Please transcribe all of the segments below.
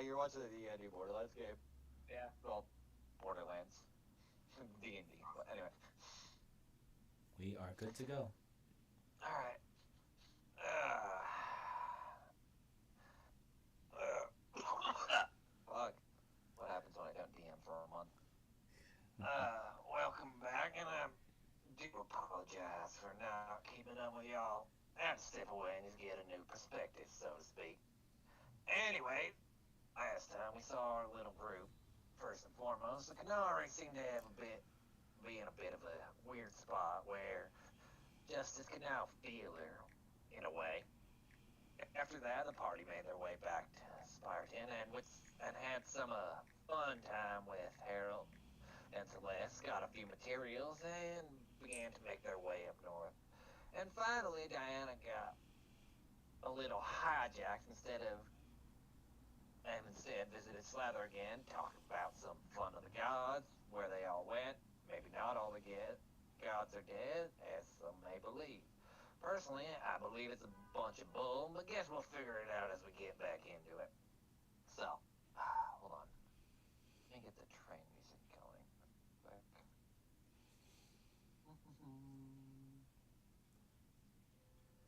You're watching the D&D Borderlands game. Yeah. Well, Borderlands. D&D. But anyway. We are good to go. Alright. Fuck. What happens when I don't DM for a month? Welcome back, and I do apologize for not keeping up with y'all. I had to step away and just get a new perspective, so to speak. Anyway, last time we saw our little group, first and foremost, the Canary seemed to have be in a bit of a weird spot where justice could now feel her, in a way. After that, the party made their way back to Spartan and had some fun time with Harold and Celeste, got a few materials, and began to make their way up north. And finally, Diana got a little hijacked and instead visited Slather again, talking about some fun of the gods, where they all went. Maybe not all the gods are dead, as some may believe. Personally, I believe it's a bunch of bull, but guess we'll figure it out as we get back into it. So, hold on. Let me get the train music going quick.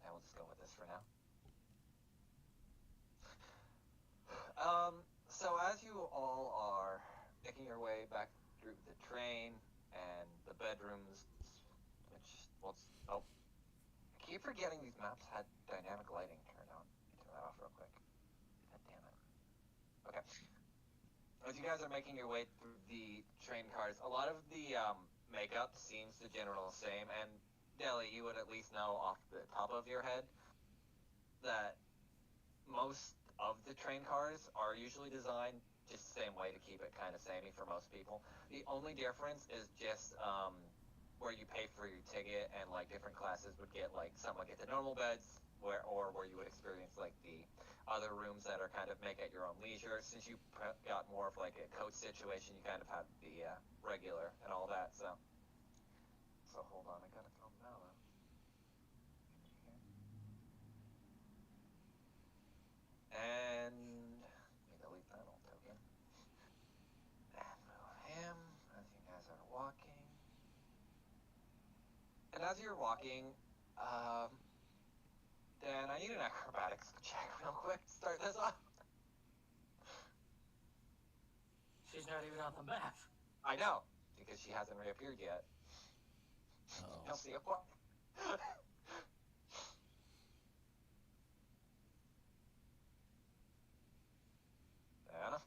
And we'll just go with this for now. So as you all are making your way back through the train and the bedrooms, I keep forgetting these maps had dynamic lighting turned on. Turn that off real quick. God damn it. Okay. As you guys are making your way through the train cars, a lot of the makeup seems the general same, and Deli, you would at least know off the top of your head that most of the train cars are usually designed just the same way to keep it kind of samey for most people. The only difference is just where you pay for your ticket, and like different classes would get like some would get the normal beds where you would experience like the other rooms that are kind of make at your own leisure. Since you got more of like a coach situation, you kind of had the regular and all that. So hold on, I gotta calm down. And let me delete that old token. And move him as you guys are walking. And as you're walking, Dan, I need an acrobatics check real quick to start this off. She's not even on the map. I know, because she hasn't reappeared yet. Uh-oh. You'll see a what? Diana,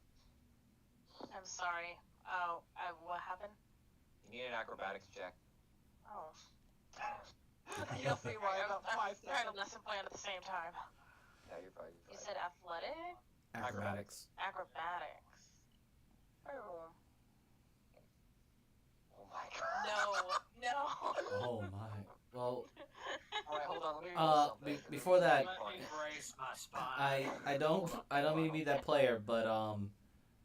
I'm sorry. Oh, what happened? you need an acrobatics check. Oh. You'll see why about 5 I'm trying to seconds. lesson plan at the same time. Yeah, you're fine. You said athletic? Acrobatics. Acrobatics. Oh. Oh my god. No. Oh my. Well, Alright, hold on. Let me roll something. before that, Let me brace my spine. I don't mean to be that player, but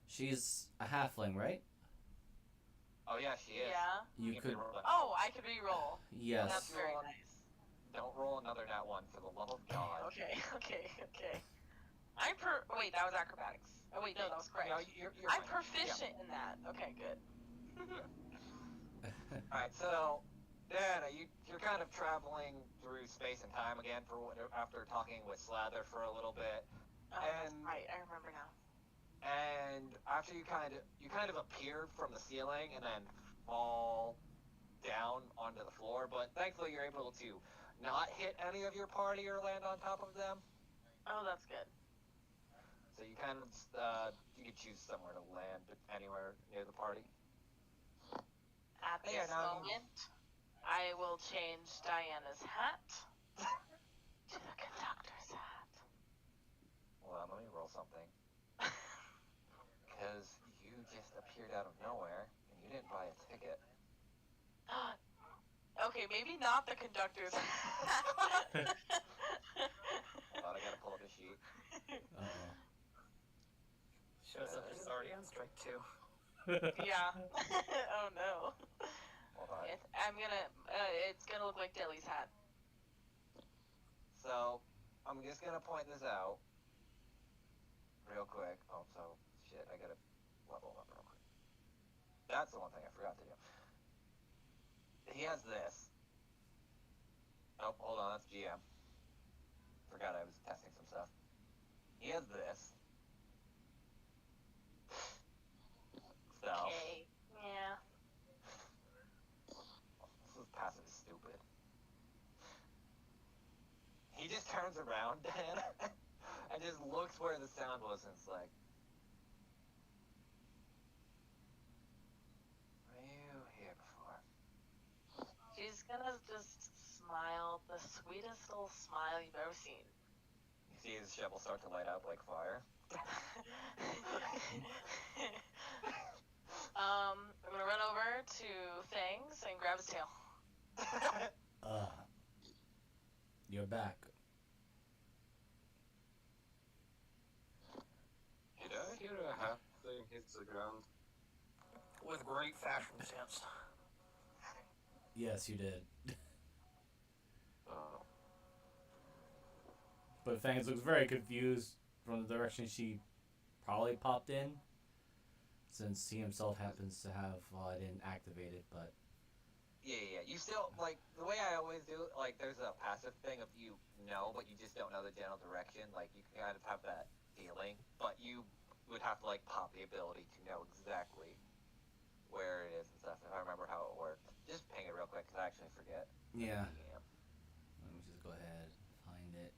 she's a halfling, right? Oh yeah, she is. Yeah. You could. Oh, I could re-roll. Yes. That's very nice. Don't roll another nat one for the love of God. Okay. Wait, that was acrobatics. Oh wait, no, that was correct. No, you're I'm fine. proficient in that. Okay, good. Alright, so Dana, you're kind of traveling through space and time again after talking with Slather for a little bit. Oh, that's And- right, I remember now. And after you kind of appear from the ceiling and then fall down onto the floor, but thankfully you're able to not hit any of your party or land on top of them. Oh, that's good. So you kind of you could choose somewhere to land, but anywhere near the party. At this Yeah, now you- moment, I will change Diana's hat to the conductor's hat. Well, let me roll something. Because you just appeared out of nowhere and you didn't buy a ticket. Okay, maybe not the conductor's hat. Hold on, I gotta pull up a sheet. Uh-oh. Shows up she's already on strike 2. Yeah. Oh no. Hold on. It's gonna look like Dilly's hat. So, I'm just gonna point this out. real quick. Oh, so shit. I gotta level him up real quick. That's the one thing I forgot to do. He has this. Oh, hold on. That's GM. Forgot I was testing some stuff. He has this. So. Okay. Yeah. This passive is stupid. He just turns around, Dan, and just looks where the sound was, and it's like, were you here before? She's gonna just smile, the sweetest little smile you've ever seen. You see his shovel start to light up like fire. I'm gonna run over to Fangs and grab his tail. You're back. Did I hear a half thing hit the ground? With great fashion sense. Yes, you did. Oh. But Fangs looks very confused from the direction she probably popped in, since he himself happens to have it inactivated, but... Yeah. You still, like, the way I always do it, like, there's a passive thing of you know, but you just don't know the general direction. Like, you can kind of have that feeling, but you would have to, like, pop the ability to know exactly where it is and stuff, if I remember how it worked. Just ping it real quick, because I actually forget. Yeah. Let me just go ahead and find it.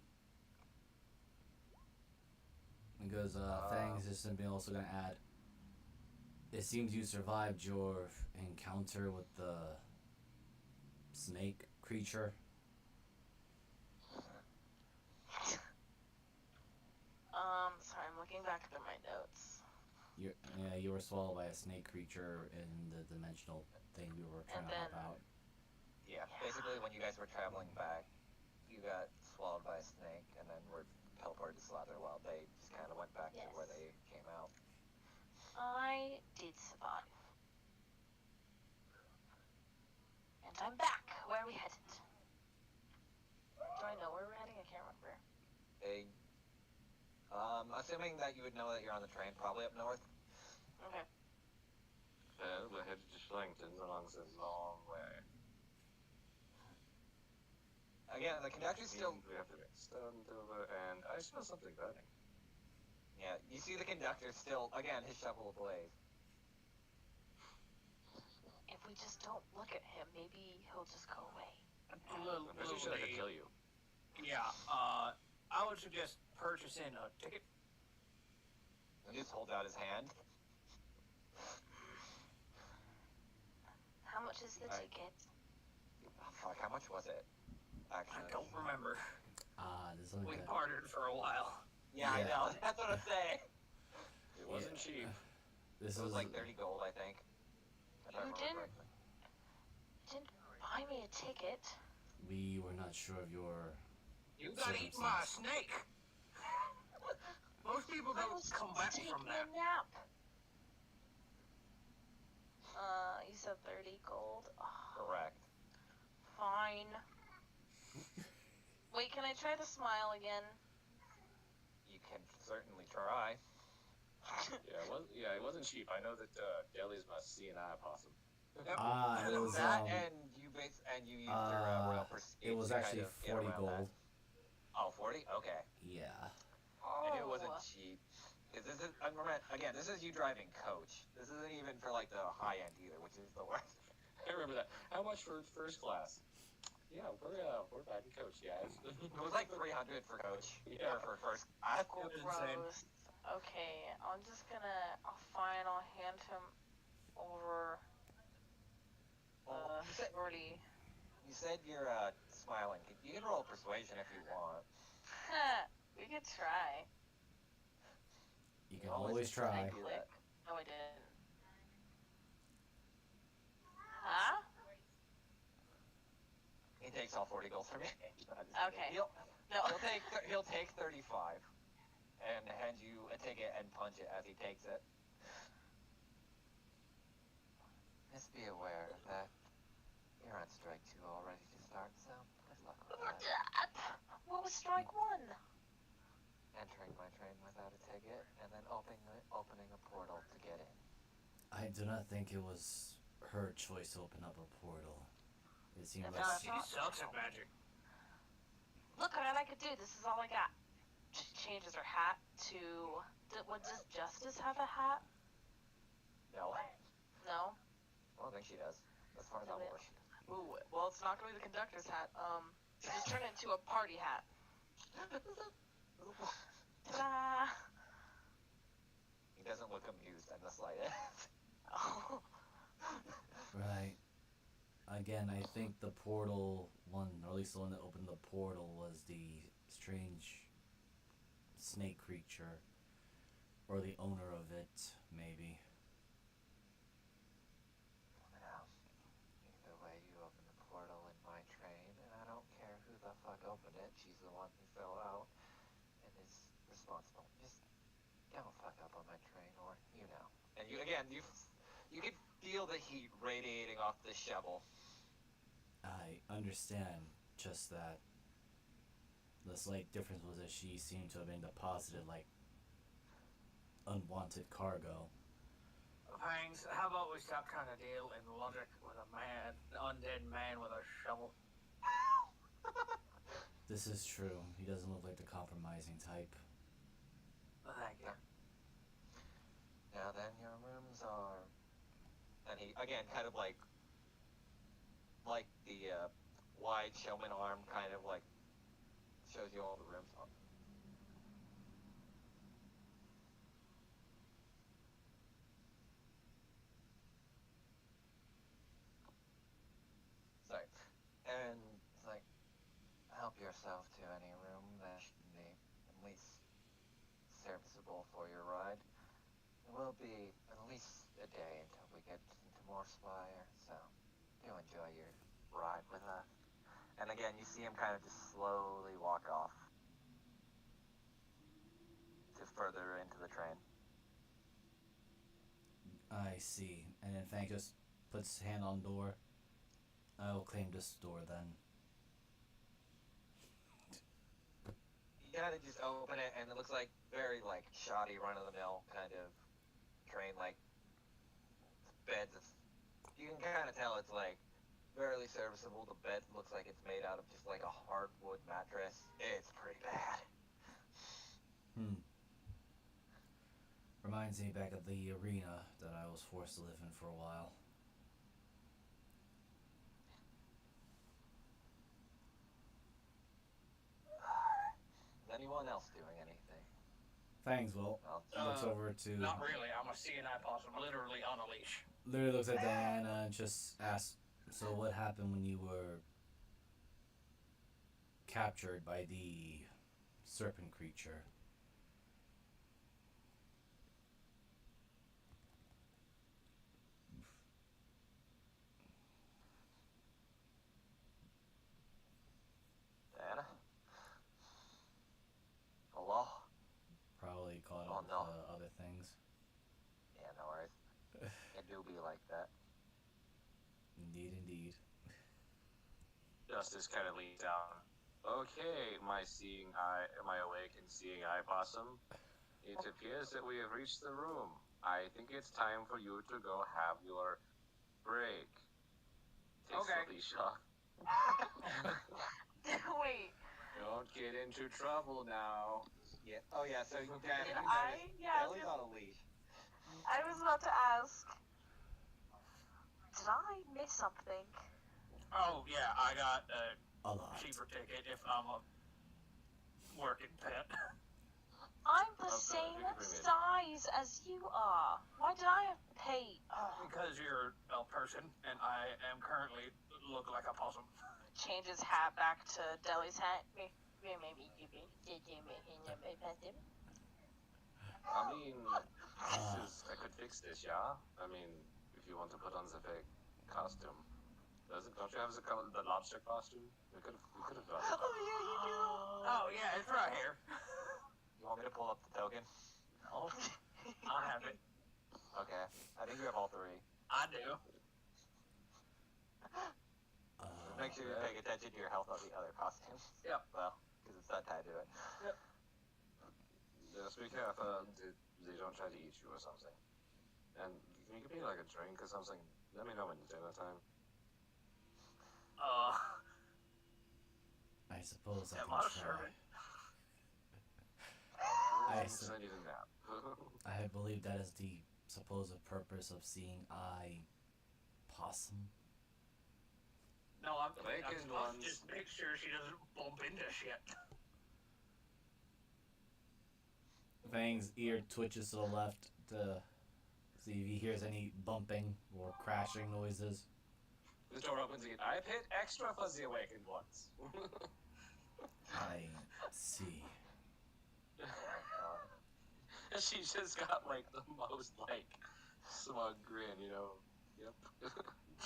Because Fangs is simply also going to add, it seems you survived your encounter with the snake creature. Sorry, I'm looking back through my notes. You were swallowed by a snake creature in the dimensional thing we were trying to help out. Yeah, basically when you guys were traveling back, you got swallowed by a snake, and then were teleported to Slather while they just kind of went back to where they came out. I did survive. And I'm back. Where are we headed? Do I know where we're heading? I can't remember. Assuming that you would know that you're on the train, probably up north. Okay. We're headed to Schlangenton along the long way. Again, the conductor's still... We have to get stunned over, and I smell something burning. Yeah, you see the conductor still, again, his shovel ablaze. If we just don't look at him, maybe he'll just go away. I should have to kill you. Yeah, I would suggest purchasing a ticket. And just hold out his hand. How much is the ticket? Oh, fuck, how much was it? Actually, I don't remember. There's something We that... bartered for a while. Yeah, I know. That's what I'm saying. It wasn't cheap. This It was is like 30 gold, I think. If I You remember didn't- correctly. Didn't buy me a ticket. We were not sure of your... You got eaten by a snake. Most people I don't was come back taking from that. a nap. You said 30 gold. Oh, Correct. fine. Wait, can I try the smile again? You can certainly try. It wasn't cheap. I know that Deli's my CNI possum. It was, that and you used your royal pursuit. it was to actually kind of 40 get around gold. that. Oh, 40? Okay. Yeah. I knew it wasn't Oh. cheap. 'Cause this is, again, this is you driving coach. This isn't even for like the high end either, which is the worst. I remember that. How much for first class? Yeah, we're back in coach, guys. It was like 300 for coach. Yeah. Or for first class. It was insane. Gross. Okay, I'm just gonna. I'll hand him over Well, authority. you said you're smiling. You can roll persuasion if you want. We could try. You can always try. do that. No, I didn't. Huh? He takes all 40 gold from me. Okay. He'll No. he'll take 35 and hand you a ticket and punch it as he takes it. Just be aware that you're on strike 2 already to start, so good luck with that. What was strike one? entering my train without a ticket and then opening a portal to get in. I do not think it was her choice to open up a portal. It seemed Yeah, like She sucks at magic. Look what I could do. This is all I got. She changes her hat to. Does Justice have a hat? No, No. I don't think she does. As far as I'm aware, she does. Ooh, well, it's not gonna be the conductor's hat. Just turn it into a party hat. Ta-da! He doesn't look amused in the slightest. Oh. right. Again, I think the portal one, or at least the one that opened the portal, was the strange snake creature, or the owner of it, maybe. Now, either way, you open the portal in my train, and I don't care who the fuck opened it. She's the one who fell out and is responsible. Just don't fuck up on my train, or you know. And you could feel the heat radiating off the shovel. I understand, just that the slight difference was that she seemed to have been deposited like unwanted cargo. Fangs, how about we stop trying to deal in logic with a undead man with a shovel? This is true. He doesn't look like the compromising type. Thank you. Now then, your rooms are... And he, again, kind of like the wide showman arm kind of like shows you all the rooms. Sorry. And it's like, help yourself to any room that should be at least serviceable for your ride. It will be at least a day until we get into Morspire, so do enjoy your ride with us. And again, you see him kind of just slowly walk off to further into the train. I see. And then Fang just puts his hand on the door. I will claim this door then. You kind of just open it, and it looks like very like shoddy, run-of-the-mill kind of train, like beds. You can kind of tell it's like barely serviceable. The bed looks like it's made out of just like a hardwood mattress. It's pretty bad. Reminds me back of the arena that I was forced to live in for a while. Is anyone else doing anything? Fangs will looks over to Not really. I'm a CNI possum, literally on a leash. literally looks at Diana and just asks, "So what happened when you were captured by the serpent creature?" Diana? Hello? Probably caught Oh, up no. with other things. Yeah, no worries. It do be like that. Indeed, indeed. Justice kind of leans down. Okay, my awake and seeing eye possum. It appears that we have reached the room. I think it's time for you to go have your break. Takes Okay. the leash off. Wait. Don't get into trouble now. Yeah. Oh yeah. So you guys, Ellie's on a leash. I was about to ask. Did I miss something? Oh, yeah, I got A lot. cheaper ticket if I'm a working pet. I'm the Okay, same you can bring it. size as you are. Why did I have to pay? Because you're a person, and I am currently look like a possum. Change his hat back to Deli's hat. Maybe you I mean, I could fix this, yeah? I mean, if you want to put on the fake costume. Don't you have the lobster costume? We could have done it. Oh yeah, you do. Oh, yeah, it's right here. You want me to pull up the token? No, I have it. Okay. I think you have all three. I do. Make sure you're paying attention to your health on the other costumes. Yep. Well, because it's not tied to it. Yep. Just be careful. They don't try to eat you or something. And can you give me like a drink or something? Let me know when it's dinner time. I suppose I am can I a try. servant? I I need a nap. I believe that is the supposed purpose of seeing eye possum. No, I'm Awakened supposed ones. to just make sure she doesn't bump into shit. Fang's ear twitches to the left to see if he hears any bumping or crashing noises. The door opens again. I've hit extra for the awakened ones. I see. And she just got like the most like smug grin, you know. Yep.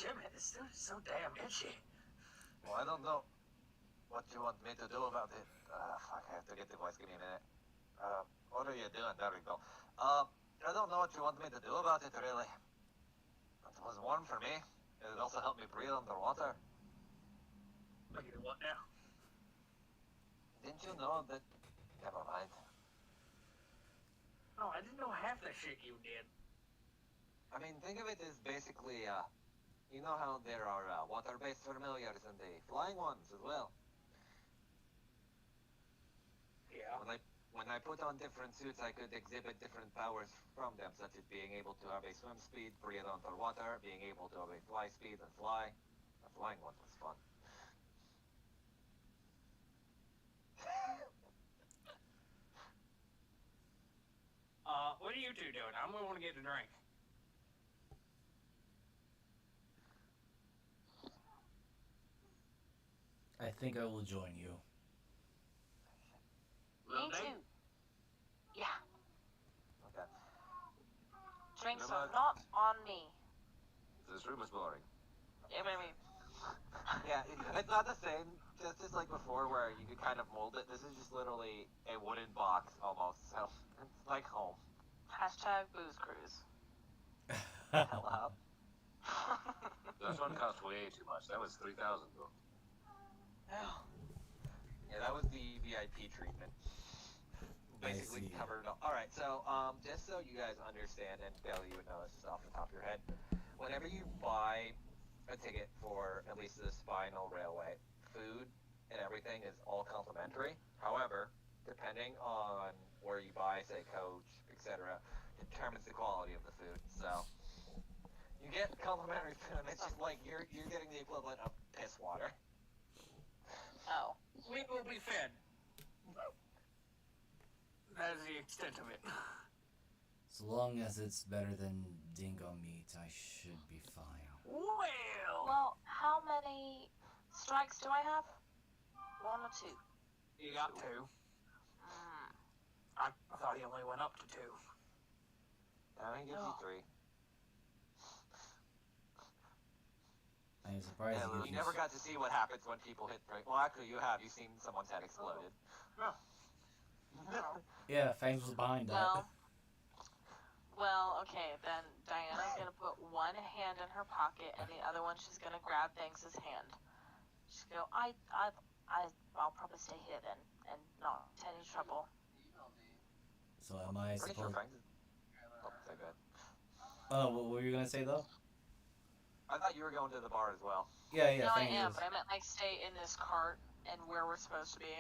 Jimmy, this dude is so damn itchy. Well, I don't know what you want me to do about it. Fuck, I have to get the voice. Give me a minute. What are you doing? There we go. I don't know what you want me to do about it, really. It was warm for me. It also helped me breathe underwater. But you know what now? Didn't you know that... Never mind. No, I didn't know half the shit you did. I mean, think of it as basically, you know how there are water-based familiars and the flying ones as well. Yeah. When I put on different suits, I could exhibit different powers from them, such as being able to have a swim speed, breathe underwater, being able to have a fly speed and fly. The flying one was fun. What are you two doing? I'm gonna want to get a drink. I think I will join you. Will Me they? too. Yeah. Okay. Drinks No, are but- not on me. This room is boring. I mean, Yeah, it's not the same, just as like before where you could kind of mold it. This is just literally a wooden box almost, so it's like home. hashtag booze cruise. Hell up. This one cost way too much. That was 3,000 though. Yeah, that was the VIP treatment. Basically see. covered all. All right, so just so you guys understand, and Bailey, you would know this just off the top of your head, whenever you buy a ticket for at least the Spinal Railway, food and everything is all complimentary. However, depending on where you buy, say coach, etc., determines the quality of the food. So you get complimentary food, and it's just like you're getting the equivalent of piss water. Oh. We will be fed. That is the extent of it. So long as it's better than dingo meat, I should be fine. Well, how many strikes do I have? 1 or 2? You got 2. Mm. I thought he only went up to 2. Now he gives you 3. I am surprised Yeah, he you never got to see what happens when people hit 3. Well, actually, you have. You've seen someone's head exploded. Yeah, Fangs was behind that. Well, okay, then Diana's gonna put one hand in her pocket and the other one she's gonna grab Banks's hand. She's gonna go, I'll probably stay here then and not get any trouble. So am I Pretty sure supposed... Frank is... Oh, say good. Oh, what were you gonna say though? I thought you were going to the bar as well. Yeah, No, I Fangs am, is... but I meant like stay in this cart and where we're supposed to be.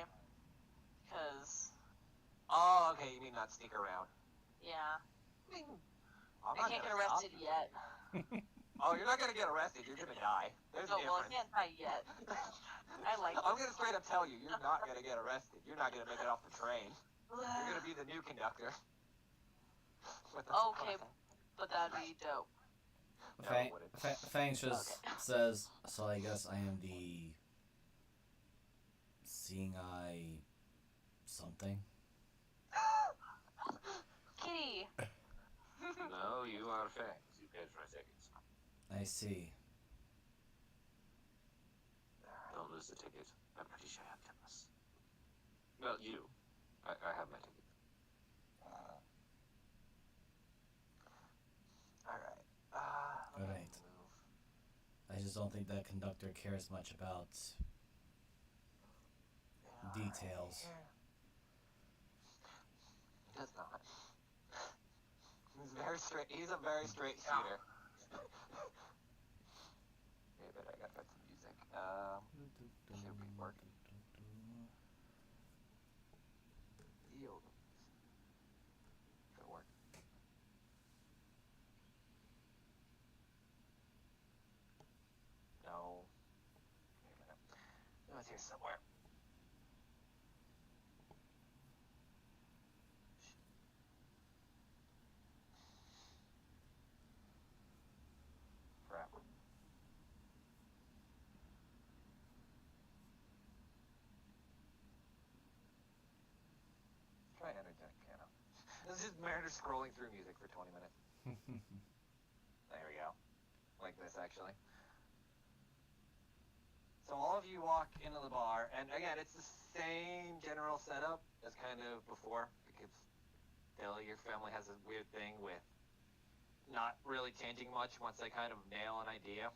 Cause, Oh, okay, you mean not sneak around. yeah, I mean, I'm I not can't get gonna stop arrested you. yet. Oh, you're not gonna get arrested. You're gonna die. There's a Oh, well, I difference. can't die yet. I like I'm gonna straight up tell you, you're not gonna get arrested. You're not gonna make it off the train. You're gonna be the new conductor. With the Okay, but that'd be dope. No, it wouldn't. Fangs just Okay. says, so I guess I am the... Seeing eye... something? Kitty! No, you are Fangs. You paid for tickets. I see. Don't lose the ticket. I'm pretty sure I have this. Well, you. I have my ticket. Alright. Alright. I just don't think that conductor cares much about details. does not. He's very straight. He's a very straight shooter. Wait a minute, I gotta put some music. Should be working. Yield. Could work. No. Wait a minute. No, it's here somewhere. Crap. Try energetic piano. This is Mariner scrolling through music for 20 minutes. There we go. Like this, actually. So all of you walk into the bar, and again, it's the same general setup as kind of before, because Billy, your family has a weird thing with not really changing much once they kind of nail an idea.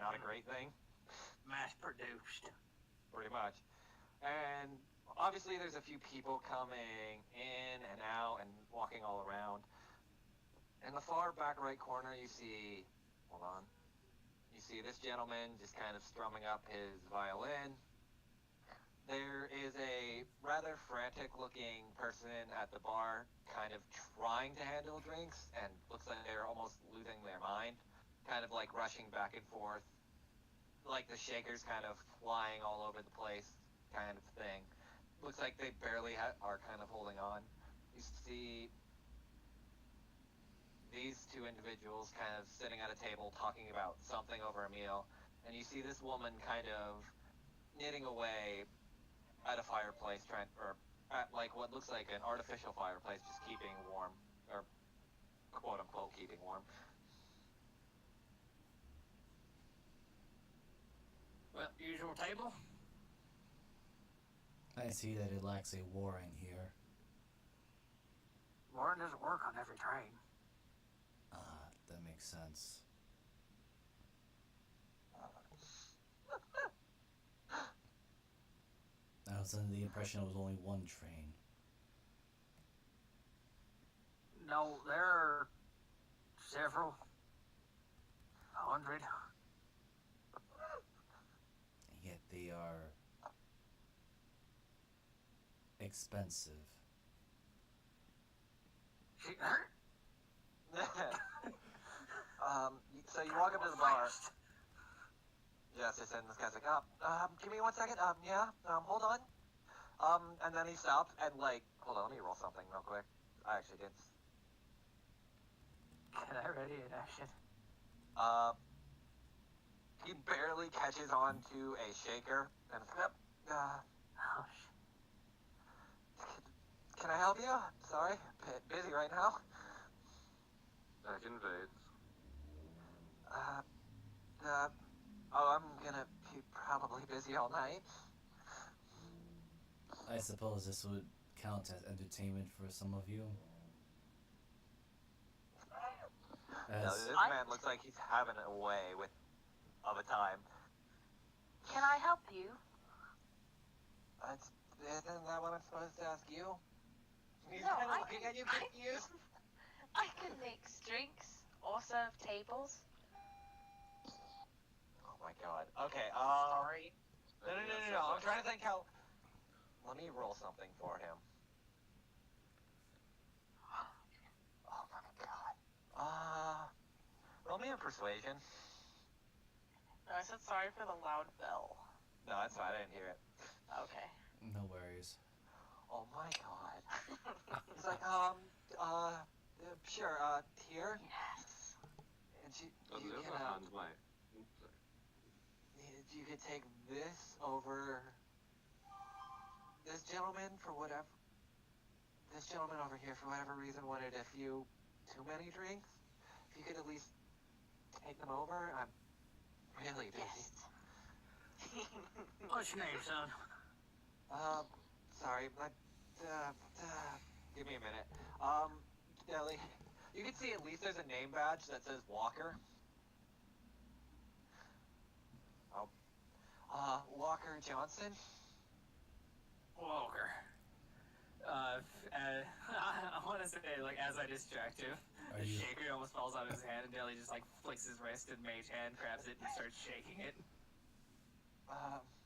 Not a great thing. Mass produced. Pretty much. And obviously there's a few people coming in and out and walking all around. In the far back right corner you see, hold on, you see this gentleman just kind of strumming up his violin. There is a rather frantic looking person at the bar kind of trying to handle drinks and looks like they're almost losing their mind, kind of like rushing back and forth, like the shakers kind of flying all over the place kind of thing. Looks like they barely are kind of holding on. You see these two individuals kind of sitting at a table talking about something over a meal, and you see this woman kind of knitting away at a fireplace, or at like what looks like an artificial fireplace, just keeping warm, or quote unquote keeping warm. Well, usual table. I see that it lacks a warren here. Warren doesn't work on every train. That makes sense. I was under the impression it was only one train. No, there are several hundred. Yet they are expensive. So you walk up to the bar. Yes, and this guy's like, give me 1 second. Hold on. And then he stops and like, hold on, let me roll something real quick. I actually did. Can I ready an action? He barely catches on to a shaker and it's like, Oh, can I help you? Sorry, busy right now. That invades. I'm gonna be probably busy all night. I suppose this would count as entertainment for some of you. No, this man looks like he's having a way of a time. Can I help you? Isn't that what I'm supposed to ask you? He's No, kind of I looking can- at you confused. I can mix drinks or serve tables. Oh my god. Okay, Sorry. No. I'm trying to think how... Let me roll something for him. Oh my god. Roll me a persuasion. No, I said sorry for the loud bell. No, that's fine, I didn't hear it. Okay. No worries. Oh my god. He's like, sure, here? Yes. And On you the can, other hand, you could take this over this gentleman for whatever. This gentleman over here, for whatever reason, wanted a few too many drinks. If you could at least take them over, I'm really busy. Yes. what's your name, son? Sorry, but give me a minute. Ellie, you can see at least there's a name badge that says Walker. Walker Johnson. Walker. I want to say, like, as I distract him, the shaker almost falls out of his hand, and Dilly just, like, flicks his wrist, and Mage Hand grabs it and starts shaking it.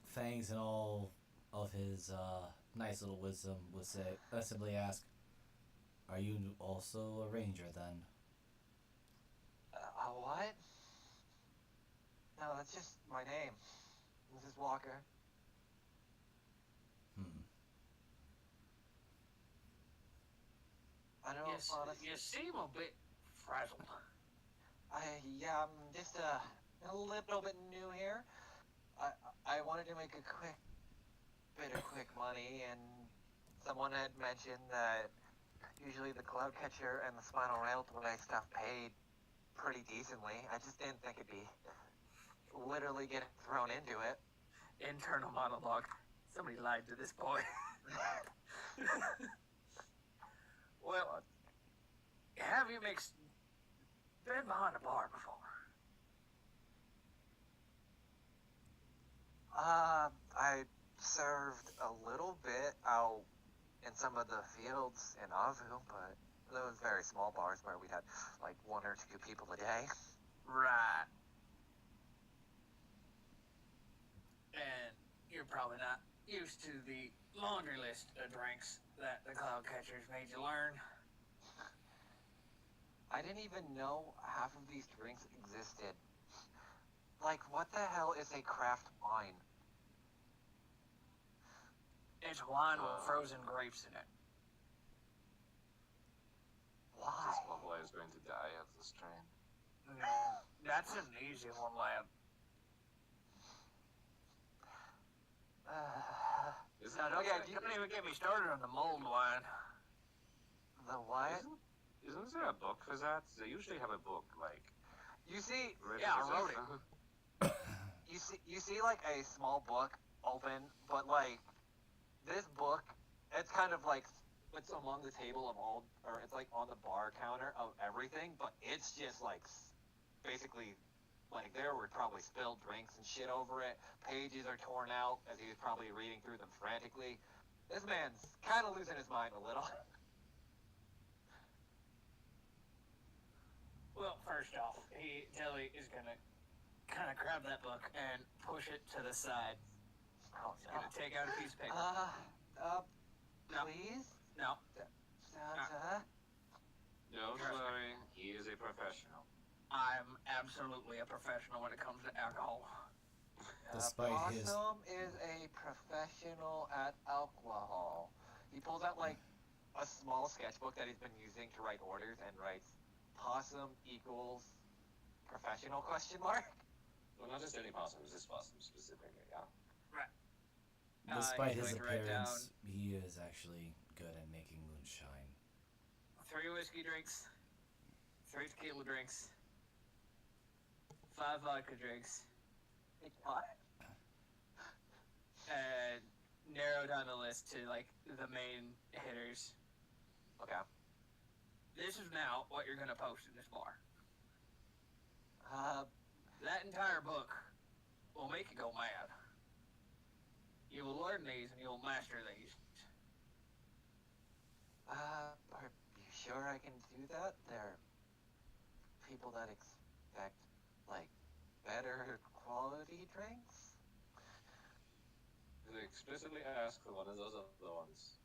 Fangs and all of his nice little wisdom would say, simply ask, are you also a ranger then? What? No, that's just my name. Mrs. Walker. I don't honestly... You seem a bit frazzled. Yeah, I'm just a little bit new here. I wanted to make a bit of quick money, and someone had mentioned that usually the Cloudcatcher and the Spinal Railway stuff paid pretty decently. I just didn't think it'd be literally getting thrown into it. Internal monologue. Somebody lied to this boy. Well, have you been behind a bar before? I served a little bit out in some of the fields in Avu, but those very small bars where we'd had like 1 or 2 people a day. Right. And you're probably not used to the laundry list of drinks that the Cloudcatchers made you learn. I didn't even know half of these drinks existed. Like, what the hell is a craft wine? It's wine with frozen grapes in it. Why? This bubble is going to die of this train. That's an easy one, lad. Don't even get me started on the mulled wine. The what? Isn't there a book for that? They usually have a book, like... You see... Yeah, I wrote it. You see like a small book open, but like this book, it's kind of like it's among the table of all, or it's like on the bar counter of everything, but it's just like basically like there were probably spilled drinks and shit over it. Pages are torn out as he was probably reading through them frantically. This man's kind of losing his mind a little. Well, first off, Dilly is gonna kind of grab that book and push it to the side. Oh, He's gonna take out a piece of paper. No. Please? No. Don't worry, he is a professional. I'm absolutely a professional when it comes to alcohol. Despite his... Possum is a professional at alcohol. He pulls out like a small sketchbook that he's been using to write orders and writes Possum equals professional question mark. Well, not just any possum, it's this possum specifically, yeah? Right. Despite he's his going to write down appearance, he is actually good at making moonshine. 3 whiskey drinks, 3 tequila drinks, 5 vodka drinks, What? and narrow down the list to like the main hitters. Okay. This is now what you're gonna post in this bar. That entire book will make you go mad. You will learn these and you'll master these. Are you sure I can do that? There are people that expect, like, better quality drinks? They explicitly ask for one of those other ones.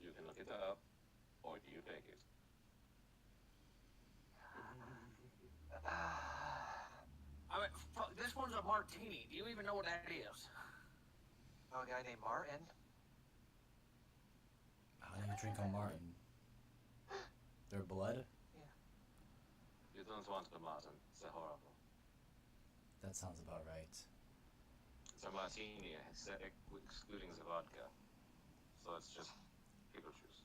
You can look it up, or do you take it? I mean, fuck, this one's a martini. Do you even know what that is? Oh, a guy named Martin. How do you drink a Martin? Their blood? You don't want the Martin. It's horrible. That sounds about right. It's a martini, excluding the vodka. So it's just pickle juice.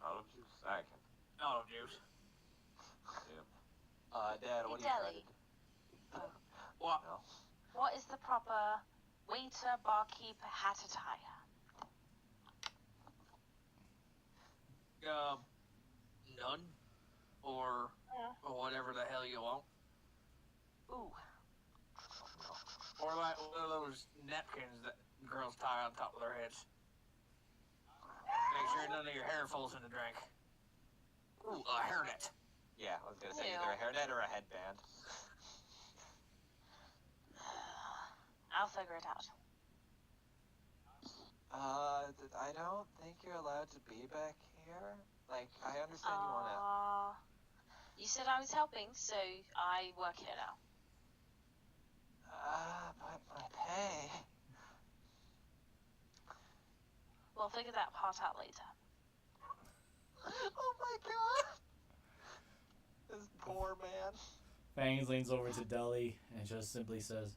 Olive juice? I can. Olive juice. Yep. Dad, what Hey, are you Deli. trying to do? What? No. What is the proper waiter, barkeep, hat attire? None? Or whatever the hell you want. Ooh. Or like one of those napkins that girls tie on top of their heads. sure none of your hair falls in the drink. Ooh, a hairnet. Yeah, I was gonna say Ew. either a hairnet or a headband. I'll figure it out. I don't think you're allowed to be back here. Like, I understand you wanna. You said I was helping, so I work here now. But my pay. We'll figure that part out later. Oh my god! This poor man. Fangs leans over to Deli and just simply says,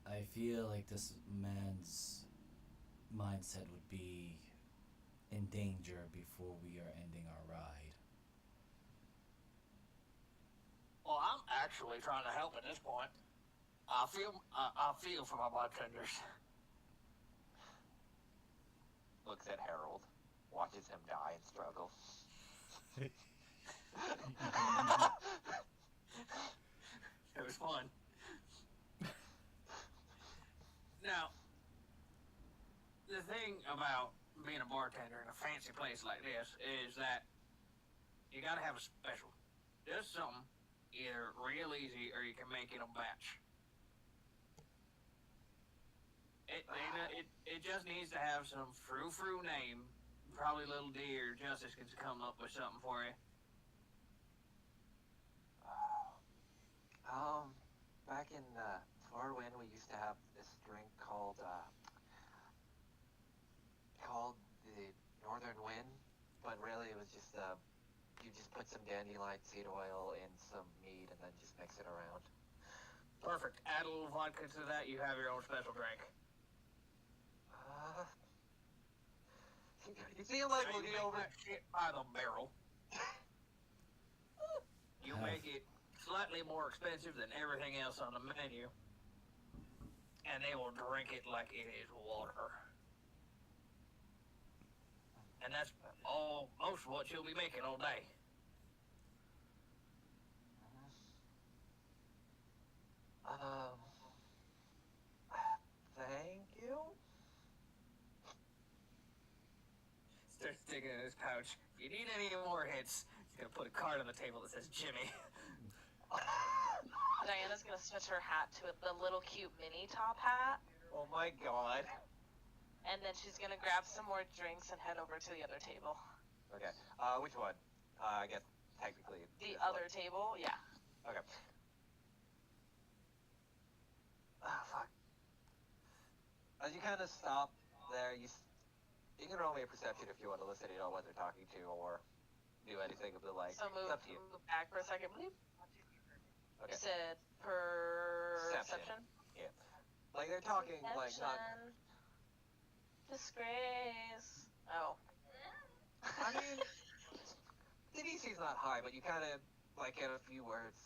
I feel like this man's mindset would be in danger before we are ending our ride. Well, I'm actually trying to help at this point. I feel for my bartenders. Looks at Harold, watches him die and struggle. It was fun. Now, the thing about being a bartender in a fancy place like this is that you gotta have a special. Just something either real easy or you can make it a batch. It just needs to have some frou-frou name. Probably Little D or Justice can come up with something for you. Back in Far Wind, we used to have this drink called the Northern Wind, but really it was just you just put some dandelion seed oil in some mead and then just mix it around. Perfect. Add a little vodka to that, you have your own special drink. You feel like Now we'll you be make over. that shit by the barrel. You make it slightly more expensive than everything else on the menu, and they will drink it like it is water. And that's most of what you'll be making all day. Thank you. Starts digging in his pouch. If you need any more hits, he's gonna put a card on the table that says Jimmy. Diana's gonna switch her hat to the little cute mini top hat, Oh my god. and then she's gonna grab some more drinks and head over to the other table. Okay. Which one? I guess technically. The this other one. table, yeah. Okay. Fuck. As you kind of stop there, you can roll me a perception if you want to listen to what they're talking to or do anything of the like. So It's up to you. move back for a second, please. Okay. You said perception? Yeah. Like they're talking like not. Perception. Disgrace. Oh. I mean, the DC's not high, but you kind of like get a few words.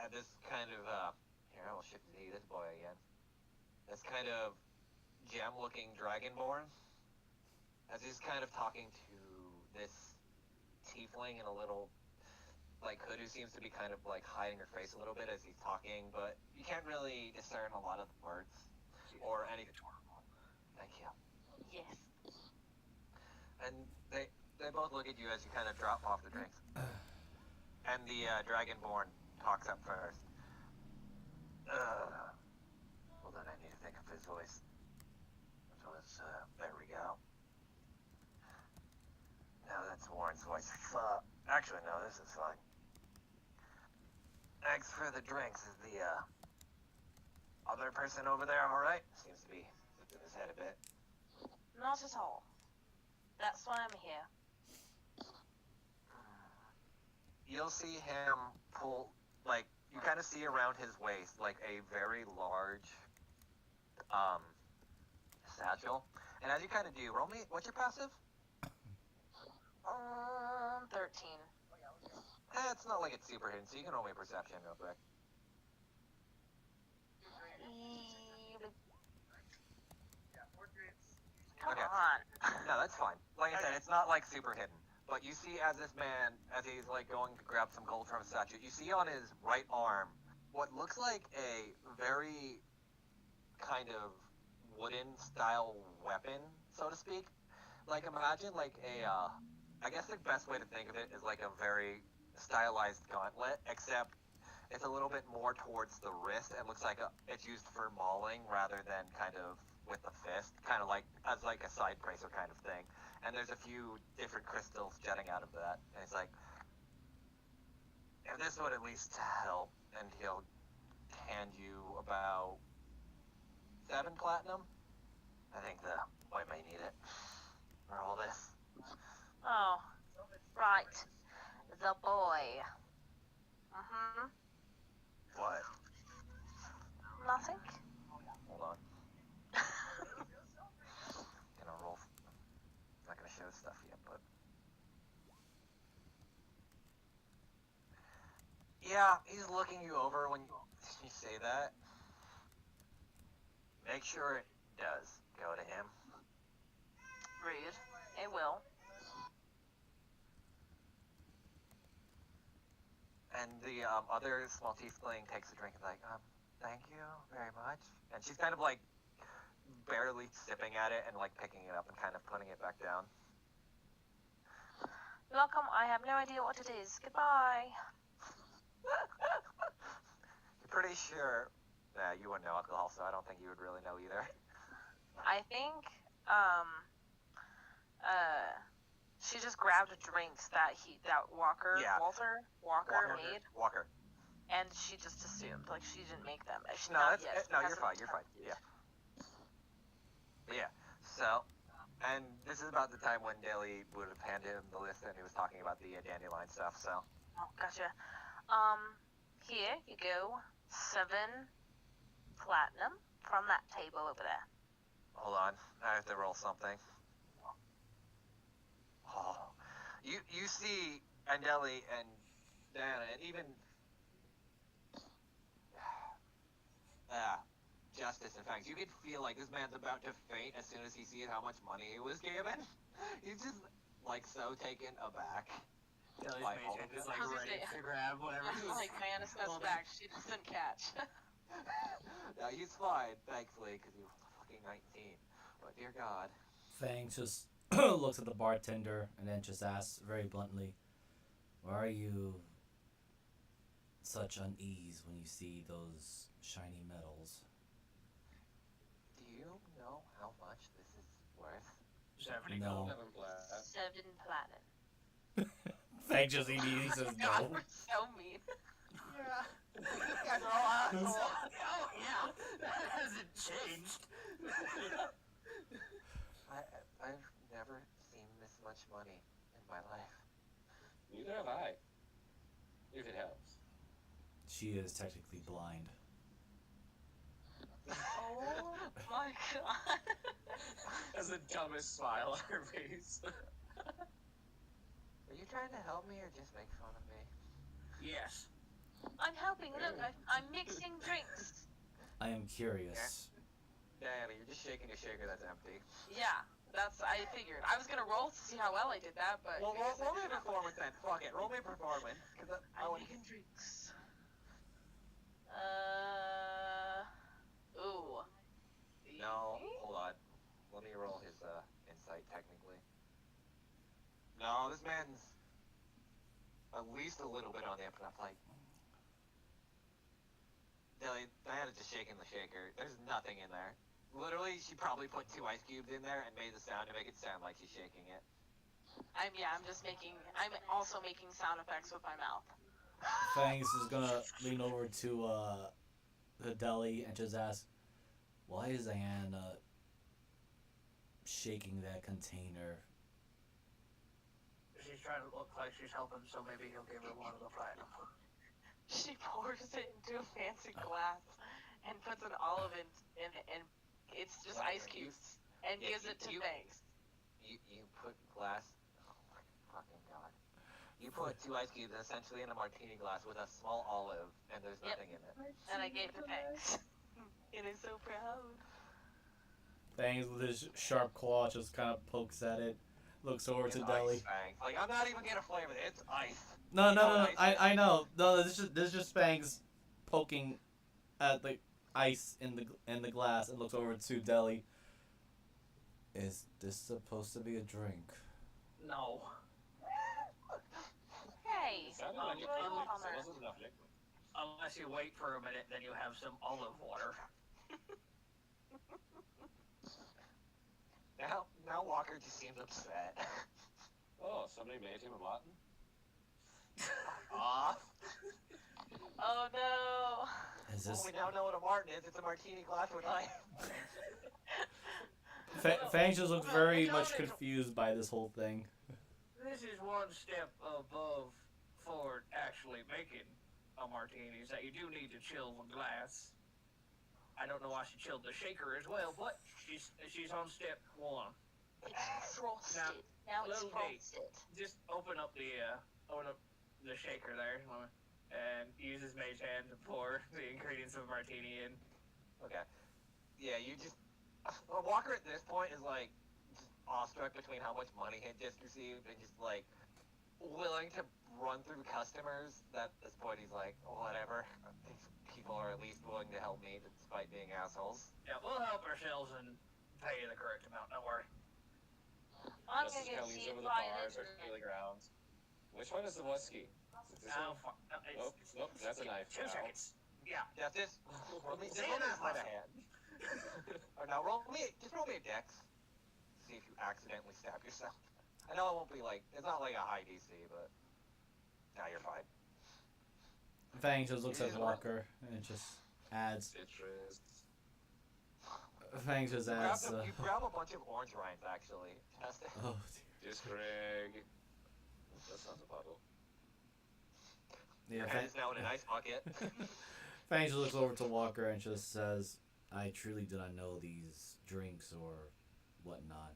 And this kind of here I will shift to this boy again. This kind of gem-looking dragonborn, as he's kind of talking to this tiefling in a little like hood who seems to be kind of like hiding her face a little bit as he's talking, but you can't really discern a lot of the words or anything. Thank you. Yes. And they both look at you as you kind of drop off the drinks. And the dragonborn talks up first. Hold on, I need to think of his voice. So it's there we go. No, that's Warren's voice. Actually, no, this is fine. Thanks for the drinks. Is the other person over there all right? Seems to be lifting his head a bit. Not at all. That's why I'm here. You'll see him pull, like, you kind of see around his waist, like, a very large, satchel. And as you kind of do, roll me, what's your passive? 13. It's not like it's super hidden, so you can roll me a perception real quick. Come Okay. on. No, that's fine. Like I said, it's not, like, super hidden. But you see as this man, as he's, like, going to grab some gold from his statue, you see on his right arm what looks like a very kind of wooden-style weapon, so to speak. like imagine like a I guess the best way to think of it is like a very stylized gauntlet, except it's a little bit more towards the wrist and looks like it's used for mauling rather than kind of with the fist, kind of like as like a side bracer kind of thing. And there's a few different crystals jetting out of that, and it's like, if this would at least help, and he'll hand you about 7 platinum. I think the boy may need it for all this. Oh, right. The boy. Mm-hmm. What? Nothing. Hold on. Gonna roll. Not gonna show stuff yet, but yeah, he's looking you over when you say that. Make sure it does go to him. Rude. It will. And the other small tiefling takes a drink and like, thank you very much. And she's kind of like barely sipping at it and like picking it up and kind of putting it back down. You're welcome. I have no idea what it is. Goodbye. You're pretty sure you wouldn't know alcohol, so I don't think you would really know either. I think, she just grabbed drinks that Walker made, Walker. and she just assumed, like, she didn't make them. She No, not that's yet. no, you're Hasn't fine. You're fine. Yeah. Yeah. So, and this is about the time when Daly would have handed him the list and he was talking about the dandelion stuff. So, Oh, gotcha. Here you go. 7 platinum from that table over there. hold on, I have to roll something. Oh, you see Andeli and Diana, and even Justice and Fangs. You could feel like this man's about to faint as soon as he sees how much money he was given. He's just like so taken aback. Kelly's Like, paycheck is like I was ready gonna say- to grab whatever. Like, Diana steps back. She doesn't catch. No, he's fine, thankfully, because he was fucking 19. But dear God. Fangs just looks at the bartender and then just asks very bluntly, "Why are you such unease when you see those shiny metals?" Do you know how much this is worth? 70 No. gold. 7 flat. 7 platinum. Fangs just immediately says God, no. we're so mean. Yeah. Oh, yeah. That hasn't changed. I've never seen this much money in my life. Neither have I. If it helps. She is technically blind. Oh my god. That's the dumbest smile on her face. Are you trying to help me or just make fun of me? Yes. I'm helping. Look, I'm mixing drinks. I am curious. Diana, you're just shaking a shaker that's empty. Yeah, I figured. I was gonna roll to see how well I did that, but. Well, roll me a performance then. Fuck it. Roll me a performance. Cause I I'm want making drinks. Ooh. No, hold on. Let me roll his insight technically. No, this man's at least a little bit on the up and up. Like, Diana's just shaking the shaker. There's nothing in there. Literally, she probably put 2 ice cubes in there and made the sound to make it sound like she's shaking it. I'm also making sound effects with my mouth. Fangs is gonna lean over to the deli and just ask, "Why is Diana shaking that container?" She's trying to look like she's helping, so maybe he'll give her one of the platinum. She pours it into a fancy glass and puts an olive in it, and it's just ice cubes, and Yeah, gives it to you- Fangs. You put glass. Oh my fucking god. You put 2 ice cubes essentially in a martini glass with a small olive, and there's Yep. nothing in it. And I gave it to Fangs. And I'm so proud. Fangs with his sharp claw just kind of pokes at it, looks over It's to ice, Deli. Fangs. Like, I'm not even gonna flavor it. It's ice. No, You no, know no, what no. ice is? I know. No, this is just Fangs poking at the ice in the glass and looks over to Deli. Is this supposed to be a drink? No. Hey, It sounded Oh, like it well, came, Palmer. so it wasn't enough liquid. Unless you wait for a minute, then you have some olive water. Now Walker just seems upset. Oh, somebody made him a Martin? Aw. Oh no. Is Well, this we now know what a Martin is. It's a martini glass with ice. Fangs just looks Well, very it's much only- confused by this whole thing. This is one step above for actually making a martini, is that you do need to chill the glass. I don't know why she chilled the shaker as well, but she's on step one. It's frosted. Now, Now it's little gate. frosted. Just open up the shaker there, and use his mage hand to pour the ingredients of a martini in. Okay. Yeah, you just. Walker at this point is like just awestruck between how much money he had just received and just like willing to run through customers. That at this point he's like, whatever. These people are at least willing to help me despite being assholes. Yeah, we'll help ourselves and pay you the correct amount. Don't worry. I'm This gonna is go how see over if the I bars or didn't. stealing grounds. Which one is the whiskey? Is it this Oh, one? it's, Nope, that's a knife. 2 Ow. seconds. Yeah. Yeah, just roll me Say just roll me a that sleight of muscle. hand. Or no, roll me a dex. See if you accidentally stab yourself. I know it won't be like it's not like a high DC, but nah, you're fine. Fangs just looks at Walker and just adds. Citrus. Fangs just adds. You grab a bunch of orange rinds actually. Test it. Oh Just Greg. That sounds a bottle. dear. Your Yeah, hand is now in an ice bucket. Fangs just looks over to Walker and just says, "I truly do not know these drinks or whatnot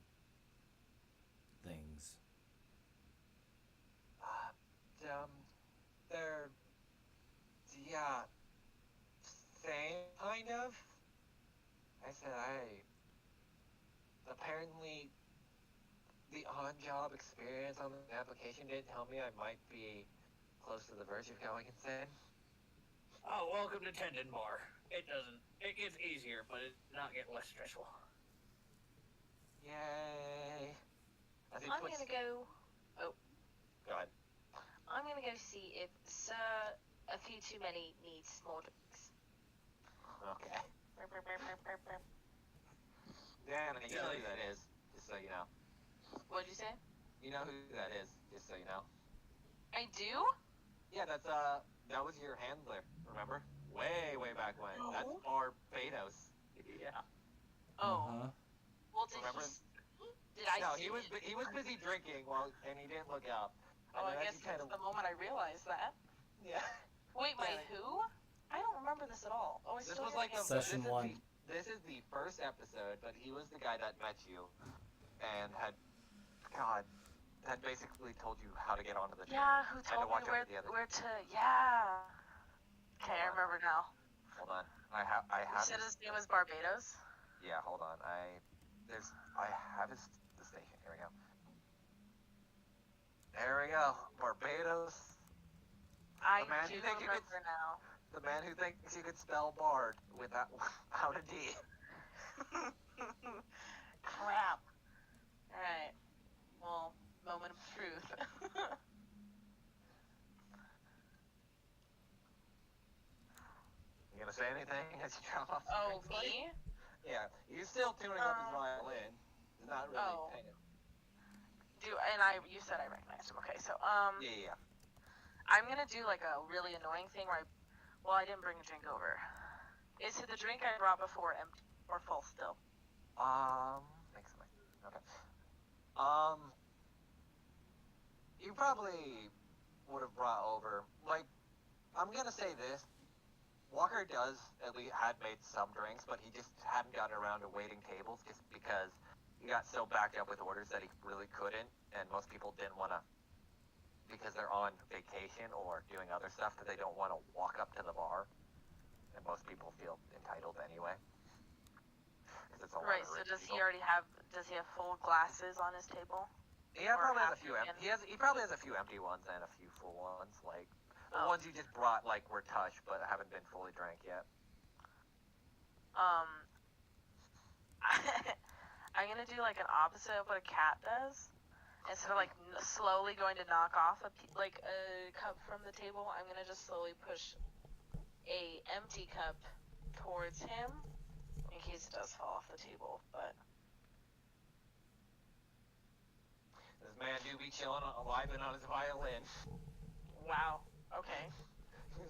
things." They're yeah, same kind of. I said apparently the on-job experience on the application did tell me I might be close to the verge of going insane. Oh, welcome to Tendon Bar. It gets easier, but it not get less stressful. Yay! I think I'm gonna go. Go ahead. I'm gonna go see if Sir A Few Too Many needs more drinks. Okay. Dan, you know who that is, just so you know. What'd you say? You know who that is, just so you know. I do? Yeah, that was your handler, remember? Way back when. No. That's Barbados. Yeah. Oh. Uh-huh. Well, did Remember? Did I No, see he was busy drinking and he didn't look up. Oh, And I then guess as you that's the moment I realized that. yeah. Wait, my Danny. who? I don't remember this at all. Oh, I This still was like the Session this is 1. This is the first episode, but he was the guy that met you and had basically told you how to get onto the train. Yeah, who Had to told watch me over the other. where to? Yeah. Okay, I Hold on. remember now. Hold on. I have You said his name was Barbados. Yeah, hold on. I have the station. Here we go. There we go. Barbados. I man do who think you could- remember now. The man who thinks you could spell Bard without a D. Crap. Alright. Well, moment of truth. You gonna say anything as you drop off? the Oh, train, buddy? me? Yeah. You're still tuning up his violin. He's not really Oh. paying. You said I recognized him. Okay, so, Yeah. I'm gonna do like a really annoying thing where I didn't bring a drink over. Is it the drink I brought before empty or full still? Thanks so much. Okay. You probably would have brought over, like, I'm gonna say this. Walker does at least had made some drinks, but he just hadn't gotten around to waiting tables just because he got so backed up with orders that he really couldn't, and most people didn't want to, because they're on vacation or doing other stuff, that they don't want to walk up to the bar, and most people feel entitled anyway. 'Cause it's a lot Right. of So rich does he people. already have? Does he have full glasses on his table? Yeah, Or probably has a half few. again? He probably has a few empty ones and a few full ones. Like the Oh. ones you just brought, like were touched but haven't been fully drank yet. I'm gonna do like an opposite of what a cat does. Instead of like slowly going to knock off a cup from the table, I'm gonna just slowly push a empty cup towards him in case it does fall off the table. But This man do be chilling, vibing on his violin. wow, okay.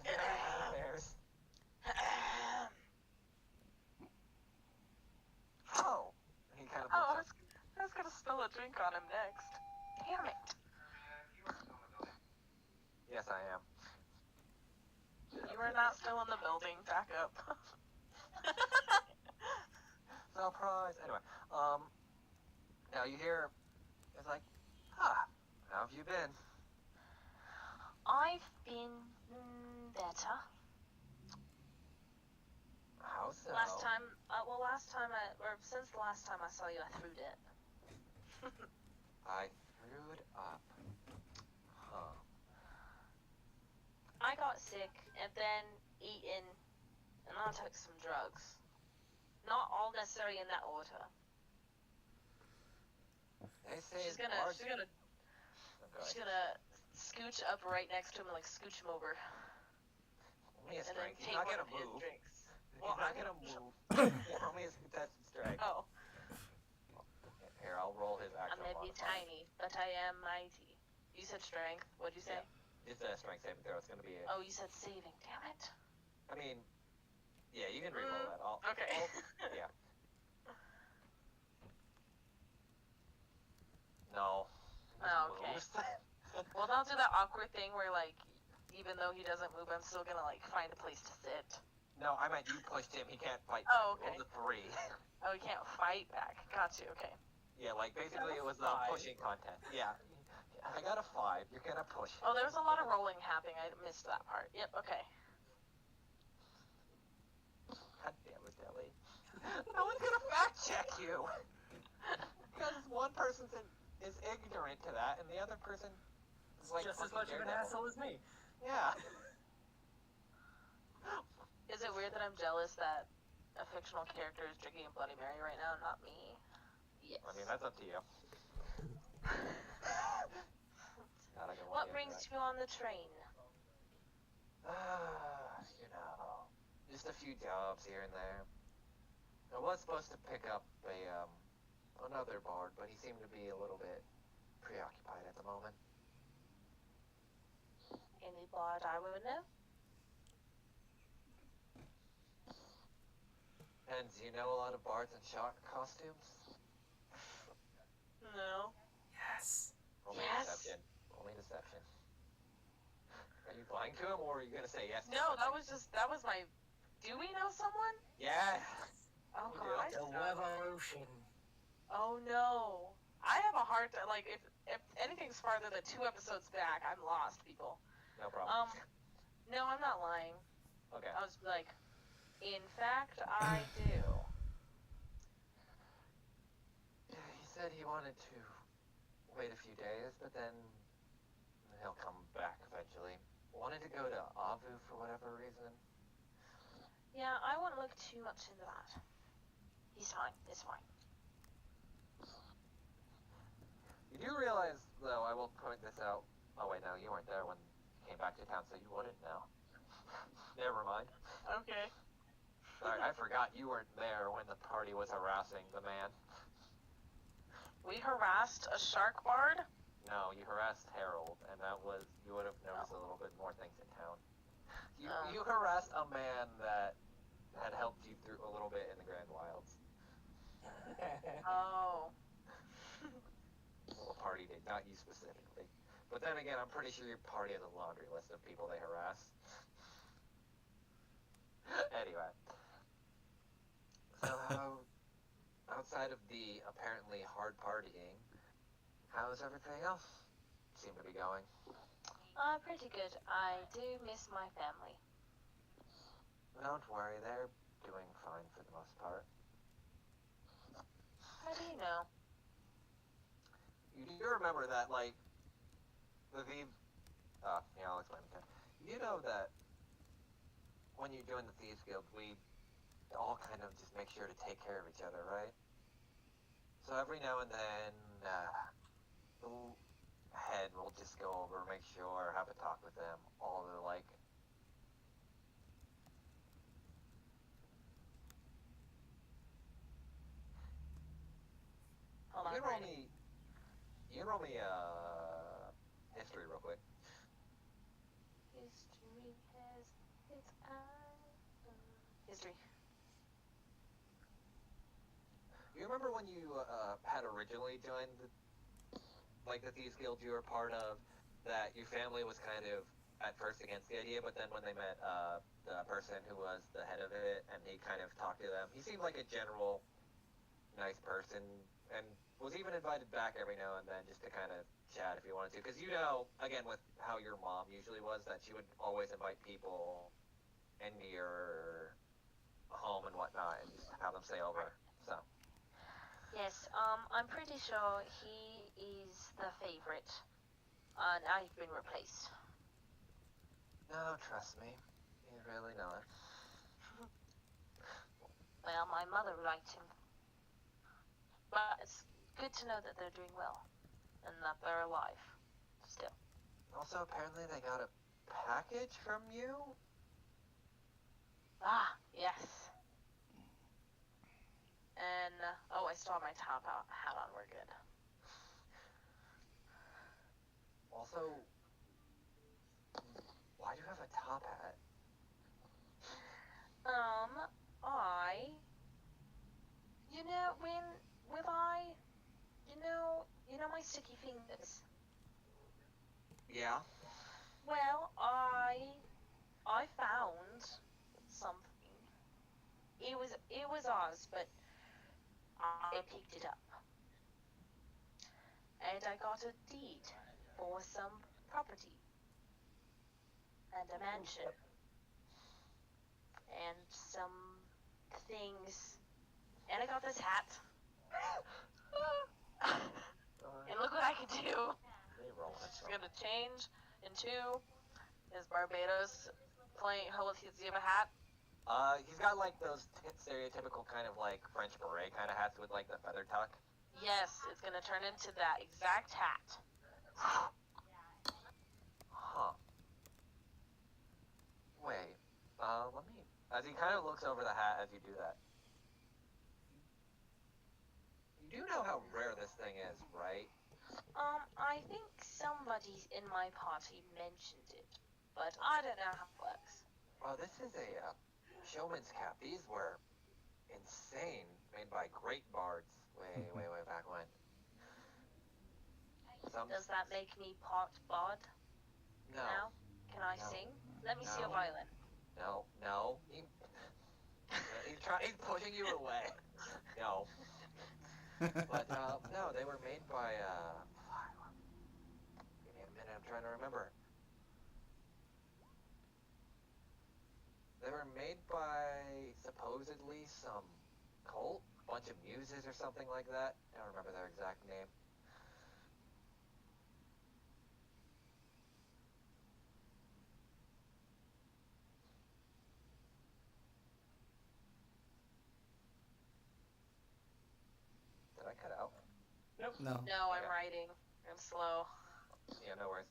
Bears. Oh, he kind of. Oh, I was gonna spill a drink on him next. Damn it! Yes, I am. You are not still in the building. Back up. Surprise. Anyway, now you hear, it's like, how have you been? I've been better. How so? Since the last time I saw you, I threw it. I threw it up. Huh. I got sick and then eaten, and I took some drugs. Not all necessarily in that order. They say She's gonna scooch up right next to him and like scooch him over. Roll me a And then strength. He's take not one gonna of his move. drinks. He's Well, not I'm gonna gonna- move. Roll me a contested strength. Oh, Here, I'll roll his I actual may be modifier. tiny, but I am mighty. You said strength. What'd you say? Yeah. It's a strength saving throw. It's gonna be a... Oh, you said saving. Damn it. I mean, yeah, you can re-roll that. Okay. Yeah. No. Oh, okay. Well, don't do that awkward thing where like, even though he doesn't move, I'm still gonna like find a place to sit. No, I meant you pushed him. He can't fight. Oh, back. okay. Roll the 3. Oh, he can't fight back. Got you. Okay. Yeah, like basically it was a 5. pushing contest. Yeah. I got a 5. You're gonna push him. Oh, there was a lot of rolling happening. I missed that part. Yep. Okay. God damn it, Ellie. No one's gonna fact check you. Because one person is ignorant to that, and the other person is like Just as fucking much of an Daredevil. asshole as me. Yeah. Is it weird that I'm jealous that a fictional character is drinking a Bloody Mary right now, not me? Yes. I mean, that's up to you. God, I can What walk brings into you on the train? that. You know, just a few jobs here and there. I was supposed to pick up another bard, but he seemed to be a little bit preoccupied at the moment. Any bard I would know? And do you know a lot of bards in shark costumes? No. Yes. Roll me Yes. deception. Roll me deception. Are you lying to him, or are you gonna say yes? to No, that something? was my. Do we know someone? Yes. Oh We god. do. I The suck. revolution. Oh no. I have a hard time. Like if anything's farther than 2 episodes back, I'm lost, people. No problem. No, I'm not lying. Okay. I was like, in fact, I do. He said he wanted to wait a few days, but then he'll come back eventually. Wanted to go to Avu for whatever reason. Yeah, I wouldn't look too much into that. He's fine. It's fine. You do realize, though, I will point this out. Oh wait, no, you weren't there when he came back to town, so you wouldn't know. Never mind. Okay. Sorry, I forgot you weren't there when the party was harassing the man. We harassed a shark bard? No, you harassed Harold, and that was, you would have noticed a little bit more things in town. You harassed a man that had helped you through a little bit in the Grand Wilds. Oh. Well, the party did, not you specifically. But then again, I'm pretty sure your party has a laundry list of people they harass. Anyway. So outside of the apparently hard partying, how's everything else seem to be going? Pretty good. I do miss my family. Don't worry, they're doing fine for the most part. How do you know? You do remember that, like, I'll explain it. You know that when you join the Thieves Guild, we all kind of just make sure to take care of each other, right? So every now and then, the head will just go over, make sure, have a talk with them, all the like. Hold on. You can roll me. You can roll me history real quick. History has its eyes. History. You remember when you had originally joined the Thieves Guild you were part of, that your family was kind of at first against the idea, but then when they met the person who was the head of it, and he kind of talked to them, he seemed like a general nice person, and was even invited back every now and then just to kind of chat if you wanted to, because you know, again, with how your mom usually was, that she would always invite people into your home and whatnot, and just have them stay over, so. Yes, I'm pretty sure he is the favorite. And I've been replaced. No, trust me. You really know it. Well, my mother liked him. But it's good to know that they're doing well. And that they're alive. Still. Also, apparently they got a package from you? Ah, yes. And, oh, I still have my top hat on. We're good. Also, why do you have a top hat? You know my sticky fingers? Yeah? Well, I found something. It was ours, but I picked it up. And I got a deed for some property. And a mansion. And some things. And I got this hat. And look what I can do. It's gonna change into his Barbados playing. Does he have a hat? He's got like those stereotypical kind of like French beret kind of hats with like the feather tuck. Yes, it's gonna turn into that exact hat. Huh. Wait, let me... As he kind of looks over the hat as you do that. You do know how rare this thing is, right? I think somebody in my party mentioned it, but I don't know how it works. Well, this is a showman's cap. These were insane, made by great bards way back when. Does that make me part bard? No. Now? Can I No. sing? Let me see a No. violin. No. He's pushing you away. No. But, no, they were made by, give me a minute, I'm trying to remember. They were made by, supposedly, some cult? A bunch of muses or something like that. I don't remember their exact name. Did I cut out? No. No, I'm Okay. writing. I'm slow. Yeah, no worries.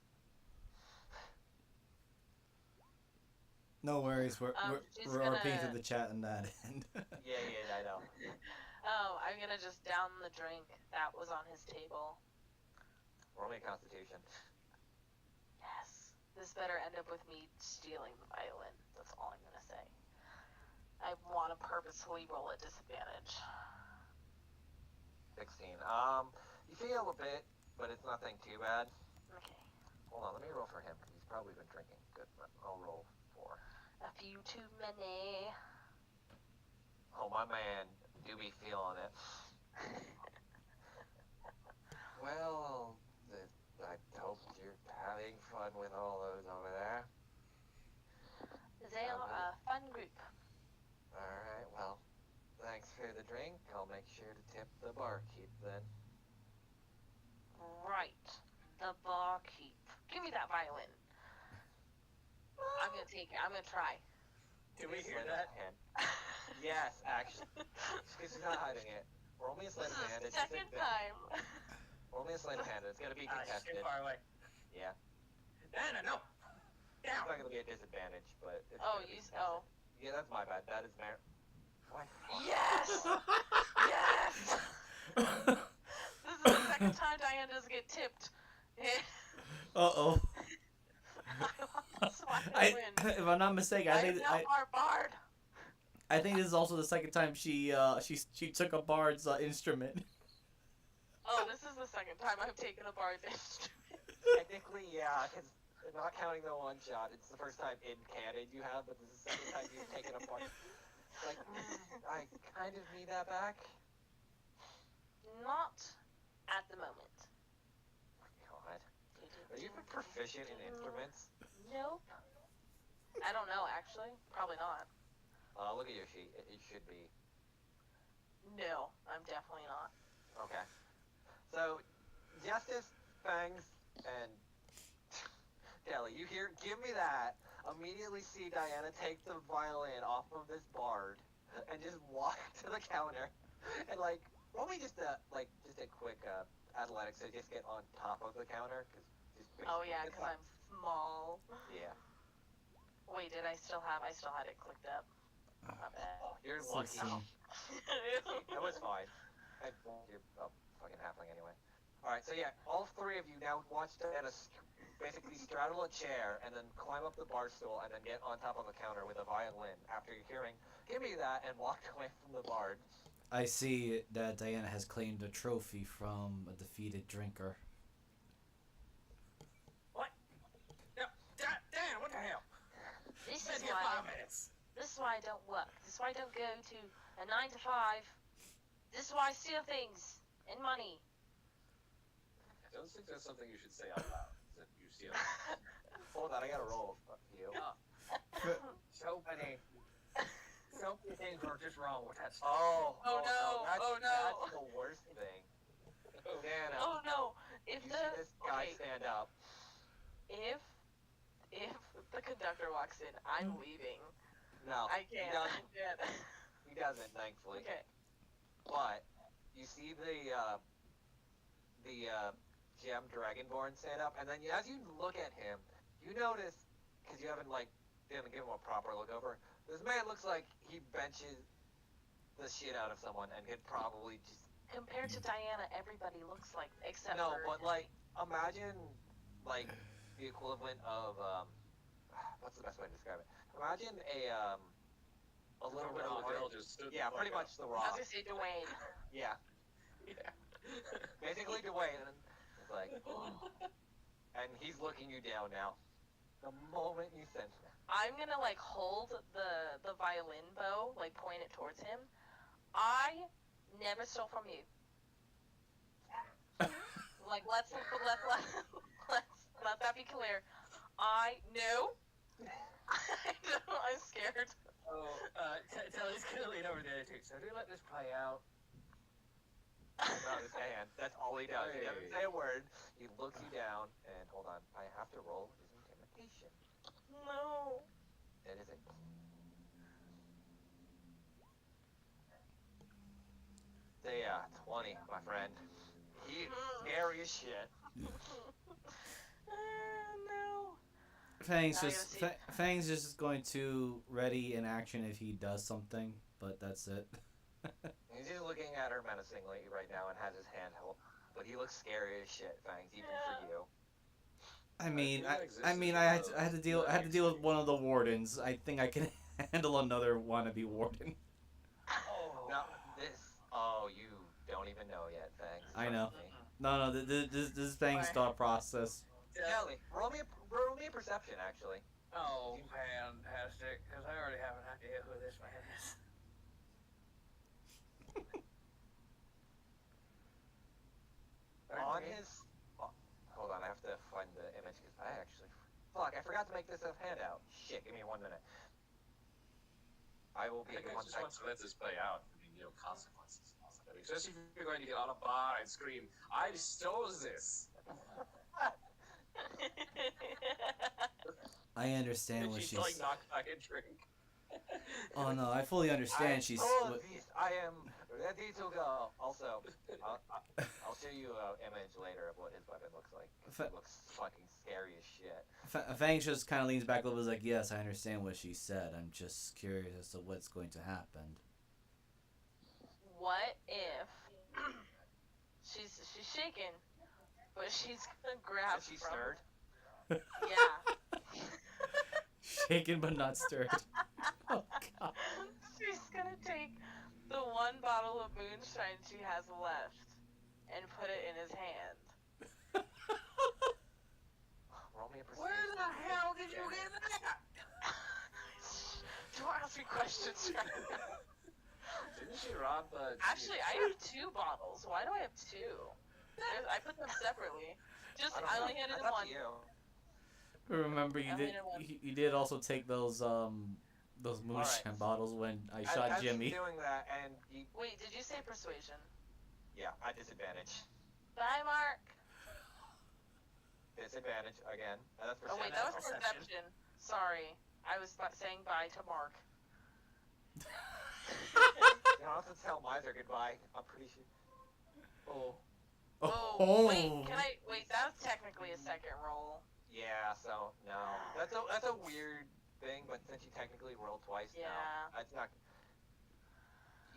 No worries. We're she's repeating gonna- to the chat on that end. Yeah, I know. Oh, I'm gonna just down the drink that was on his table. Roll me a constitution. Yes. This better end up with me stealing the violin. That's all I'm gonna say. I want to purposefully roll at disadvantage. 16. You feel a bit, but it's nothing too bad. Okay. Hold on, let me roll for him, because he's probably been drinking. Good, I'll roll 4. A few too many. Oh, my man, do be feeling it. Well, I hope you're having fun with all those over there. They are a fun group. Alright, well, thanks for the drink. I'll make sure to tip the barkeep then. Right. The barkeep. Give me that violin. I'm gonna take it. I'm gonna try. Did we hear Sling that? his hand. Yes, actually. She's not hiding it. Roll me a sleight This of is hand. the It's just second time. Roll me a sleight of hand. It's gonna be She's contested. too far away. Yeah. Diana, no. It's Down. not gonna be a disadvantage, but it's Oh, gonna be you. contested. Oh. Yeah, that's my bad. That is Mar. Why? Yes! Yes! This is the second time Diane doesn't get tipped. Uh-oh. That's why I win. If I'm not mistaken, I am now our bard. I think this is also the second time she took a bard's instrument. Oh, this is the second time I've taken a bard's instrument. Technically, yeah, because not counting the one shot, it's the first time in canon you have, but this is the second time you've taken a part. Like, I kind of need that back. Not at the moment. God. Are you even proficient in instruments? Nope. I don't know, actually. Probably not. Look at your sheet. It should be. No, I'm definitely not. Okay. So, Justice, Fangs, and Kelly, you hear? Give me that. Immediately see Diana take the violin off of this bard and just walk to the counter and roll me just a quick athletics to just get on top of the counter. Oh yeah, because I'm small. Yeah. Wait, I still had it clicked up. Not bad. Oh, you're lucky. 16. That was fine. You're a fucking halfling anyway. Alright, so yeah, all three of you now watch Diana basically straddle a chair and then climb up the bar stool and then get on top of a counter with a violin after hearing, give me that, and walked away from the bard. I see that Diana has claimed a trophy from a defeated drinker. What? No, Dan, what the hell? This Been is here why 5 minutes. this is why I don't work. This is why I don't go to a 9 to 5. This is why I steal things and money. I don't think that's something you should say out loud. That you see. Hold on, I gotta roll. Fuck you. So many things were just wrong with that stuff. Oh no, that's, oh, no. That's the worst thing. Diana, Oh no! If you the see this guy okay, stand up. if the conductor walks in, I'm leaving. No, I can't. He doesn't, I can't. he doesn't, thankfully. Okay. But you see the gem dragonborn stand up, and then as you look at him, you notice, because you haven't didn't give him a proper look over, this man looks like he benches the shit out of someone and could probably just Compared to Diana, everybody looks like except no, for but imagine the equivalent of what's the best way to describe it? Imagine a little bit of yeah, pretty much the I Rock. was gonna say Dwayne. Yeah. Yeah. Basically Dwayne, and it's like, and he's looking you down now. The moment you sense that. I'm gonna hold the violin bow, point it towards him. I never stole from you. Let's let that be clear. No. I'm scared. Oh, Telly's gonna lean over the other two. So do let this play out. Not his hand. That's all he does. He doesn't say a word. He looks you down, and hold on. I have to roll his intimidation. No. It is a 20, my friend. He's scary as shit. No. Fang's just going to ready in action if he does something, but that's it. He's just looking at her menacingly right now and has his hand held. But he looks scary as shit, Fangs, even for you. I had to deal with one of the wardens. I think I can handle another wannabe warden. Oh, no, you don't even know yet, Fangs. I know. No, this is Fang's thought process. Kelly, roll me a perception, actually. Oh, fantastic! Because I already have an idea who this man is. On his... hold on, I have to find the image, because I actually... Fuck, I forgot to make this a handout. Shit, give me 1 minute. I will be... I just want to let this play out. Consequences. Especially if you're going to get on a bar and scream, I stole this! I understand what she's... knock back a drink. Oh no, I fully understand. She's. I am ready to go. Also, I'll show you an image later of what his weapon looks like. It looks fucking scary as shit. Fang just kind of leans back a little bit, like, yes, I understand what she said. I'm just curious as to what's going to happen. What if she's shaking, but she's gonna grab? Is she stirred? Yeah. Shaken but not stirred. Oh god. She's gonna take the one bottle of moonshine she has left and put it in his hand. Roll me a persuasion. Where the hell did you get that? Don't ask me questions right now. Didn't she rob the... Actually, I have 2 bottles. Why do I have 2? I put them separately. I only handed him one. Remember, you did also take those moonshine bottles when I shot Jimmy. Doing that, and Wait, did you say persuasion? Yeah, at disadvantage. Bye, Mark. Disadvantage again. That's Oh wait, that was perception. Sorry, I was saying bye to Mark. You don't have to tell Miser goodbye. I'm pretty sure. Oh. Oh, wait, that was technically a second roll. Yeah, so no. That's a weird thing, but since you technically rolled twice now, that's not.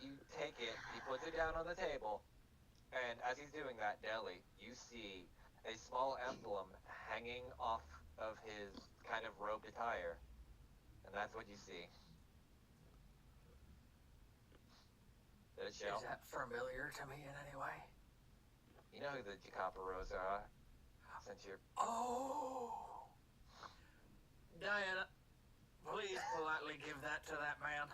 You take it, he puts it down on the table, and as he's doing that, Deli, you see a small emblem hanging off of his kind of robed attire, and that's what you see. Did it show? Is that familiar to me in any way? You know who the Jacaparos are, since you're... Oh! Diana, please politely give that to that man.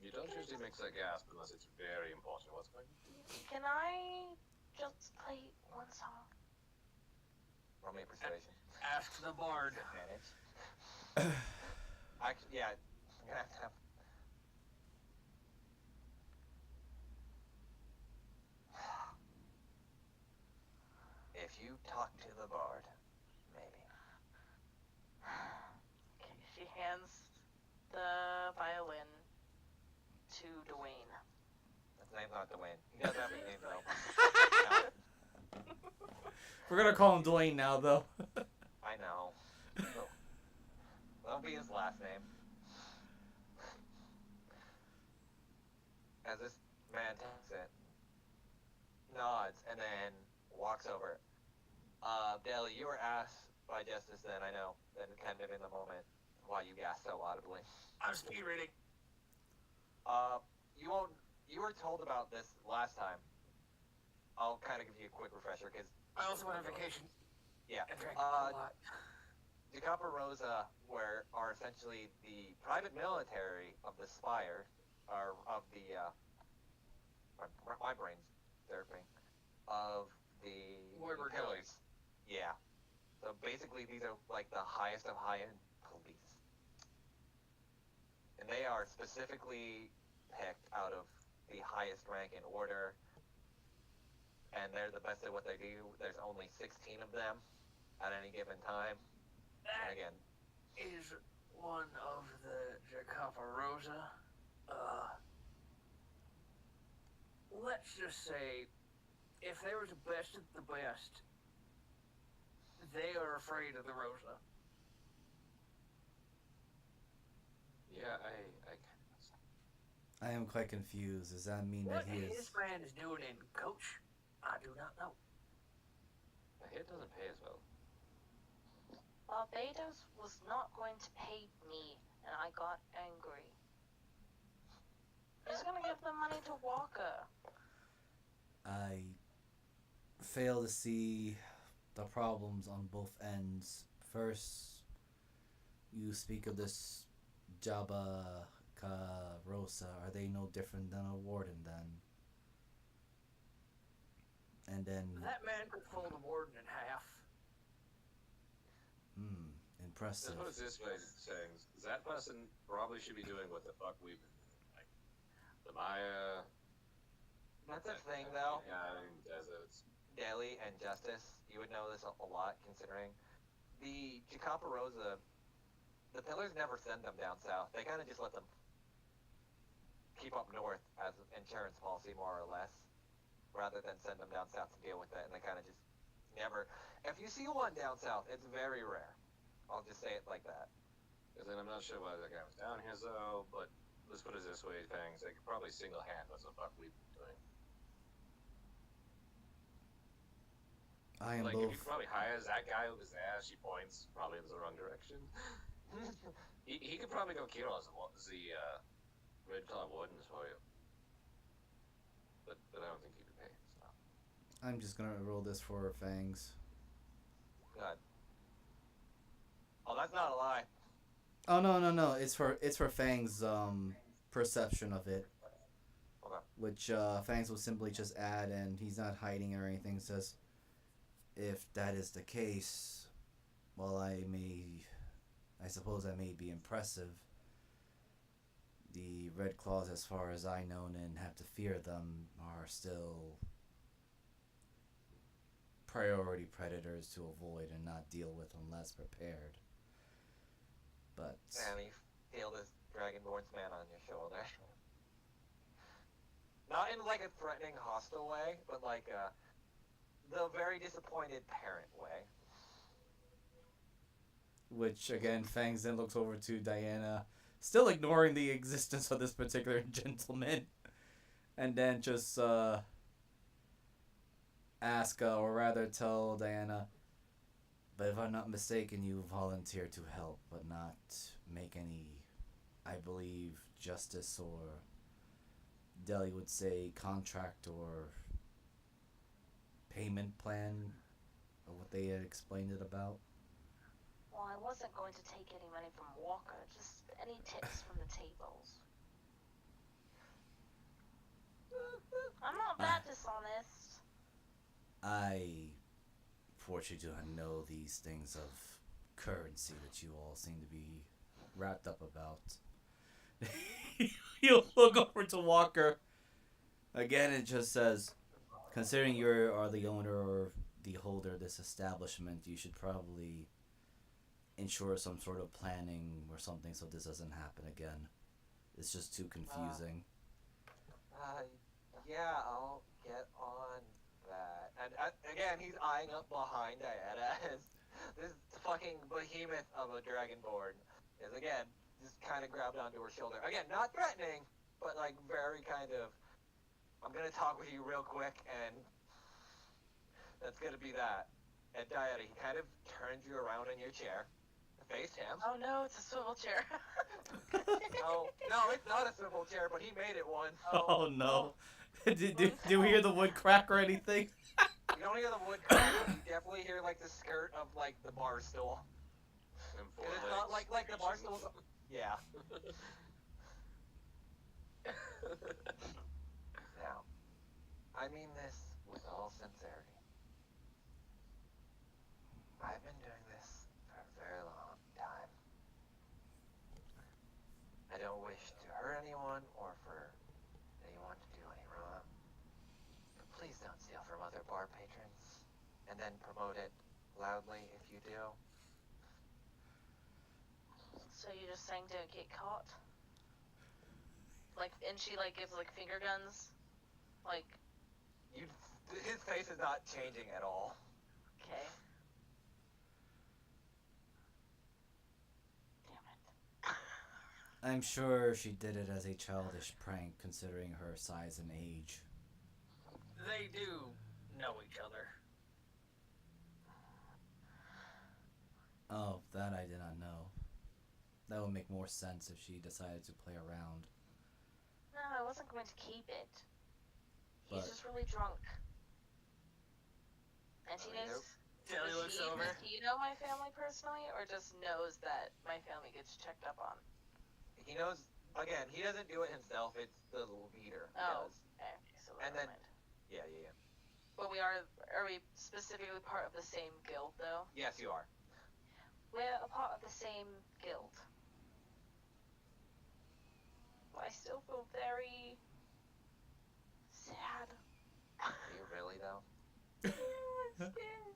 You don't usually mix a gasp unless it's very important. What's going on? Can I just play one song? Roll me a persuasion. Ask the bard. Advantage. Actually, yeah, I'm gonna have to have... If you talk to the bard, maybe. Okay, she hands the violin to Dwayne. His name's not Dwayne. He doesn't have a name though. We're gonna call him Dwayne now, though. I know. That'll be his last name. As this man takes it, nods, and then walks over. Deli, you were asked by Justice then, I know, then kind of in the moment, why you gasped so audibly. I'm speed reading. You were told about this last time. I'll kind of give you a quick refresher, because... I also went on vacation. Yeah. I drank a lot. The Caparosa are essentially the private military of the Spire, or of the, my brain's derping, of the Wayward pillars. Yeah. So basically these are like the highest of high-end police. And they are specifically picked out of the highest rank in order, and they're the best at what they do. There's only 16 of them at any given time. That And again, is one of the Jacaparosa. Let's just say, if they were the best of the best, they are afraid of the Rosa. Yeah, I I am quite confused. Does that mean What that he this is... man is doing in Coach, I do not know. my hit doesn't pay as well. Barbados was not going to pay me, and I got angry. He's gonna give the money to Walker. I fail to see the problems on both ends. First, you speak of this Jabba Rosa. Are they no different than a warden then? And then... That man could fold a warden in half. Impressive. What is this way saying? That person probably should be doing what the fuck we've been doing. Like, the Maya... that's a thing though. Yeah, I mean, deserts. Daly and Justice, you would know this a lot considering the Jacaparosa the pillars never send them down south. They kind of just let them keep up north as insurance policy, more or less, rather than send them down south to deal with it. And they kind of just never. If you see one down south, it's very rare. I'll just say it like that. Because then I'm not sure why that guy was down here, though, but let's put it this way, things. They could probably single hand what the fuck we've been doing. I am Like, both. if you could probably hire that guy with his ass, she points probably in the wrong direction. he could probably go kill us the Red Claw Wardens for you. But I don't think he could pay. So. I'm just gonna roll this for Fangs. Good. Oh, that's not a lie. Oh no! It's for Fang's perception of it, Okay. which Fangs will simply just add, and he's not hiding or anything. Says, if that is the case, while I suppose I may be impressive, the Red Claws, as far as I know and have to fear them, are still priority predators to avoid and not deal with unless prepared. But And you feel this Dragonborn's man on your shoulder. Not in like a threatening, hostile way, but like the very disappointed parent way. which again, Fangs then looks over to Diana, still ignoring the existence of this particular gentleman, and then just ask, or rather tell Diana, but if I'm not mistaken, you volunteered to help, but not make any, I believe, justice or, Deli would say, contract or payment plan, or what they had explained it about. Well, I wasn't going to take any money from Walker, just any tips from the tables. I'm not that dishonest. I fortunately do not know these things of currency that you all seem to be wrapped up about. You'll look over to Walker. Again, it just says, considering you are the owner or the holder of this establishment, you should probably ensure some sort of planning or something so this doesn't happen again. It's just too confusing. Yeah, I'll get on that. And again, he's eyeing up behind Diana as this fucking behemoth of a dragonborn is again just kind of grabbed onto her shoulder. Again, not threatening, but like very kind of, I'm gonna talk with you real quick, and that's gonna be that. And Diana, he kind of turns you around in your chair, face him. Oh no, it's a swivel chair. No, it's not a swivel chair, but he made it one. Oh no. Do we hear the wood crack or anything? You don't hear the wood crack, but you definitely hear like the skirt of like the bar stool. And four And it's not legs like the bar screeching. stool's. Yeah. Now, I mean this with all sincerity. I've been doing this for a very long time. I don't wish to hurt anyone or for anyone to do any wrong. But please don't steal from other bar patrons and then promote it loudly if you do. So you're just saying don't get caught? Like, and she like gives like finger guns? Like, His face is not changing at all. okay. Damn it. I'm sure she did it as a childish prank, considering her size and age. They do know each other. Oh, that I did not know. That would make more sense if she decided to play around. No, I wasn't going to keep it. He's But- just really drunk. And he Oh, knows. Jelly Does looks he, over. does he know my family personally, or just knows that my family gets checked up on? He knows, again, he doesn't do it himself, it's the leader who Oh. does. Okay, so And never then- mind. Yeah. But are we specifically part of the same guild, though? Yes, you are. We're a part of the same guild. But I still feel very sad. Are you really, though? I'm scared.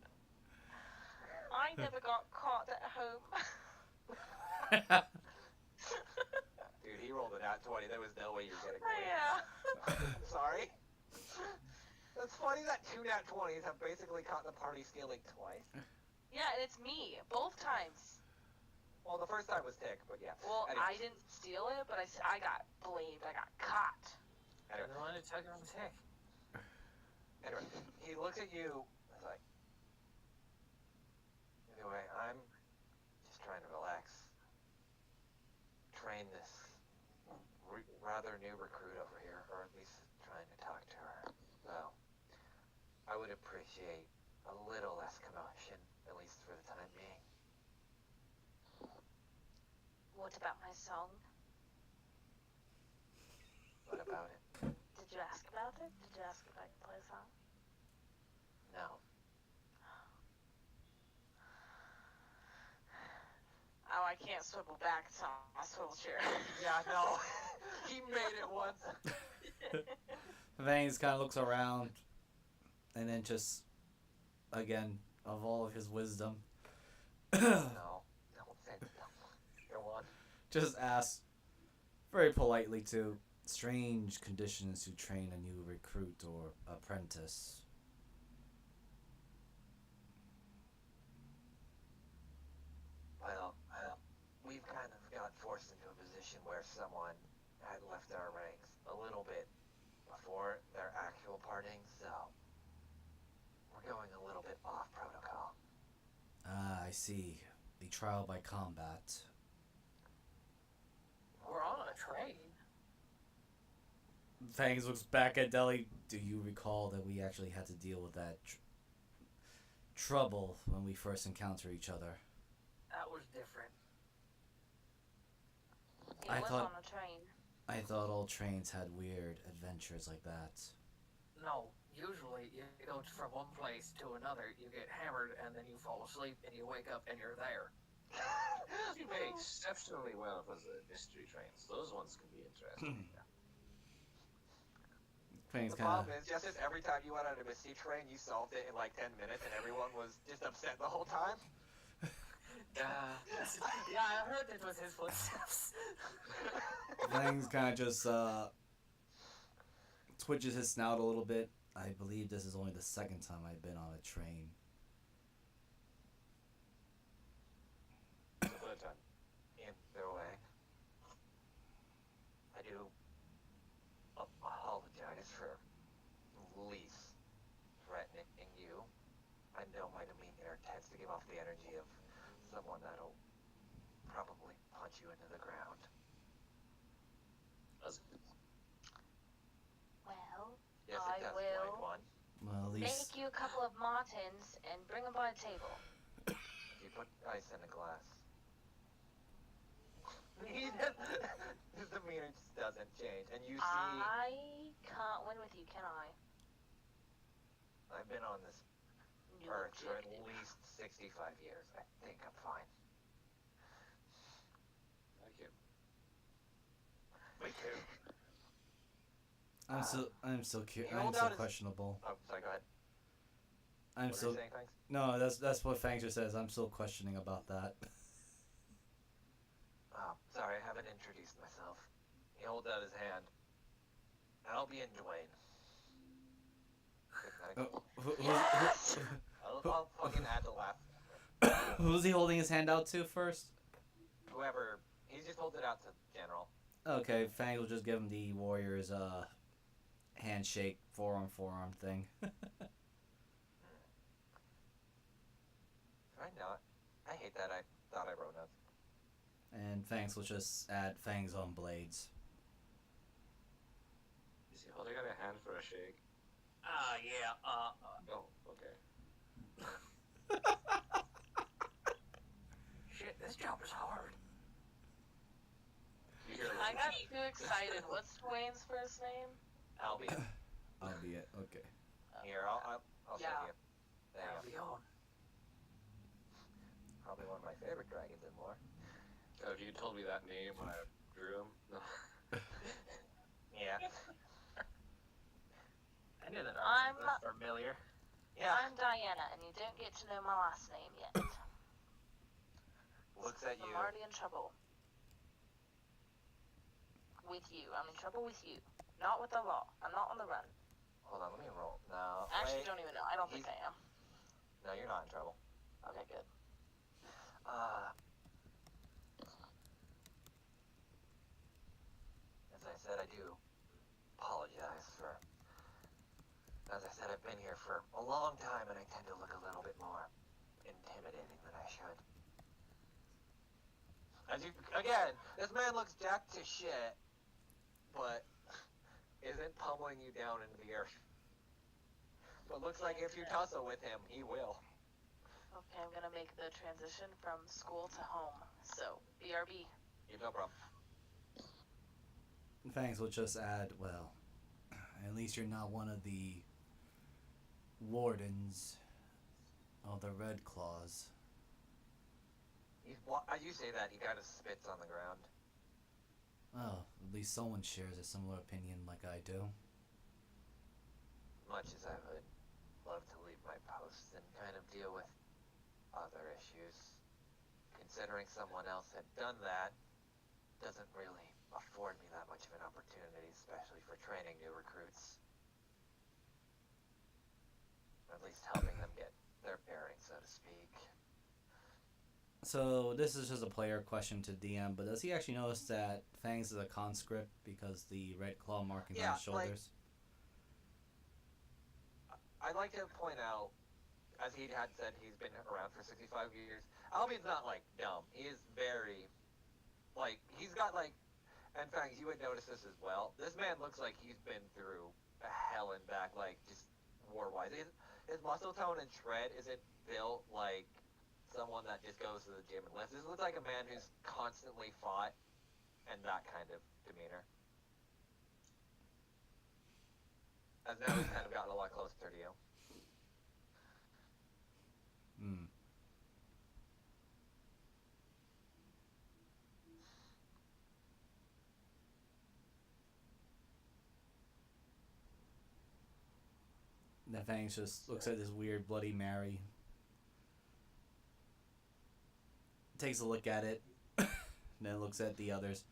I never got caught at home. Dude, he rolled a nat 20. There was no way you're getting away. Yeah. I'm sorry. That's funny that 2 nat 20s have basically caught the party stealing twice. Yeah, and it's me both times. Well, the first time was Tick, but yeah. Well, Anyway. I didn't steal it, but I got blamed. I got caught. You're the one who took it on the tick. Anyway, he looks at you. He's like, anyway, I'm just trying to relax. Train this rather new recruit over here, or at least trying to talk to her. So, I would appreciate a little less commotion, at least for the time being. What about my song? What about it? Did you ask about it? Did you ask if I can play a song? No. Oh, I can't swivel back. It's on my swivel chair. Yeah, no. He made it once. Fangs kind of looks around, and then just, again, of all of his wisdom, No. Don't say no. Go on. just asks, very politely too, strange conditions to train a new recruit or apprentice. Well, we've kind of got forced into a position where someone had left our ranks a little bit before their actual parting, so we're going a little bit off protocol. Ah, I see. The trial by combat. We're on a train. Fangs looks back at Deli. Do you recall that we actually had to deal with that trouble when we first encountered each other? That was different. He I was thought- on a train. I thought all trains had weird adventures like that. No, usually you go from one place to another, you get hammered, and then you fall asleep, and you wake up, and you're there. You pay exceptionally well for the mystery trains. Those ones can be interesting. Fangs The kind of. problem is, just as every time you went on a mystery train, you solved it in like 10 minutes, and everyone was just upset the whole time. Yeah, I heard it was his footsteps. Fangs kind of just twitches his snout a little bit. I believe this is only the second time I've been on a train. The third time. Either way, I do apologize for least threatening you. I know my demeanor tends to give off the energy of someone that'll probably punch you into the ground. That's Well, Yes, I it does, will blind one. Well, at least make you a couple of martins and bring them by the table. If you put ice in a glass. His demeanor just doesn't change. And you see, I can't win with you, can I? I've been on this New earth for at objective. least 65 years. I think I'm fine. Thank you. Me too. I'm so you I'm hold so out his- questionable. Oh, sorry, go ahead. I'm What are so you saying, thanks? no. That's what Fangs just says. I'm still questioning about that. Oh, sorry, I haven't introduced myself. He holds out his hand. I'll be in Dwayne. Who's I'll fucking add the laugh. he holding his hand out to first? Whoever, he just holds it out to General. Okay, Fangs will just give him the warrior's handshake, forearm thing. Try not. I hate that. I thought I wrote notes. And Fangs will just add Fangs on blades. Is he holding out a hand for a shake? Yeah, Oh, okay. shit, this job is hard. You hear I this? got too excited. What's Dwayne's first name? Albion. Albeit, okay. Here, I'll show Yeah. you. There That'll you be go. on. Probably one of my favorite dragons and more. Have you told me that name when I drew him? No. Yeah. I knew that I'm- was familiar. Yeah. I'm Diana, and you don't get to know my last name yet. looks at you. I'm already in trouble. With you. I'm in trouble with you. Not with the law. I'm not on the run. Hold on, let me roll. No, Actually, wait. don't even know. I don't think I am. No, you're not in trouble. Okay, good. As I said, I do apologize for... As I said, I've been here for a long time, and I tend to look a little bit more intimidating than I should. As you... Again, this man looks jacked to shit, but isn't pummeling you down into the earth. But looks like if you tussle with him, he will. Okay, I'm gonna make the transition from school to home. So, BRB. You no problem. Fangs will just add, well, at least you're not one of the wardens of the Red Claws. As you say that, he kind of spits on the ground. Well, at least someone shares a similar opinion like I do. Much as I would love to leave my post and kind of deal with other issues, considering someone else had done that doesn't really afford me that much of an opportunity, especially for training new recruits. Or at least helping them get their bearings, so to speak. So this is just a player question to DM, but does he actually notice that Fangs is a conscript because the red claw markings on his shoulders? I'd like to point out, as he had said, he's been around for 65 years. Albion's not, dumb. He is very, he's got, and Fangs, you would notice this as well. This man looks like he's been through hell and back, just war-wise. His muscle tone and shred isn't built like someone that just goes to the gym and lifts. This looks like a man who's constantly fought and that kind of demeanor. As now he's kind of gotten a lot closer to you. Hmm. Then Fangs just looks at this weird Bloody Mary. Takes a look at it. Then looks at the others.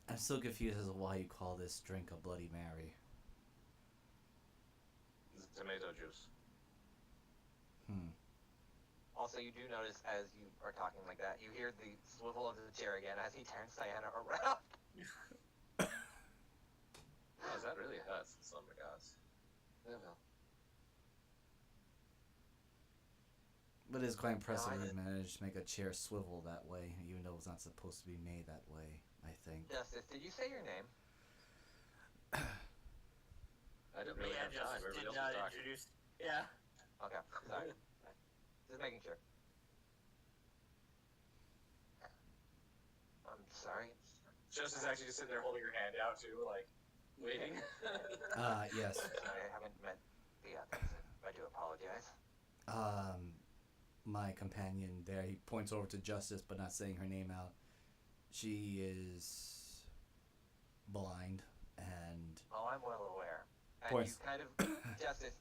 I'm still confused as to why you call this drink a Bloody Mary. It's tomato juice. Also, you do notice as you are talking like that, you hear the swivel of the chair again as he turns Diana around. Oh, that really hurts in some regards. Yeah, well. But it's quite impressive No, that he managed to make a chair swivel that way, even though it's not supposed to be made that way, I think. Justice, did you say your name? I didn't really have time. Everybody else was talking. Introduce. Yeah. Okay, sorry. Just making sure. I'm sorry. Justice actually just sitting there holding her hand out too, waiting. Yes. Sorry, I haven't met the others. I do apologize. My companion there, he points over to Justice, but not saying her name out. She is blind, and... Oh, I'm well aware. And Points. you kind of, Justice,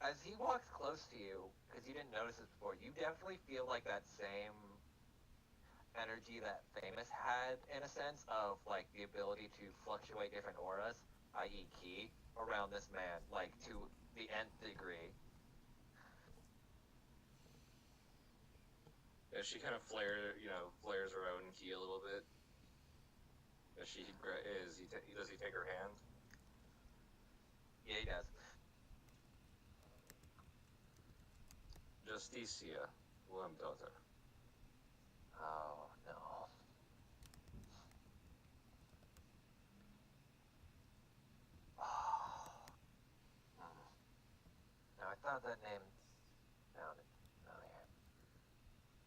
as he walks close to you, because you didn't notice this before, you definitely feel like that same energy that Famous had, in a sense, of, the ability to fluctuate different auras, i.e. ki, around this man, to the nth degree. As she kind of flares her own key a little bit. As does he take her hand? Yeah, he does. Justicia, warm daughter. Oh, no. Now, I thought that name sounded familiar.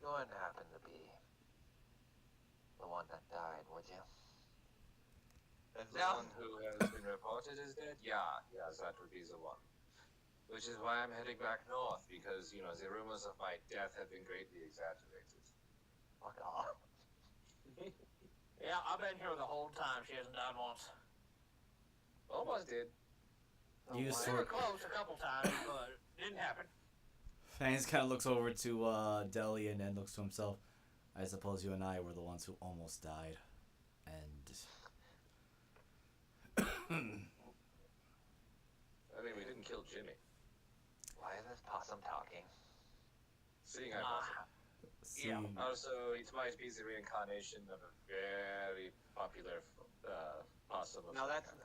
You wouldn't happen to be the one that died, would you? The one who has been reported as dead? Yes, that would be the one. Which is why I'm heading back north, because, the rumors of my death have been greatly exaggerated. Fuck off. Yeah, I've been here the whole time. She hasn't died once. Almost did. You Oh, We were close a couple times, but it didn't happen. Fangs kind of looks over to Deli and then looks to himself. I suppose you and I were the ones who almost died. And I mean, we didn't kill Jimmy. Why is this possum talking? Seeing eye possum. see, Yeah. Also, it might be the reincarnation of a very popular possum. Of No, some that kind.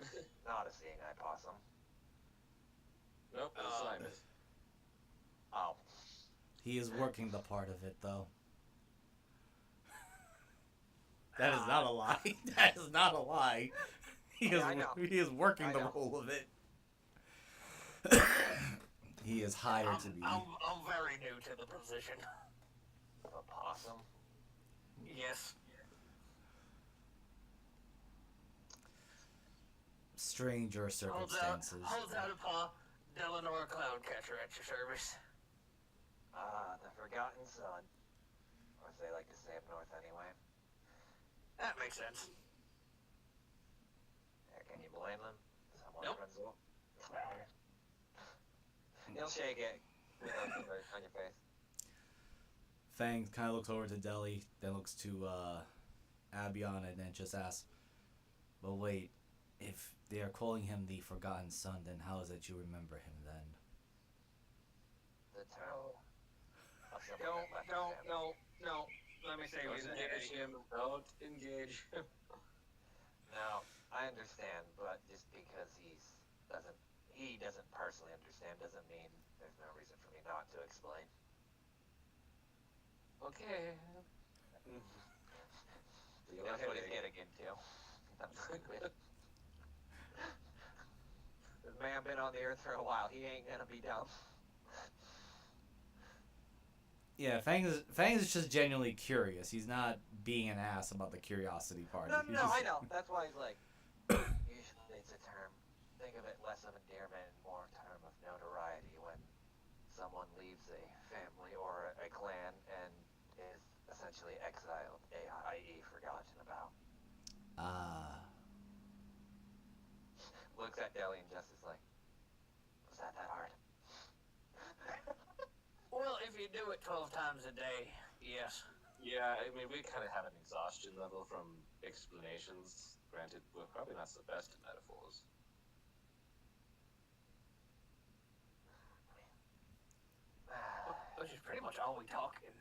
is not a seeing eye possum. Nope, the slime is. Oh. he is working the part of it, though. That is not a lie. That is not a lie. He is I know. he is working I the know. role of it. He is hired to be. I'm very new to the position. A possum? Yes. Stranger circumstances. Holds out a paw. Delanor Cloudcatcher at your service. The Forgotten Son. Or as they like to say up north anyway. That makes sense. Can you blame them? Someone Nope. runs away. He'll shake it with on your face. Fang kind of looks over to Deli, then looks to Abion, and then just asks, "But wait, if they are calling him the Forgotten Son, then how is it you remember him then?" The term. of someone Don't, that left the don't, family. no. Let me say Don't he's engage him. Don't engage him. No, I understand, but just because he doesn't personally understand doesn't mean there's no reason for me not to explain. Okay. That's what he's getting into. This man been on the earth for a while. He ain't gonna be dumb. Yeah, Fang is just genuinely curious. He's not being an ass about the curiosity part. No, He's no, just- I know. That's why he's like, usually it's a term. Think of it less of endearment and more a term of notoriety when someone leaves a family or a clan and is essentially exiled, i.e. forgotten about. Looks at Deli and Justice like, was that hard? Well, if you do it 12 times a day, yes. Yeah, I mean, we kind of have an exhaustion level from explanations. Granted, we're probably not the best at metaphors. Which is pretty much all we talk in.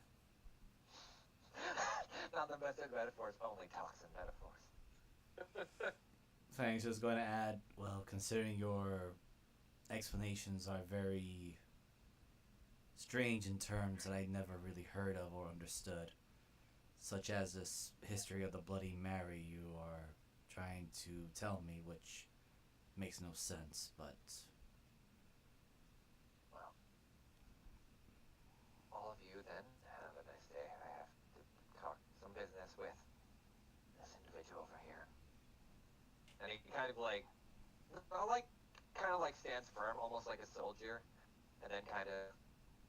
Not the best at metaphors, only talks in metaphors. Fang's just going to add, well, considering your explanations are very strange in terms that I'd never really heard of or understood, such as this history of the Bloody Mary you are trying to tell me, which makes no sense, but Well, all of you then, have a nice day. I have to talk some business with this individual over here. And he kind of like stands firm, almost like a soldier, and then kind of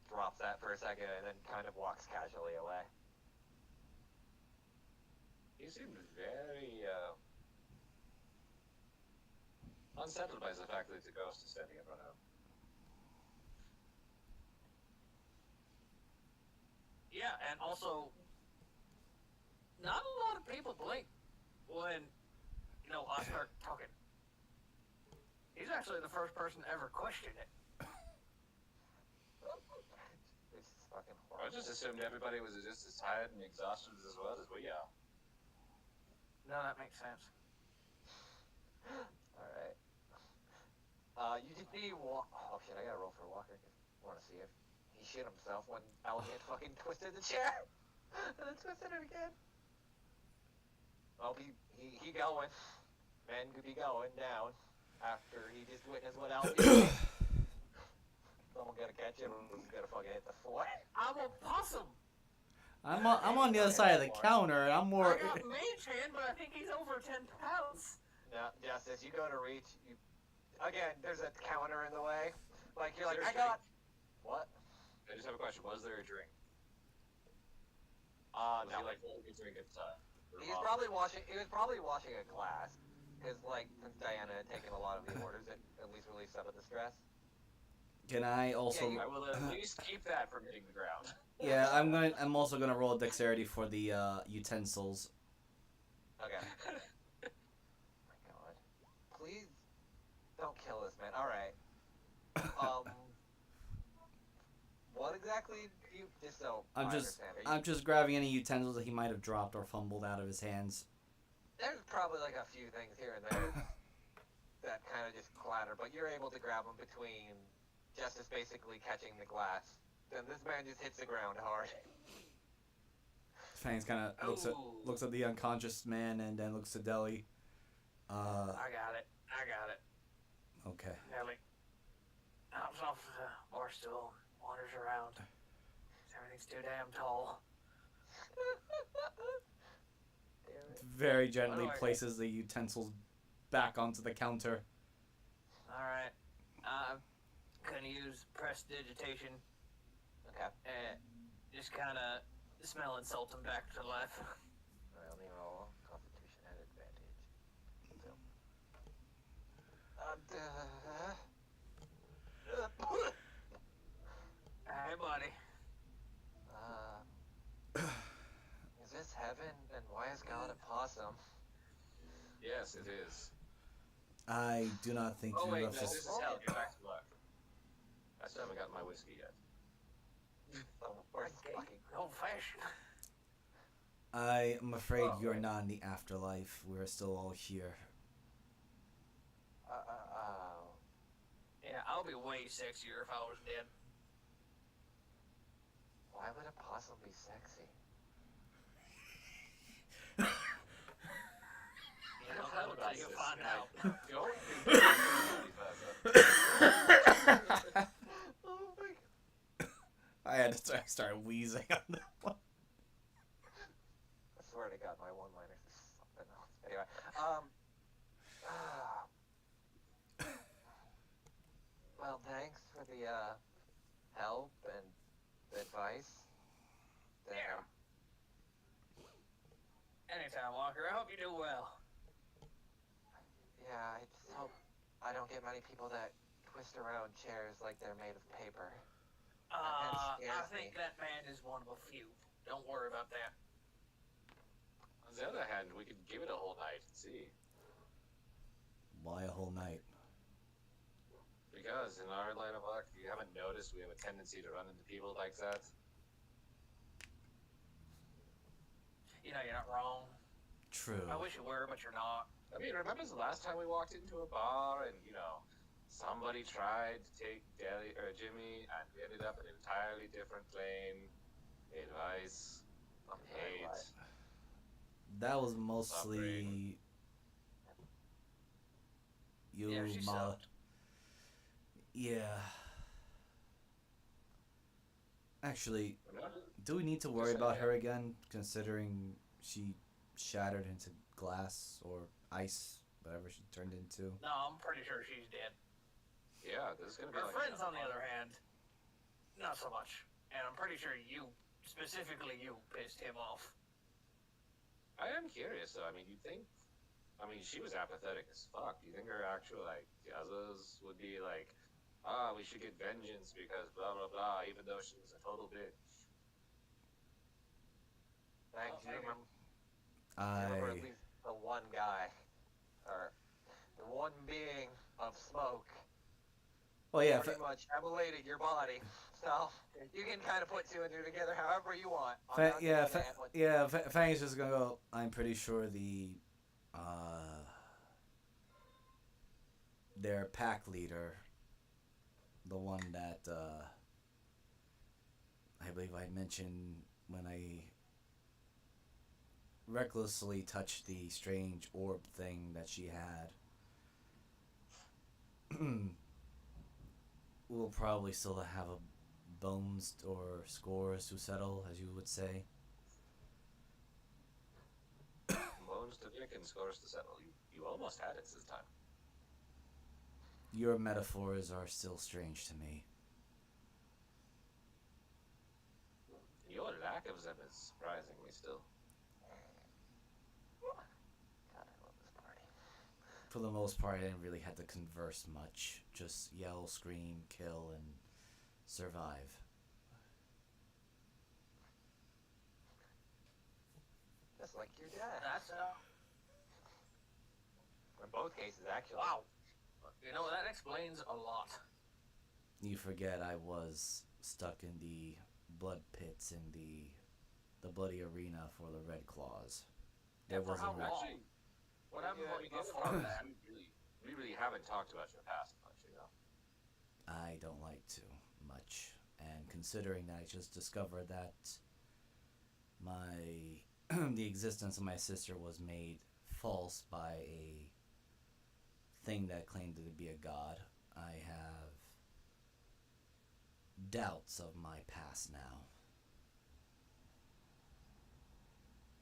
drops that for a second and then kind of walks casually away. He seemed very unsettled by the fact that the ghost is standing in front of him. Yeah, and also, not a lot of people blink when, I start talking. He's actually the first person to ever question it. This is fucking I horrible. just assumed everybody was just as tired and exhausted as well as we are. No, that makes sense. Alright. You just need oh shit, I gotta roll for Walker because I want to see if he shit himself when Elliot fucking twisted the chair. And then twisted it again. Oh, he going. Man could be going down after he just witnessed what Elliot did. Someone gotta catch him. He's gonna fucking hit the floor. I'm a possum. I'm on the other side of the counter, and I'm more. I got mage hand, but I think he's over 10 pounds. No, Justice, you go to reach. Again, there's a counter in the way. Like, you're like, Is I there a got. What? I just have a question. Was there a drink? Was No. he like holding a drink at the time? Or He was probably washing a glass, because like since Diana had taken a lot of the orders, it at least relieved some of the stress. Can I also? I will at least keep that from hitting the ground. Yeah, I'm also gonna roll a dexterity for the utensils. Okay. Oh my god. Please don't kill this man. Alright. What exactly do you just so I understand? I'm just grabbing any utensils that he might have dropped or fumbled out of his hands. There's probably like a few things here and there that kind of just clatter, but you're able to grab them between Justice basically catching the glass. Then this man just hits the ground hard. Fangs kind of looks at the unconscious man and then looks to Deli. I got it. Okay. Nelly hops off the bar stool, wanders around. Everything's too damn tall. Very gently places the utensils back onto the counter. Alright. I'm gonna use prestidigitation. Okay. And just kind of smell and salt him back to life. Alright, let me roll Constitution at advantage. So. Hey, buddy. Is this heaven? And why is God a possum? Yes, it is. I do not think Oh you wait, no, have this to. is hell. Get back to luck. I still haven't gotten my whiskey yet. The worst fucking. Old fashioned. I am afraid you're not in the afterlife. We're still all here. Yeah, I'll be way sexier if I was dead. Why would a possum be sexy? You'll find out. Oh my god. I had to start wheezing on that one. I swear to God, my one-liners is something else. Anyway, well, thanks for the help and advice. Yeah. Anytime, Walker. I hope you do well. Yeah, I just hope I don't get many people that twist around chairs like they're made of paper. I think that man is one of a few. Don't worry about that. On the other hand, we could give it a whole night and see. Why a whole night? Because in our line of work, you haven't noticed we have a tendency to run into people like that. You know, you're not wrong. True. I wish you were, but you're not. I mean, remember the last time we walked into a bar and, somebody tried to take Jimmy and we ended up in an entirely different plane. Advice. Hate. That was mostly you, Yeah, she Mala. sucked. Yeah. Actually, Remember? do we need to worry about her again, considering she shattered into glass or ice, whatever she turned into? No, I'm pretty sure she's dead. Yeah, this is gonna be Her like friends, on the other hand, not so much. And I'm pretty sure you, specifically you, pissed him off. I am curious though. I mean, she was apathetic as fuck. Do you think her actual yazas would be like, we should get vengeance because blah blah blah, even though she was a total bitch? Thanks, you remember I at least the one guy, or the one being of smoke. well, yeah, Pretty much emulated your body, so you can kind of put two and two together however you want. Fang's just gonna go. I'm pretty sure their pack leader, the one that I believe I mentioned when I recklessly touched the strange orb thing that she had, we'll probably still have a bones or scores to settle, as you would say. Bones to pick and scores to settle. You almost had it this time. Your metaphors are still strange to me. Your lack of them is surprising me still. God, I love this party. For the most part, I didn't really have to converse much. Just yell, scream, kill, and survive. Just like your dad. That's In both cases, actually. wow. You know, that explains a lot. You forget I was stuck in the blood pits in the bloody arena for the Red Claws. There For how wasn't long? Actually, What happened yeah, we did before one. that? We really haven't talked about your past much, you know. I don't like to much, and considering that I just discovered that my the existence of my sister was made false by a thing that claimed to be a god, I have doubts of my past now.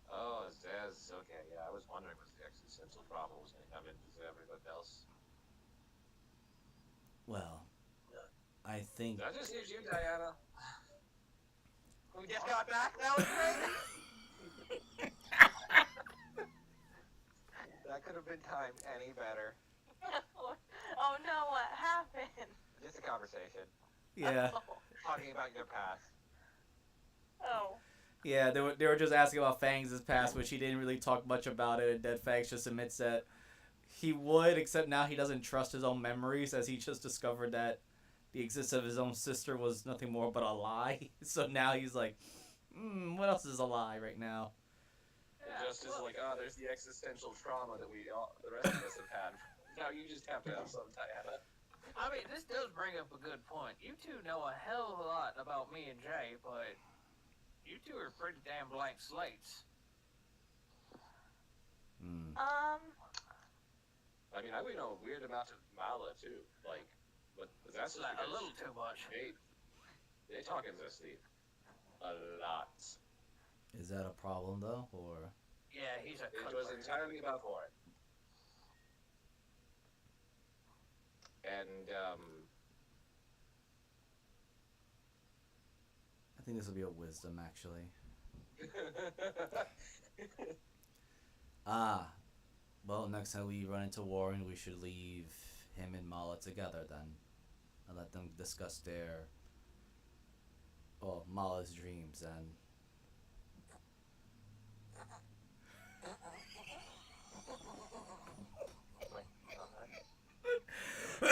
Oh, Zaz, okay, yeah, I was wondering was the existential trauma was going to come into everybody else. Well, I think That just leaves you, Diana. We just got back. That was great. That could have been timed any better. Oh no, what happened? Just a conversation. yeah. Talking about your past. Oh. Yeah, they were just asking about Fangs' past, which he didn't really talk much about it, and Dead Fangs just admits that he would, except now he doesn't trust his own memories, as he just discovered that the existence of his own sister was nothing more but a lie. So now he's like, what else is a lie right now? Just as like, oh, there's the existential trauma that the rest of us have had. Now you just have to have some, Diana. I mean, this does bring up a good point. You two know a hell of a lot about me and Jay, but you two are pretty damn blank slates. I mean, I would know a weird amount of Mala too. Like, but that's just Like, a because little too much. they talk Zesty a lot. Is that a problem, though, or...? Yeah, he's a It cuddler. was entirely about Warren. And, I think this will be a wisdom, actually. Well, next time we run into Warren, we should leave him and Mala together, then. And let them discuss their... Well, Mala's dreams, and... We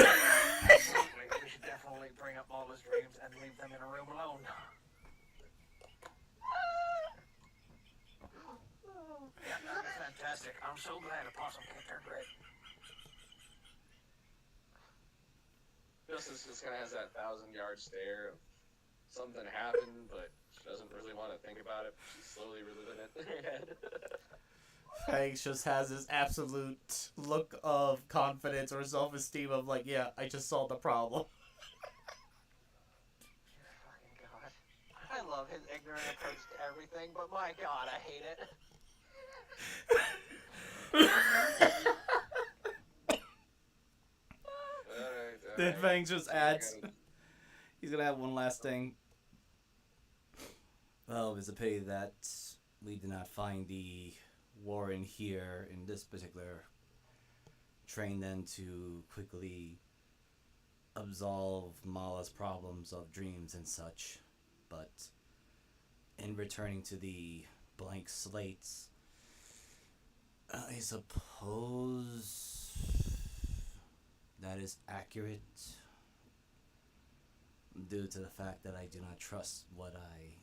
should definitely bring up all his dreams and leave them in a room alone. Yeah, that'd be fantastic. I'm so glad a possum can turn red. Justice just kind of has that 1,000-yard stare of something happened, but she doesn't really want to think about it. She's slowly reliving it in her head. Fangs just has this absolute look of confidence or self-esteem of like, yeah, I just solved the problem. Fucking god. I love his ignorant approach to everything, but my god, I hate it. Alright. Then Fangs just adds, he's gonna have one last thing. Well, it's a pity that we did not find the Warren here in this particular train then to quickly absolve Mala's problems of dreams and such. But in returning to the blank slates, I suppose that is accurate due to the fact that I do not trust what I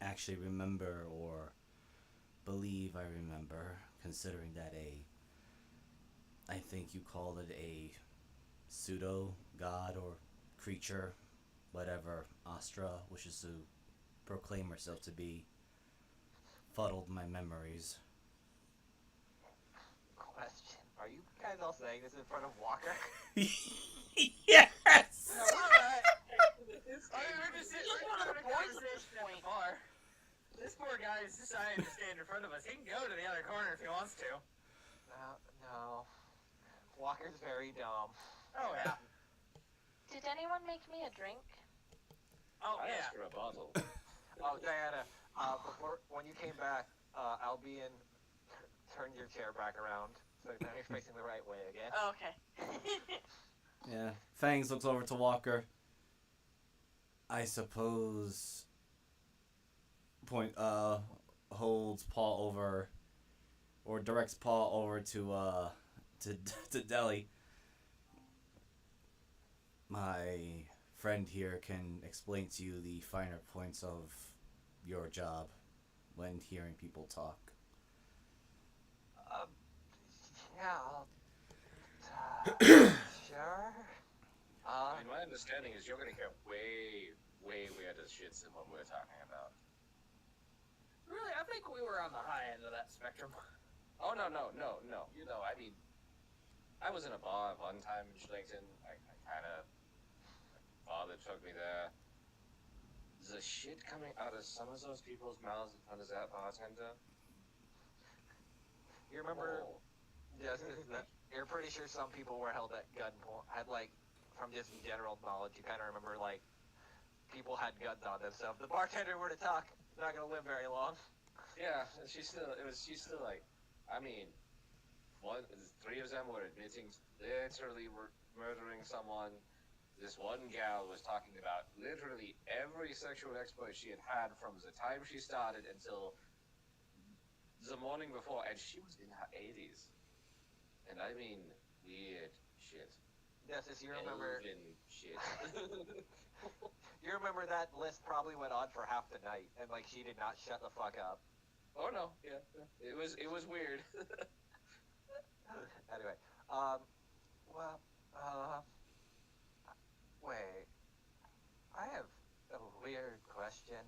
actually remember or believe I remember, considering that I think you called it a pseudo god or creature, whatever Astra wishes to proclaim herself to be, fuddled my memories. Question. Are you guys all saying this in front of Walker? Yes! Alright. I mean, we're just having a conversation at the bar. This poor guy is deciding to stand in front of us. He can go to the other corner if he wants to. No. Walker's very dumb. Oh, yeah. Did anyone make me a drink? Oh, I yeah. asked for a bottle. Oh, Diana, when you came back, Albion turned your chair back around So now you're facing the right way again. Oh, okay. Yeah. Fangs looks over to Walker. I suppose. Holds paw over, or directs paw over to Deli. My friend here can explain to you the finer points of your job when hearing people talk. Yeah, sure. I mean, my understanding is you're gonna hear way weirder shits than what we're talking about. Really, I think we were on the high end of that spectrum. Oh, no. You know, I mean, I was in a bar one time in Schlinkton. I kind of... Father took me there. The shit coming out of some of those people's mouths in front of that bartender. You remember, Oh. you're pretty sure some people were held at gunpoint, from just general knowledge, you kind of remember, people had guns on them, so if the bartender were to talk, he's not going to live very long. Yeah, and she's still like, I mean, three of them were admitting literally murdering someone. This one gal was talking about literally every sexual exploit she had had from the time she started until the morning before, and she was in her 80s. And I mean, weird shit. Yes, you remember. Elven shit. You remember that list probably went on for half the night, and she did not shut the fuck up. Oh no, yeah. It was weird. Anyway, wait. I have a weird question.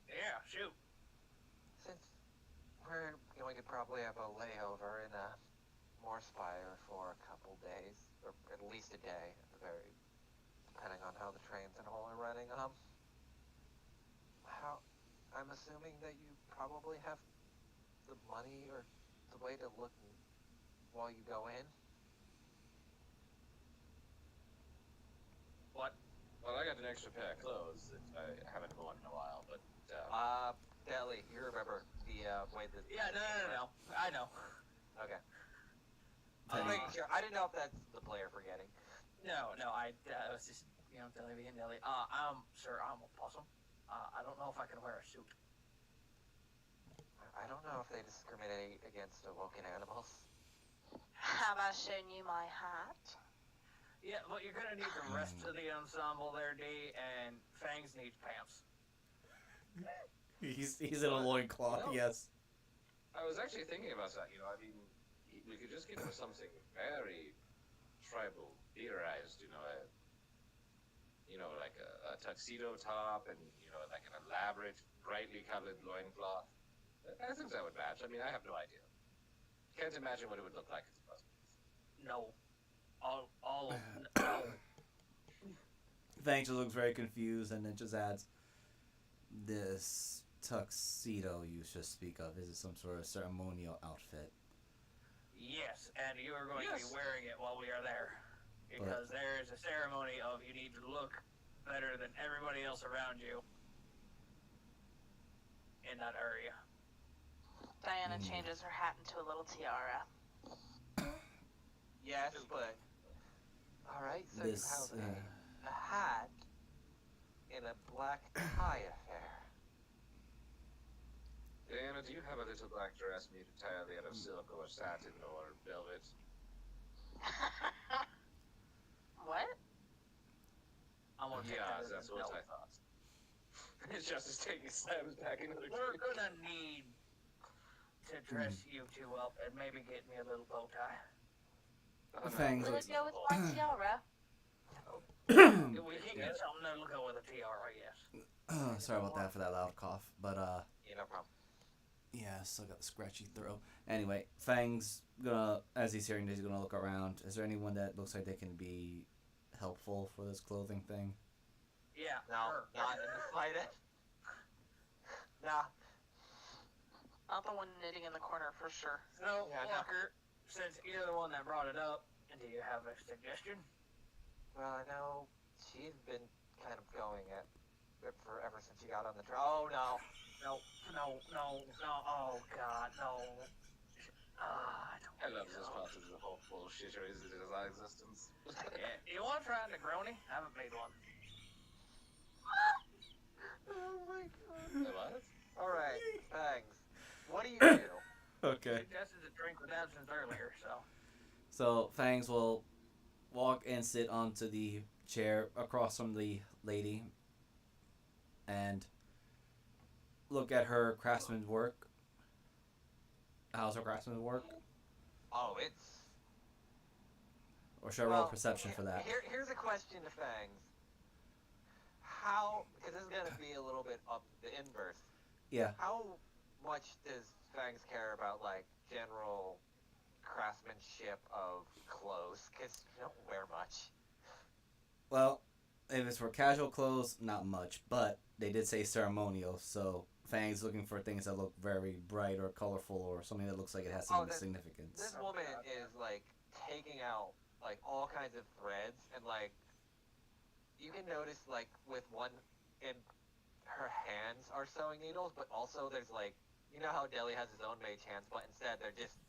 Yeah, shoot. Since we're going to probably have a layover in Moorspire for a couple days, or at least a day, at the very, depending on how the trains and all are running. I'm assuming that you probably have the money or the way to look while you go in. What? Well, I got an extra pair of clothes that I haven't worn in a while, but Deli, you remember the way that? Yeah, no. I know. Okay. I'm making sure. I didn't know if that's the player forgetting. No, I was just, Deli being Deli. Sir, I'm a possum. I don't know if I can wear a suit. I don't know if they discriminate against awoken animals. Have I shown you my hat? Yeah, but you're gonna need the rest of the ensemble there, D, and Fangs needs pants. He's in a loincloth, yes. I was actually thinking about that. I mean, we could just give him something very tribal, theorized. Like a tuxedo top and like an elaborate, brightly colored loincloth. I think that would match. I mean, I have no idea. Can't imagine what it would look like as a puzzle. No. No. Fangs just looks very confused and then just adds, this tuxedo you should speak of, is it some sort of ceremonial outfit? Yes, and you are going to be wearing it while we are there. Because there is a ceremony of you need to look better than everybody else around you in that area. Diana changes her hat into a little tiara. Yes, but alright, so This, you have a hat in a black tie affair. Diana, do you have a little black dress made entirely out of silk or satin or velvet? What? I'm gonna take that as that's a what no. I thought. It's just as taking slams back into the We're gonna need to dress you two up and maybe get me a little bow tie. Fangs Will it go with my tiara? We can get something that'll go with a tiara, yes. Sorry about that for that loud cough, but Yeah, no problem. yeah, still got the scratchy throat. Anyway, Fang's gonna, as he's hearing this, he's gonna look around. Is there anyone that looks like they can be helpful for this clothing thing? Yeah, No, her. not in the slightest. Nah. Not the one knitting in the corner for sure. So, Yeah, no. Walker, since you're the one that brought it up, do you have a suggestion? Well, I know she's been kind of going at it forever since she got on the train. Oh, no. No. Oh, God, no. I don't I love this part of the whole bullshitter as it is our existence. Yeah. You want to try a Negroni? I haven't made one. Oh my god. What? Alright, Fangs. What do you do? Okay. Suggested a drink with absinthe earlier, so. So Fangs will walk and sit onto the chair across from the lady and look at her craftsman's work. How's her craftsman's work? Oh, it's... Or should I roll perception for that? Here's a question to Fangs. How... Because this is going to be a little bit up the inverse. Yeah. How much does Fangs care about, like, general craftsmanship of clothes? Because you don't wear much. Well, if it's for casual clothes, not much. But they did say ceremonial, so Fang's looking for things that look very bright or colorful or something that looks like it has some significance. This woman is, like, taking out, like, all kinds of threads, and, like, you can notice, like, with one in her hands are sewing needles, but also there's, like, you know how Deli has his own mage hands, but instead they're just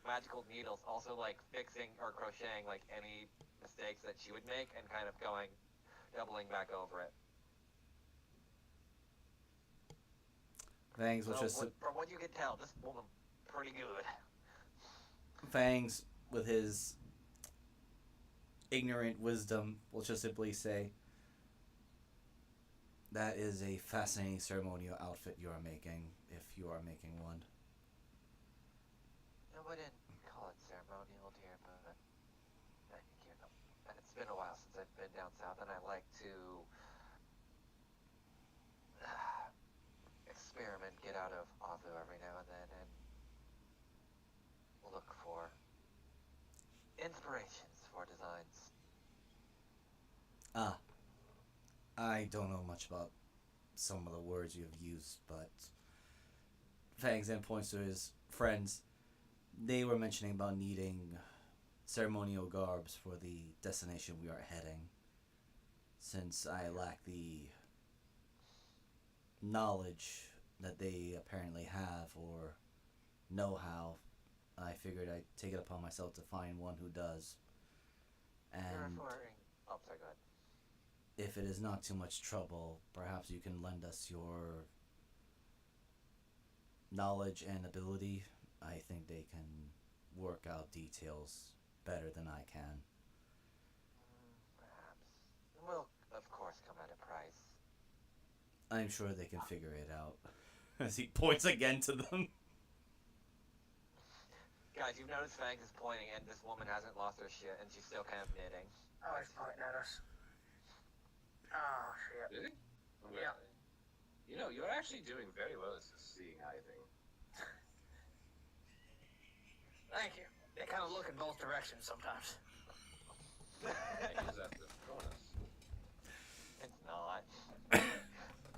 magical needles, also, like, fixing or crocheting, like, any mistakes that she would make and kind of doubling back over it. Fangs will just... From what you can tell, this woman pretty good. Fangs, with his ignorant wisdom, will just simply say, "That is a fascinating ceremonial outfit you are making, if you are making one." I wouldn't call it ceremonial, dear, but you know, and it's been a while since I've been down south, and I like to experiment, get out of Avu every now and then, and look for inspirations for designs. Ah. I don't know much about some of the words you have used, but Fangs then points to his friends. They were mentioning about needing ceremonial garbs for the destination we are heading. Since I lack the knowledge that they apparently have or know how, I figured I'd take it upon myself to find one who does. You're And referring... Oh, sorry, go ahead. if it is not too much trouble, perhaps you can lend us your knowledge and ability. I think they can work out details better than I can. Perhaps. Will, of course, come at a price. I'm sure they can figure it out. As he points again to them. Guys, you've noticed Fangs is pointing, and this woman hasn't lost her shit, and she's still kind of knitting. Oh, he's pointing at us. Oh, shit. Really? Yeah. You know, you're actually doing very well as a seeing eye thing. Thank you. They kind of look in both directions sometimes. I use that to bonus. It's not.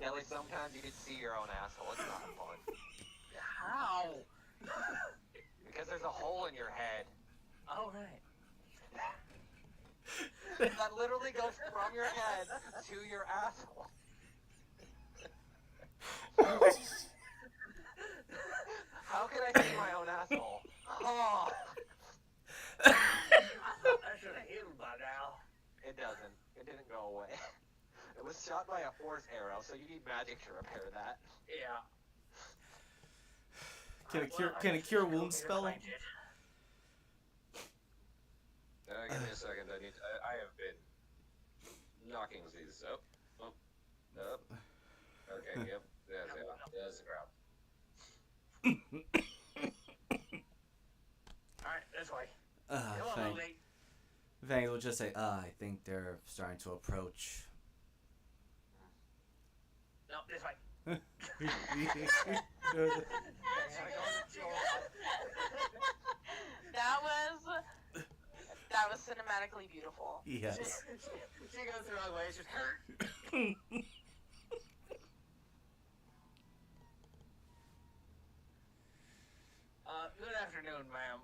Nelly, sometimes you can see your own asshole. It's not fun. How? Because there's a hole in your head. Oh, right. That literally goes from your head to your asshole. How can I see my own asshole? Oh. I should have healed by now. It doesn't. It didn't go away. It was shot by a force arrow, so you need magic to repair that. Yeah. Can a cure wound spell? Give me a second. I have been knocking these up. Oh, up. Okay. Yep. There's the ground. Alright, this way. Come on, Fang. little lady. Fang will just say, I think they're starting to approach. No, this way. That was cinematically beautiful. Yes. She goes the wrong way. It's just hurt. Good afternoon, ma'am.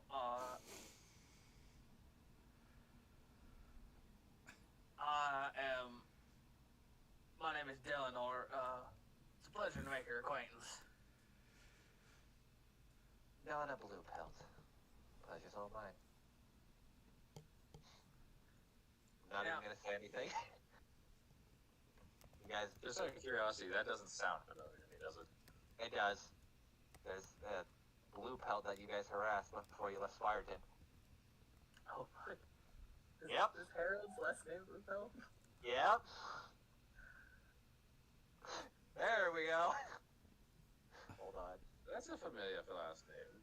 My name is Delanor. It's a pleasure to make your acquaintance. Not a blue pelt, but Pleasure's all mine. I'm not even gonna say anything. You guys, Just out of curiosity, that doesn't sound familiar to me, does it? it does. There's a blue pelt that you guys harassed before you left Swireton. Oh my. Yep. Is Harold's last name Rupel? Yep. There we go. Hold on. That's a familiar last name.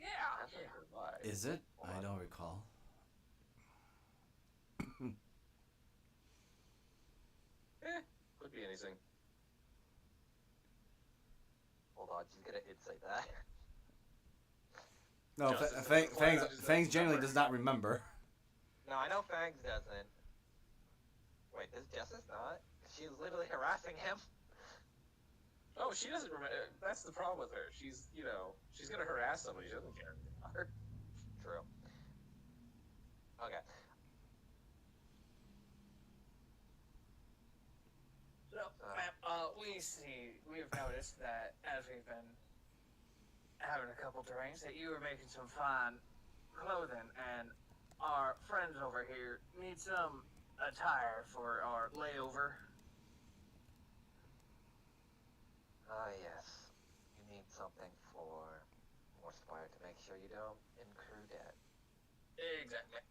Yeah. I think you're right. Is it? Hold I on. don't recall. Could be anything. Hold on, she's gonna insight that. No, Justice is Fangs, required, just Fangs doesn't generally remember. does not remember. No, I know Fangs doesn't. Wait, does Justice not? She's literally harassing him. Oh, she doesn't remember. That's the problem with her. She's, she's gonna harass somebody. She doesn't care anything about her. True. Okay. So, ma'am, we've noticed that as we've been having a couple drinks, that you were making some fine clothing, and our friends over here need some attire for our layover. Ah, yes. You need something for more Spire to make sure you don't incur debt. Exactly.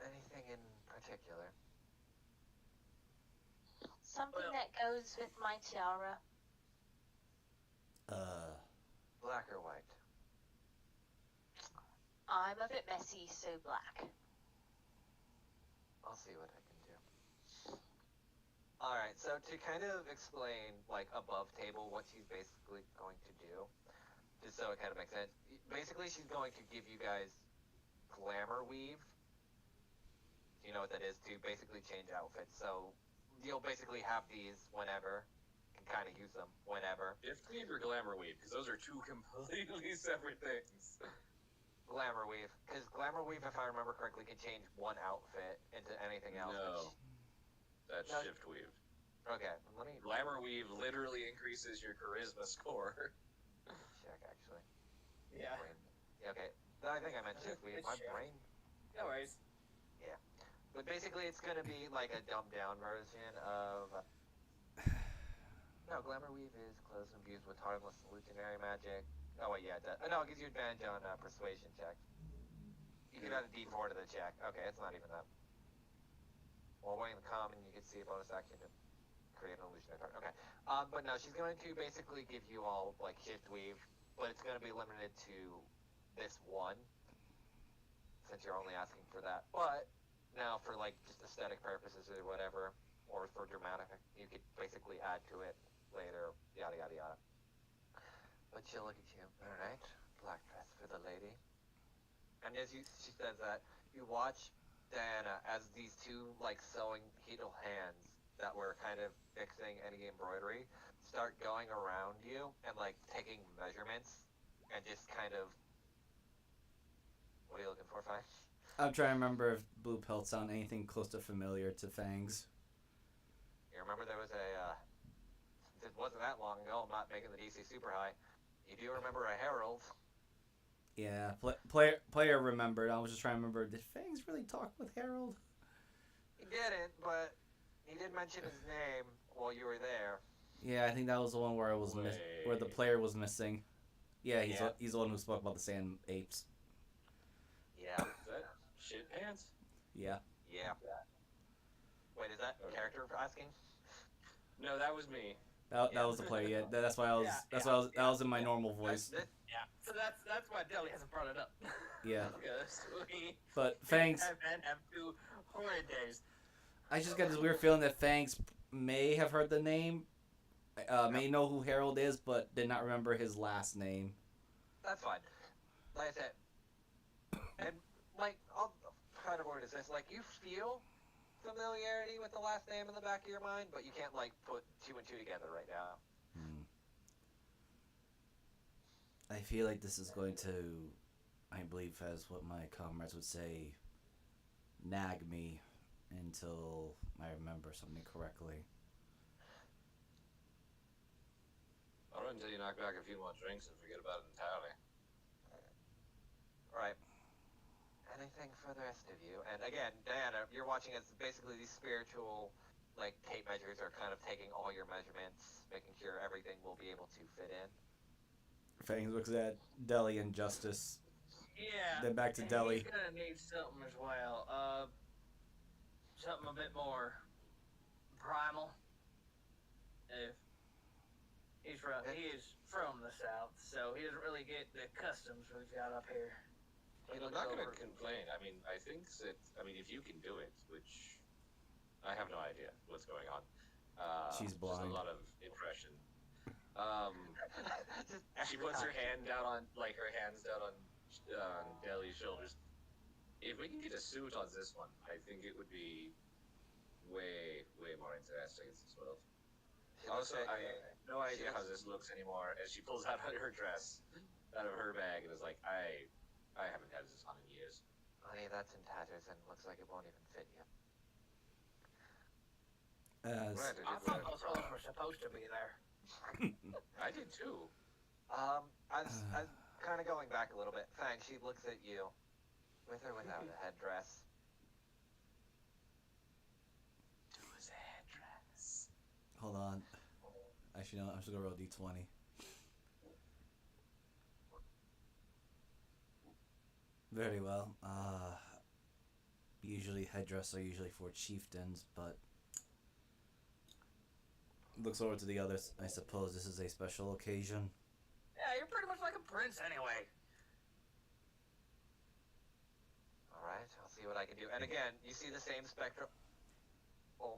Anything in particular? Something Well- that goes with my tiara. Black or white? I'm a bit messy, so black. I'll see what I can do. Alright, so to kind of explain, like, above table what she's basically going to do, just so it kind of makes sense, basically she's going to give you guys glamour weave. You know what that is, to basically change outfits. So you'll basically have these whenever, can kind of use them whenever. Gift weave or glamour weave? Because those are two completely separate things. Glamour weave, because glamour weave, if I remember correctly, can change one outfit into anything else. No. That's No. shift weave. Okay, let me Glamour weave literally increases your charisma score. check actually. Yeah. Brain. Yeah, okay, I think I meant shift weave. It's My shift. brain. No worries. But basically, it's gonna be like a dumbed down version of. No, glamour weave is clothes infused with harmless illusionary magic. Oh wait, yeah, it does. No, it gives you advantage on persuasion check. You can add a D4 to the check. Okay, it's not even that. While wearing the common, you can see a bonus action to create an illusionary card. Okay, but no, she's going to basically give you all like shift weave, but it's going to be limited to this one, since you're only asking for that. But now, for like just aesthetic purposes or whatever, or for dramatic, you could basically add to it later. Yada yada yada. But she'll look at you. All right, black dress for the lady. And as she says that, you watch Diana as these two like sewing needle hands that were kind of fixing any embroidery start going around you and like taking measurements and just kind of. What are you looking for, Fi? I'm trying to remember if blue pelts sound anything close to familiar to Fangs. You remember there was a. It wasn't that long ago. I'm not making the DC super high. You do remember a herald? Yeah, player remembered. I was just trying to remember. Did Fangs really talk with Harold? He didn't, but he did mention his name while you were there. Yeah, I think that was the one where I was where the player was missing. Yeah, he's the one who spoke about the sand apes. Yeah. Is that shit pants? Yeah. Yeah. Wait, is that Okay. character asking? No, that was me. That Yeah. was the player. Yeah, that's why I was. That was in my normal voice. Yeah. So that's why Deli hasn't brought it up. Yeah, Because we but Fangs. have 2 horrid days. I just got this weird feeling that Fangs may have heard the name, may know who Harold is, but did not remember his last name. That's fine. Like I said, and like, I'll kind of word is this: like, you feel familiarity with the last name in the back of your mind, but you can't like put 2 and 2 together right now. I feel like this is going to, I believe, as what my comrades would say, nag me until I remember something correctly. I'll run until you knock back a few more drinks and forget about it entirely. Right. Anything for the rest of you? And again, Diana, you're watching as basically these spiritual, like, tape measures are kind of taking all your measurements, making sure everything will be able to fit in. Fangs looks at Deli and Justice. Yeah. Then back to Deli. He's gonna need something as well. Something a bit more primal. If he is from the south, so he doesn't really get the customs we've got up here. I'm not going to complain. I mean, I think that, if you can do it, which I have no idea what's going on. She's blind. Just a lot of impression. She puts her hand down on, her hands down on Deli's shoulders. If we can get a suit on this one, I think it would be way, way more interesting in this world. Also, I have no idea how this looks anymore, as she pulls out her dress out of her bag and is like, I haven't had this on in years. Honey, that's in tatters and looks like it won't even fit you. Granted, I thought those holes were supposed to be there. I did too. I was kind of going back a little bit. Thanks, she looks at you. With or without a headdress? Do his headdress. Hold on. Actually, no, I'm just gonna roll D20. Very well. Usually headdress are usually for chieftains, but looks over to the others. I suppose this is a special occasion. Yeah, you're pretty much like a prince anyway. Alright, I'll see what I can do. And again, you see the same spectral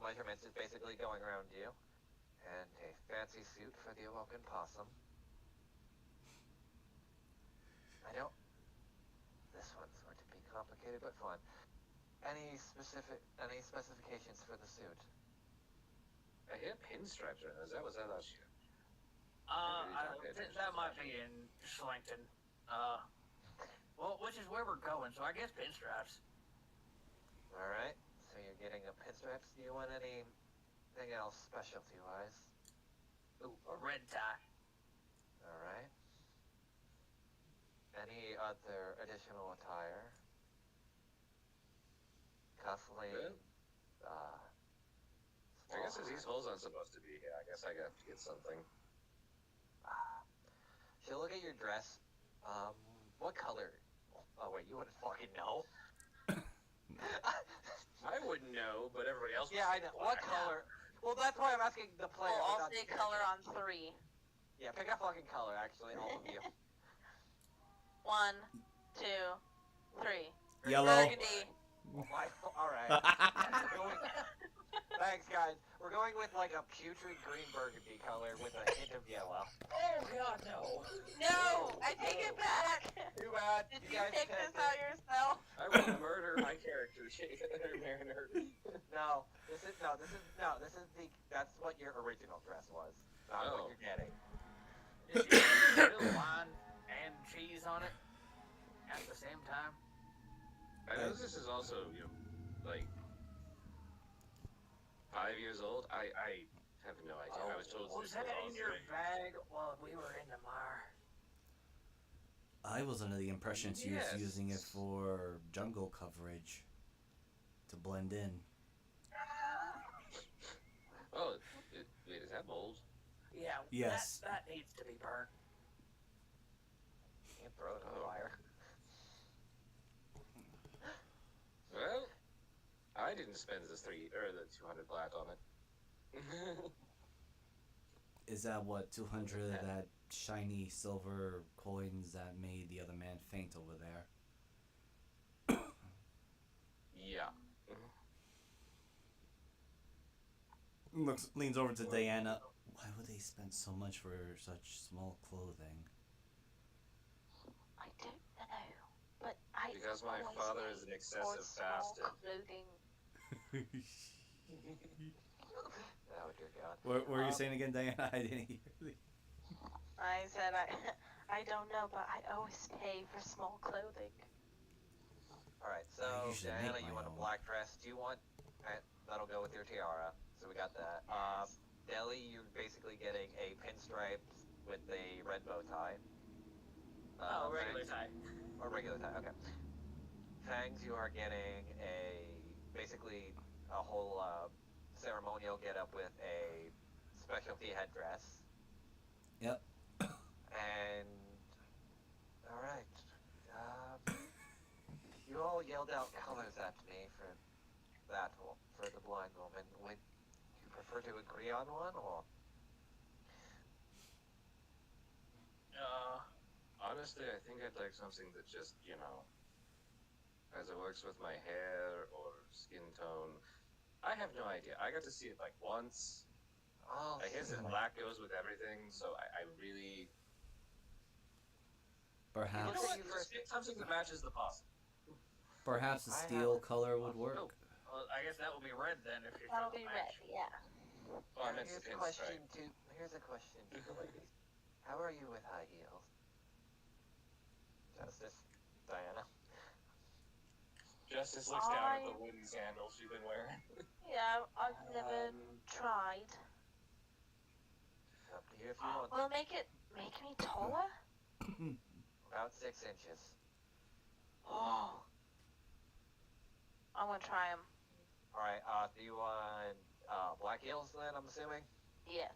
measurements is basically going around you. And a fancy suit for the awoken possum. This one's going to be complicated but fun. Any specifications for the suit? I hear pinstripes right now. Was that last year? That might be in Slington. Well, which is where we're going, so I guess pinstripes. Alright, so you're getting a pinstripes. Do you want anything else specialty-wise? Ooh, a red tie. Alright. Any other additional attire? Cufflinks? I guess as these holes aren't supposed to be here, I guess I have to get something. She'll look at your dress. What color? Oh wait, you wouldn't fucking know. I wouldn't know, but everybody else. Yeah, I know. What color? Well, that's why I'm asking the player. Well, I'll not say the color character. on 3. Yeah, pick a fucking color, actually, all of you. 1, 2, 3. Yellow. Burgundy. Alright. Thanks, guys. We're going with like a putrid green burgundy color with a hint of yellow. Oh god, no. No! I take it back! Too bad. Did You you guys take picked this it. out yourself? I will murder my character, Mariner. No, this is that's what your original dress was. Not what you're getting. Is there still wine and cheese on it at the same time? I know this is also, 5 years old. I have no idea. I was told Was this that was all in your three. bag while we were in the mire? I was under the impression she was Yes. using it for jungle coverage to blend in. Oh, wait, is that mold? Yeah. Yes. That needs to be burnt. You can throw it in the fire. Well, I didn't spend the 200 black on it. Is that what 200 of that shiny silver coins that made the other man faint over there? Yeah. Leans over to Diana. Why would they spend so much for such small clothing? I don't know, but I Because my always father paid is an for excessive small bastard. clothing. Oh dear God. What were you saying again, Diana? I didn't hear you. I said I don't know, but I always pay for small clothing. Alright, I so usually Diana, make you my want a own. black dress. Do you want that'll go with your tiara. So we got that. Deli, you're basically getting a pinstripe with a red bow tie. Regular Fangs- tie. Or regular tie, okay. Fangs, you are getting basically a whole ceremonial get-up with a specialty headdress. Yep. And alright. You all yelled out colors at me for for the blind woman. Would you prefer to agree on one, or? Honestly, I think I'd like something that just, as it works with my hair or skin tone. I have no idea. I got to see it like once. Oh, I guess black goes with everything, so I really. Perhaps. You know what? Just pick something that matches the possum. Perhaps the I steel have- color would work. Well, I guess that will be red then if you're That'll trying be to red, match. yeah. Oh, I meant the Here's a question pinstripe. Here's a question to the ladies. How are you with high heels? Justice, Diana. Justice looks down at the wooden sandals she's been wearing. Yeah, I've never tried. Up to you if you want. Will make me taller? About 6 inches. Oh. I want to try them. All right. Do you want black heels then? I'm assuming. Yes.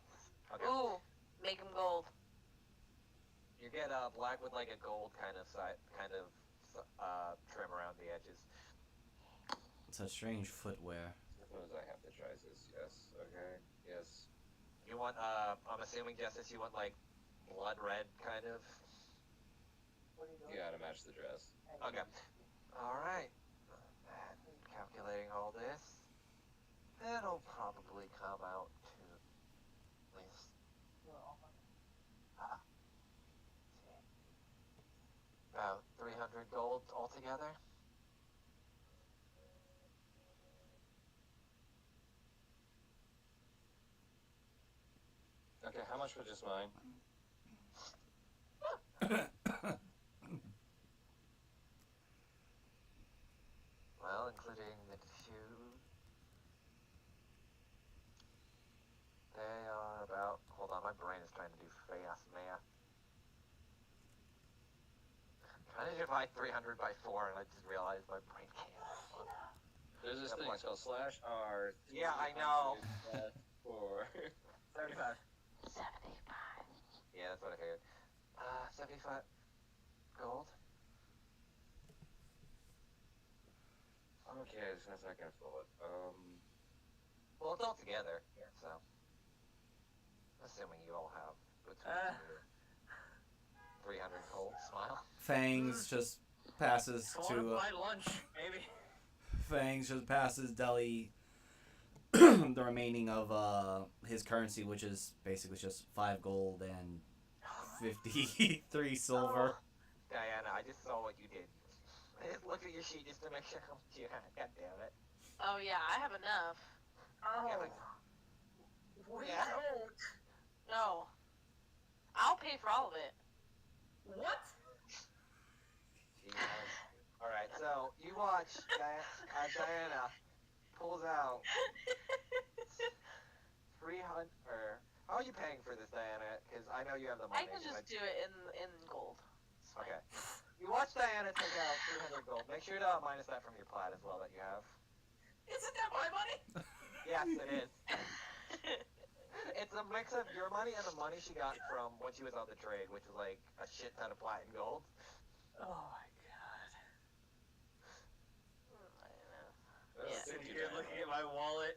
Okay. Ooh, make them gold. You get black with like a gold kind of trim around the edges. It's a strange footwear. Suppose I have to try this. Yes. Okay. Yes. You want I'm assuming Justice. You want like blood red kind of. Yeah, to match the dress. Okay. All right. And calculating all this, it'll probably come out to at least. About 300 gold altogether. Okay, how much for just mine? Well, including the two. They are about. Hold on, my brain is trying to do fast math. I'm trying to divide 300 by 4, and I just realized my brain can't. There's this Yeah, thing, what? it's called slash R. Yeah, I know. 4. 75. 75. Yeah, that's what I figured. 75 gold. Okay, that's not gonna fill it. Well, it's all together, so. Assuming you all have between your 300 gold smile. Fangs just passes I want to to buy lunch, maybe. Fangs just passes Deli the remaining of his currency, which is basically just 5 gold and 53 silver. Diana, I just saw what you did. I just looked at your sheet just to make sure how much you had. God damn it. Oh yeah, I have enough. Yeah, but- We Yeah. don't. No. I'll pay for all of it. What? Alright, so you watch Diana pulls out 300. How are you paying for this, Diana? Because I know you have the money. I can just do it in gold. It's fine. Okay. You watch Diana take out 300 gold. Make sure to minus that from your plat as well that you have. Isn't that my money? Yes, it is. It's a mix of your money and the money she got from when she was on the trade, which was like a shit ton of plat and gold. Oh my god. Yeah. Thank you, You're Diana. looking at my wallet.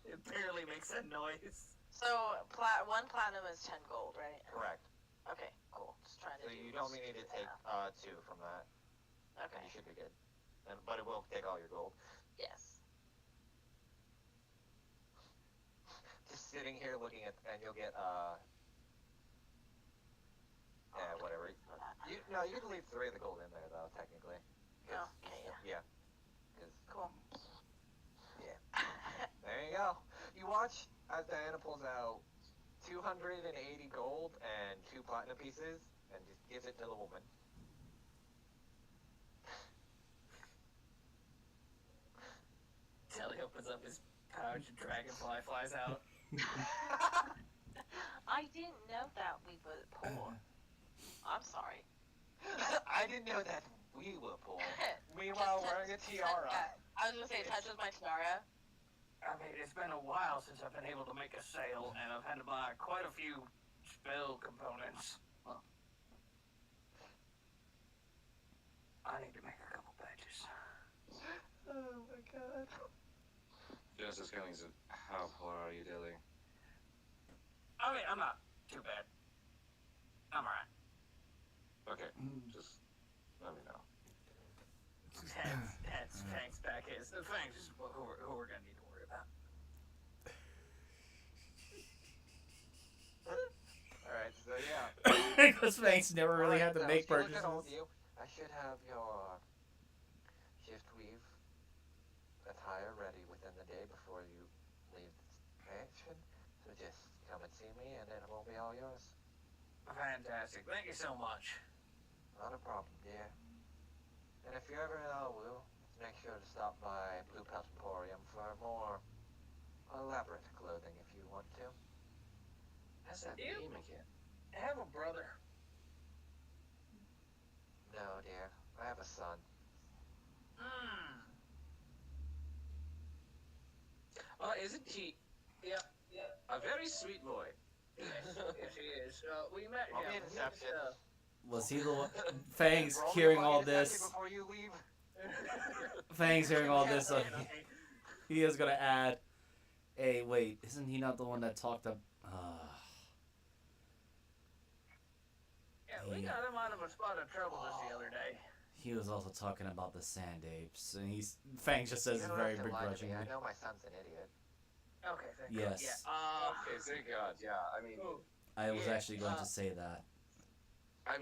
It barely makes a noise. So one platinum is 10 gold, right? Correct. Okay, cool. Just trying to So do you don't need to take math. 2 from that, and Okay. you should be good. But it will take all your gold. Yes. Just sitting here looking at, and you'll get whatever. You can leave 3 of the gold in there though, technically. 'Cause- Okay, yeah. Yeah. 'Cause Cool. there you go. You watch as Diana pulls out 280 gold and 2 platinum pieces and just gives it to the woman. Telly opens up his pouch and dragonfly flies out. I didn't know that we were poor. I'm sorry. I didn't know that we were poor. Meanwhile, wearing a tiara. I was gonna say, touches my tiara. I mean, it's been a while since I've been able to make a sale, and I've had to buy quite a few spell components. Well, I need to make a couple patches. Oh my god. Justice Killings, how poor are you, Dilly? I mean, I'm not too bad. I'm alright. Okay, just let me know. Thanks back is. Thanks is who we're gonna need to worry about. Alright, so yeah. Because Fangs never really had to Now, make if you look at all purchases. of you, I should have your shift weave attire ready within the day before you leave the mansion. So just come and see me and it will be all yours. Fantastic. Thank you so much. Not a problem, dear. And if you're ever in Alwu, make sure to stop by Blue Pelt Emporium for more elaborate clothing if you want to. How's that You- name again? I have a brother. No, dear. I have a son. Isn't he Yep. a very sweet boy? Yes, he is. We met Roll him. me a deception. Was he the one? Fangs Roll me hearing a all fucking deception this. before you leave. Fangs hearing all this. He is gonna add. Hey, wait, isn't he not the one that talked up? Yeah, we got him out of a spot of trouble the other day. He was also talking about the sand apes, and Fangs just says You it don't very have to lie to me. begrudgingly. I know my son's an idiot. Okay, thank Yes. God. Yeah. Okay, thank God. Yeah, I mean, I was Yeah, actually going to say that.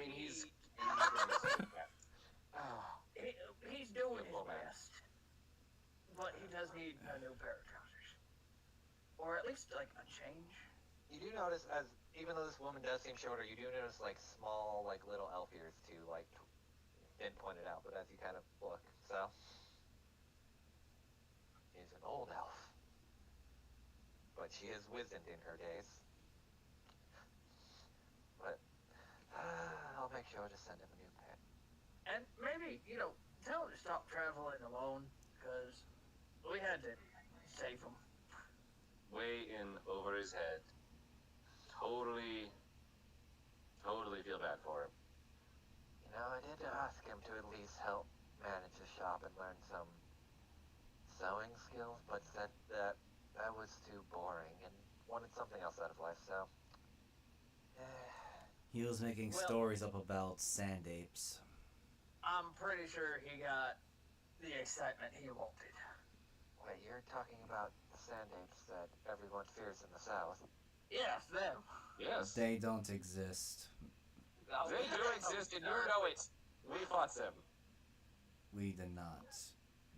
he's He's doing his Well, man. best. But he does need a new pair of trousers. Or at least, like, a change. You do notice, as even though this woman does seem shorter, you do notice like small, like little elf ears too. Like, didn't point it out, but as you kind of look, so she's an old elf, but she is wizened in her days. But I'll make sure to send him a new pair. And maybe, tell him to stop traveling alone, because we had to save him. way in over his head. Totally feel bad for him. You know, I did ask him to at least help manage the shop and learn some sewing skills, but said that was too boring and wanted something else out of life, so... He was making Well- stories up about sand apes. I'm pretty sure he got the excitement he wanted. Wait, you're talking about the sand apes that everyone fears in the south? Yes, them. Yes. They don't exist. They do exist and you know it. We fought them. We did not.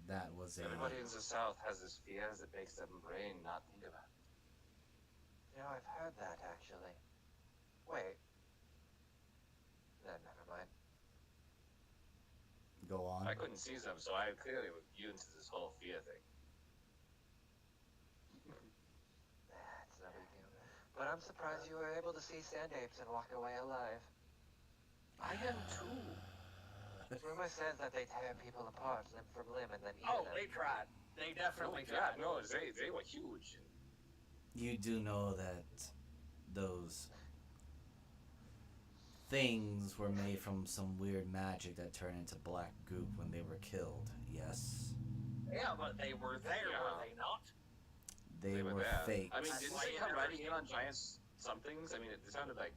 That was a... Everybody in the South has this fear that makes them brain not think about it. You know, I've heard that, actually. Wait. Then, never mind. Go on. I couldn't see them, so I clearly was immune to this whole fear thing. It's no big deal. But I'm surprised you were able to see sand apes and walk away alive. I am too. Rumor says that they tear people apart limb from limb and then eat Oh, them. they tried. They definitely Yeah, tried. no, they were huge. You do know that those things were made from some weird magic that turned into black goop when they were killed, yes? Yeah, but they were there, Yeah. were they not? They were there. fake. I mean, That's didn't why they you come never riding see in on giant somethings? I mean, it sounded like...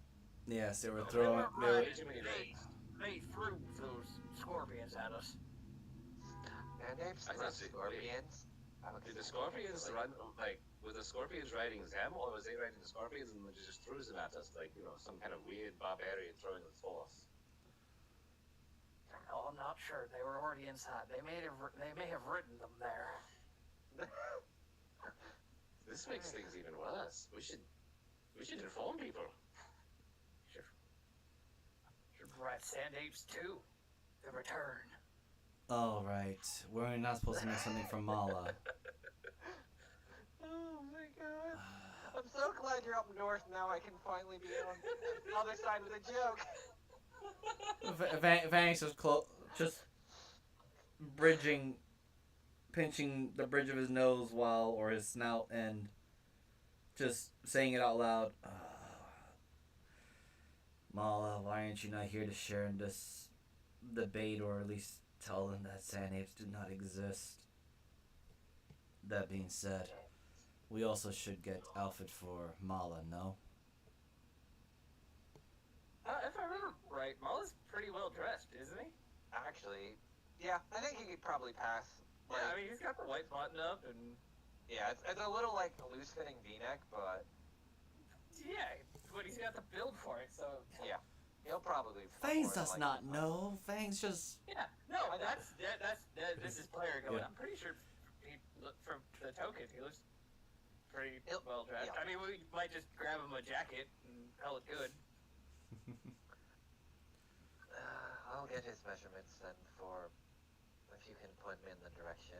Yes, they were They throwing... were They were, right. Too many days. They threw those scorpions at us. Sand apes I throw thought they- scorpions. I would Did the say scorpions actually. run, like, were the scorpions riding them, or was they riding the scorpions and just threw them at us, like, some kind of weird barbarian throwing with force? No, I'm not sure. They were already inside. They may have written them there. This makes things even worse. We should inform people. Should write Sand Apes 2. The Return. oh, right. We're not supposed to make something from Mala. Oh my god. I'm so glad you're up north now. I can finally be on the other side of the joke. Vanny's just pinching the bridge of his nose or his snout, and just saying it out loud. Mala, why aren't you not here to share in this debate, or at least tell them that sand apes do not exist? That being said, we also should get outfit for Mala, no? If I remember right, Mala's pretty well dressed, isn't he? Actually, yeah, I think he could probably pass. Like, Yeah, I mean, he's got the white button up, and yeah, it's a little like a loose-fitting V-neck, but yeah, but he's got the build for it, so yeah, he'll probably. Fangs afford, does like, not know. Fangs just... yeah. No, this is player going. Yeah. I'm pretty sure from the token, he looks pretty He'll- well dressed. yeah. I mean, we might just grab him a jacket and call it good. I'll get his measurements then for if you can point me in the direction.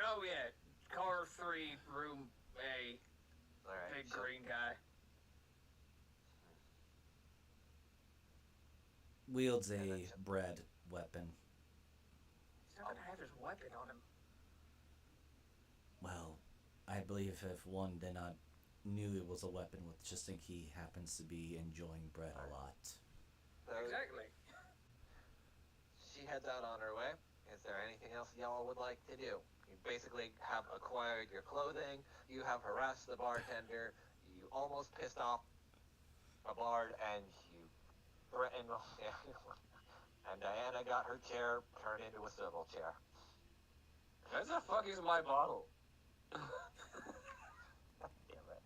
Oh yeah, car 3, room A, All right. big so- green guy. wields a bread weapon. He's not gonna have his weapon on him. Well, I believe if one did not knew it was a weapon, would just think he happens to be enjoying bread a lot. So Exactly. she heads out on her way. Is there anything else y'all would like to do? You basically have acquired your clothing. You have harassed the bartender. You almost pissed off a bard, and you threatened. And Diana got her chair turned into a swivel chair. Where the fuck is my bottle? Damn it!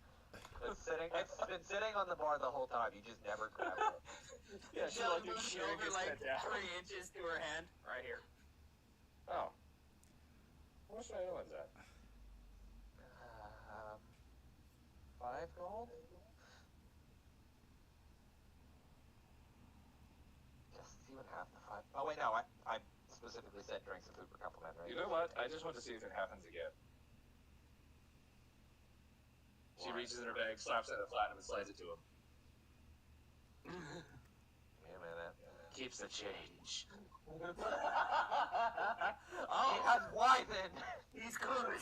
It's been sitting on the bar the whole time. You just never grabbed it. Yeah, She like moved over like 3 inches to her hand. Right here. Oh. How much do I know is that? 5 gold. Just see what half the 5. Oh wait, no, I specifically said drinks and food for complimentary. You know what? I just want to see if it happens again. She reaches in her bag, slaps it at a platinum, and slides it to him. Wait a minute. Keeps the change. He Oh, has wizened. he's good.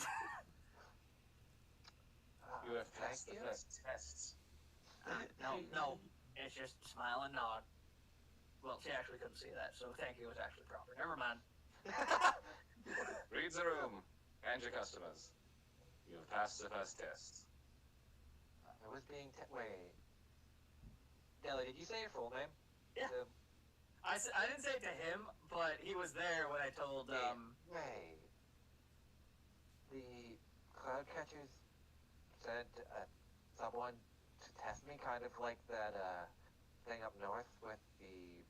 You have Thank passed the you. first tests. No. It's just smile and nod. Well, she actually couldn't see that, so thank you was actually proper. Never mind. Read the room and your customers. You have passed the first test. I was being wait. Deli, did you say your full name? Yeah. I didn't say it to him, but he was there when I told, Wait. The cloud catchers said someone to test me, kind of like that thing up north with the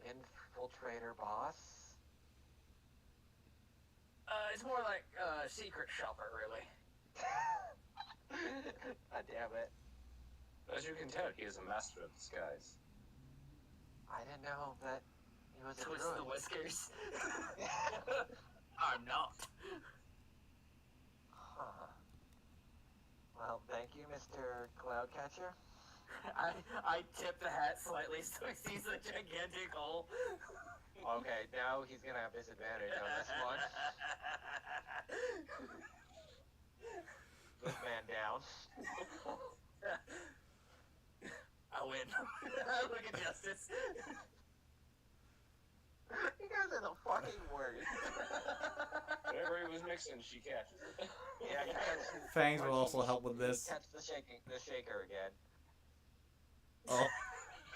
infiltrator boss. it's more like secret shopper, really. God damn it. As you can tell, he is a master of disguise. I didn't know that he was a Twist druid. the whiskers. I'm not. Huh. Well, thank you, Mr. Cloudcatcher. I tip the hat slightly so he sees the gigantic hole. Okay, now he's gonna have disadvantage on this one. This man down. I win. Look at Justice. You guys are the fucking worst. Whatever he was mixing, she catches it. Yeah, you catch, Fangs will also help with this. catch the shaker again. Oh,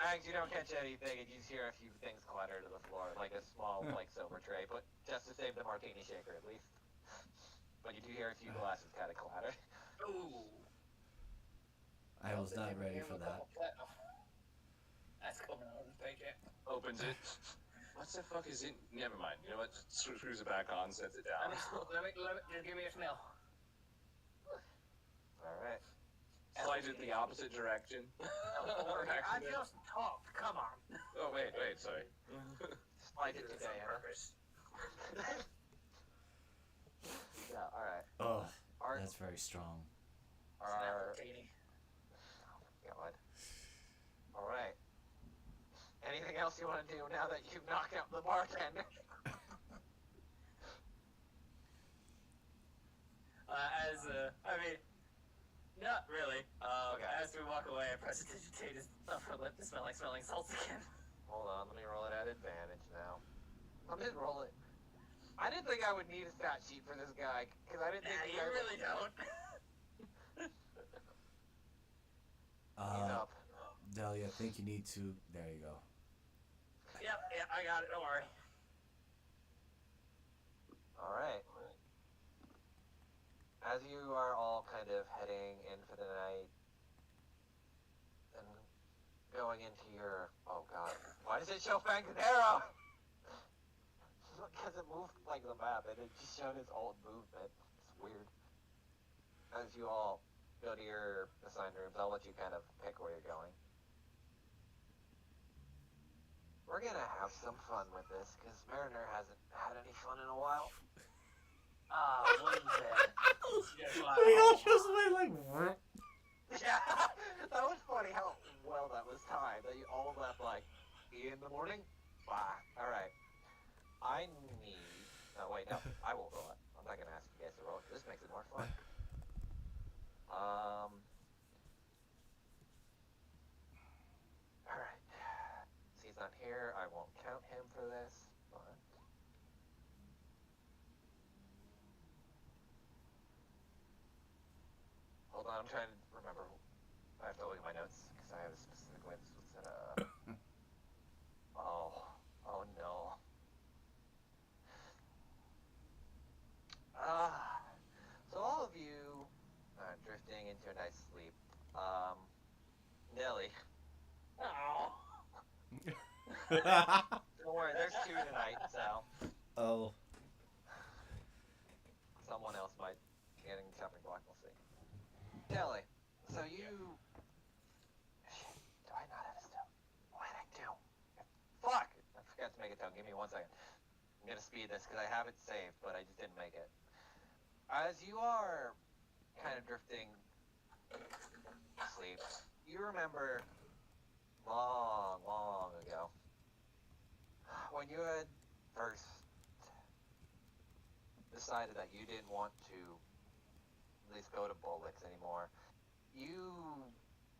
Fangs, you don't catch anything, and you just hear a few things clatter to the floor, like a small, like, silver tray, but just to save the martini shaker, at least. But you do hear a few glasses kind of clatter. Ooh. I was not ready for that. That's coming out of his paycheck. Opens it. What the fuck is it? Never mind. You know what? Just screws it back on, sets it down. Let me, just give me a smell. Alright. Slides it the opposite direction. I just talked. Come on. Oh, wait, sorry. Slide it to For Diana. purpose. Yeah, alright. Oh, Our, that's very strong. It's not our, martini. God. Alright. else you want to do now that you've knocked out the bartender? I mean, not really. Okay. As we walk away, I prestidigitate his upper lip to smell like smelling salts again. Hold on, let me roll it at advantage now. Let me roll it. I didn't think I would need a stat sheet for this guy, because I didn't think Nah, you you guys really don't. He's up. Delia, I think you need to. There you go. Yep, I got it. Don't worry. Alright. As you are all kind of heading in for the night, and going into your... Oh god. Why does it show Fangadero? Because it moved like the map, and it just showed its old movement. It's weird. As you all go to your assigned rooms, I'll let you kind of pick where you're going. We're gonna have some fun with this, because Mariner hasn't had any fun in a while. Ah, one bit. We all just went like. Yeah, that was funny how well that was timed. That you all left like in the morning. Bye. All right. I need. No, wait, no. I will roll it. I'm not gonna ask you guys to roll it. This makes it more fun. All right. He's not here. I won't count him for this. But hold on, I'm trying to remember. I have to look at my notes because I have a specific way this was set up. Oh no. So all of you are drifting into a nice sleep. Nelly. Oh. Don't worry, there's two tonight, so Oh. someone else might be getting the chopping block, we'll see. Nelly, so you... Shit, do I not have a stone? What did I do? Fuck! I forgot to make a token, give me 1 second. I'm gonna speed this because I have it saved, but I just didn't make it. As you are kind of drifting asleep, you remember long ago when you had first decided that you didn't want to at least go to Bullets anymore. You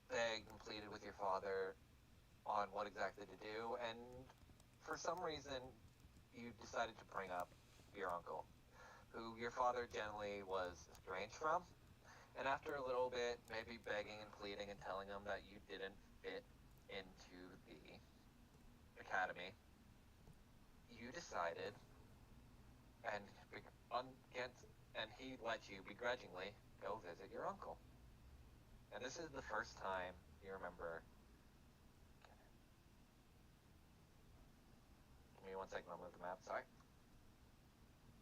begged and pleaded with your father on what exactly to do, and for some reason you decided to bring up your uncle, who your father generally was estranged from. And after a little bit, maybe begging and pleading and telling him that you didn't fit into the academy, you decided, and he let you begrudgingly go visit your uncle. And this is the first time you remember. Give me 1 second, I'll move the map, sorry.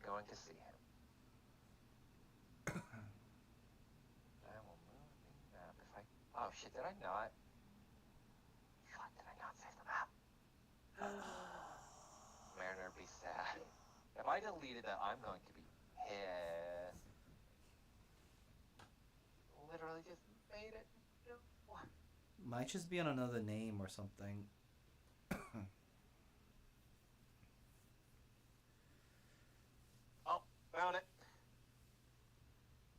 Going to see him. I will move the map if I... Oh shit, did I not? Fuck, did I not save the map? Mariner, be sad. If I deleted that, I'm going to be pissed. Literally just made it. What? Might just be on another name or something. Oh, found it.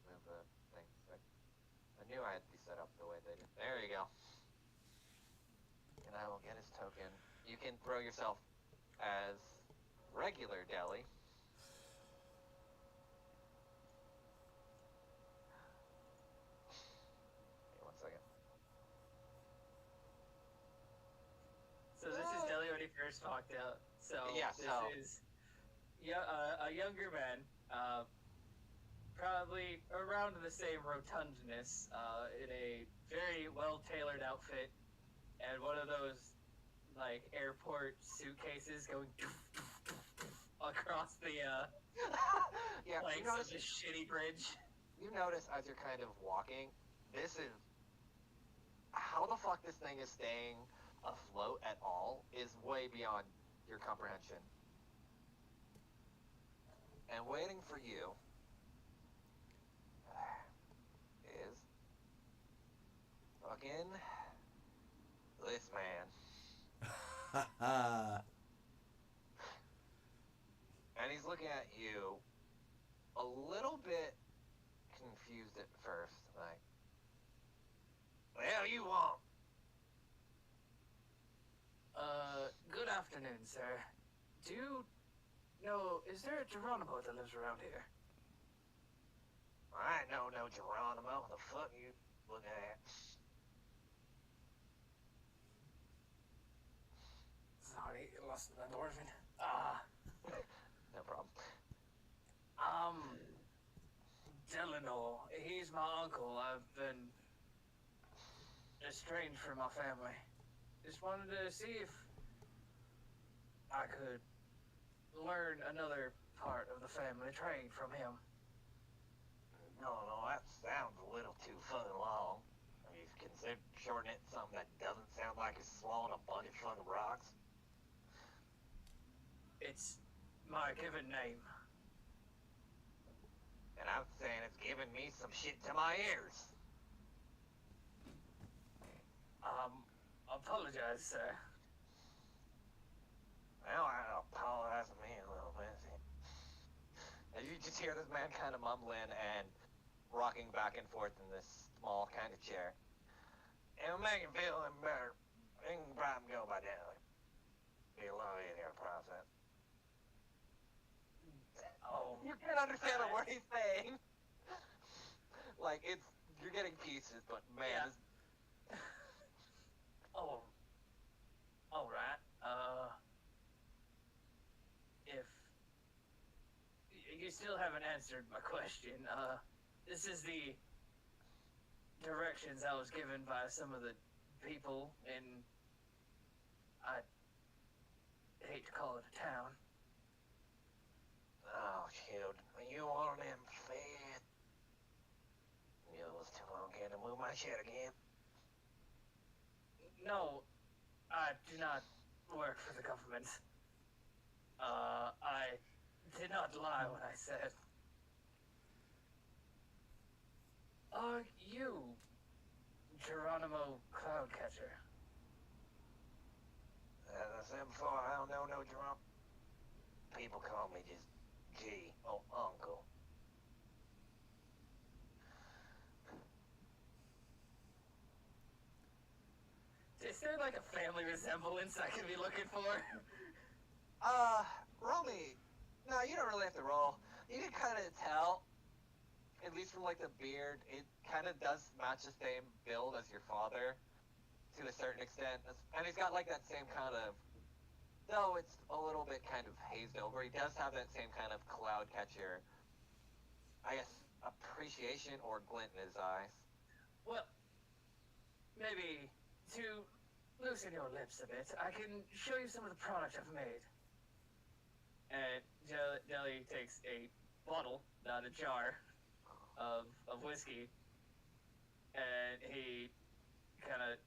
Move the thing. I knew I had to be set up the way they did. There you go. And I will get his token. You can throw yourself as regular Deli. Wait 1 second. So this is Deli when he first walked out. So Yeah, this so- is a younger man, probably around the same rotundness, in a very well-tailored outfit, and one of those like airport suitcases going across the Yeah, you planks notice, of this shitty bridge. you notice as you're kind of walking, this is... How the fuck this thing is staying afloat at all is way beyond your comprehension. And waiting for you is fucking this man. And he's looking at you a little bit confused at first, like, "What the hell you want?" Good afternoon, sir. Do you know, is there a Geronimo that lives around here? I ain't no Geronimo. The fuck you looking at? Sorry, lost the endorphin. No problem. Delano, he's my uncle. I've been estranged from my family. Just wanted to see if I could learn another part of the family trade from him. No, that sounds a little too fucking long. I mean, consider shortening it to something that doesn't sound like it's swallowing a bunch of fucking rocks. It's my given name. And I'm saying it's giving me some shit to my ears. Apologize, sir. Well, I apologize to me a little bit. And you just hear this man kind of mumbling and rocking back and forth in this small kind of chair. It'll make you feel better. You can probably go by daily. Be a lot easier process. Oh, You can't understand a word he's saying. Like, you're getting pieces, but man, Yeah. Oh, all right. If you still haven't answered my question, this is the directions I was given by some of the people in, I hate to call it a town. Oh, shoot. You want him fed? You was too long to move my shit again. No, I do not work for the government. I did not lie when I said, are you Geronimo Cloudcatcher? As I said before, I don't know no Jerome. People call me just G, or Uncle. Is there like a family resemblance I could be looking for? Roll me. No, you don't really have to roll. You can kind of tell, at least from like the beard, it kind of does match the same build as your father, to a certain extent. And he's got like that same kind of, though it's a little bit kind of hazed over, he does have that same kind of cloud catcher, I guess, appreciation or glint in his eyes. Well, maybe to loosen your lips a bit, I can show you some of the product I've made. And Jelly takes a bottle, not a jar, of whiskey, and he kind of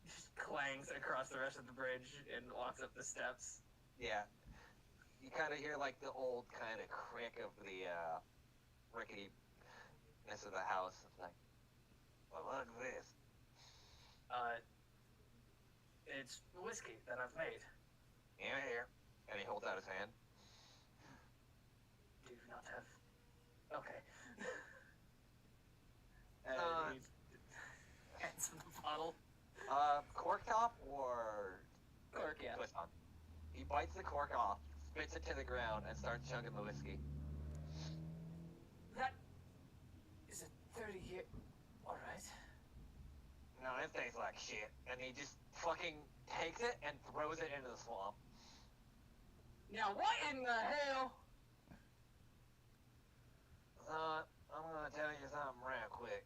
just clangs across the rest of the bridge and walks up the steps. Yeah. You kind of hear like the old kind of crick of the ricketiness of the house. It's like, well, look at this. It's whiskey that I've made. Yeah, here. And he holds out his hand. Do not have. Okay. And he hands him the bottle. Cork top or Cork, yeah. twist on? He bites the cork off, spits it to the ground, and starts chugging the whiskey. That is a 30-year. Alright. No, it tastes like shit. And he just fucking takes it and throws it into the swamp. Now, what in the hell? I'm gonna tell you something real quick.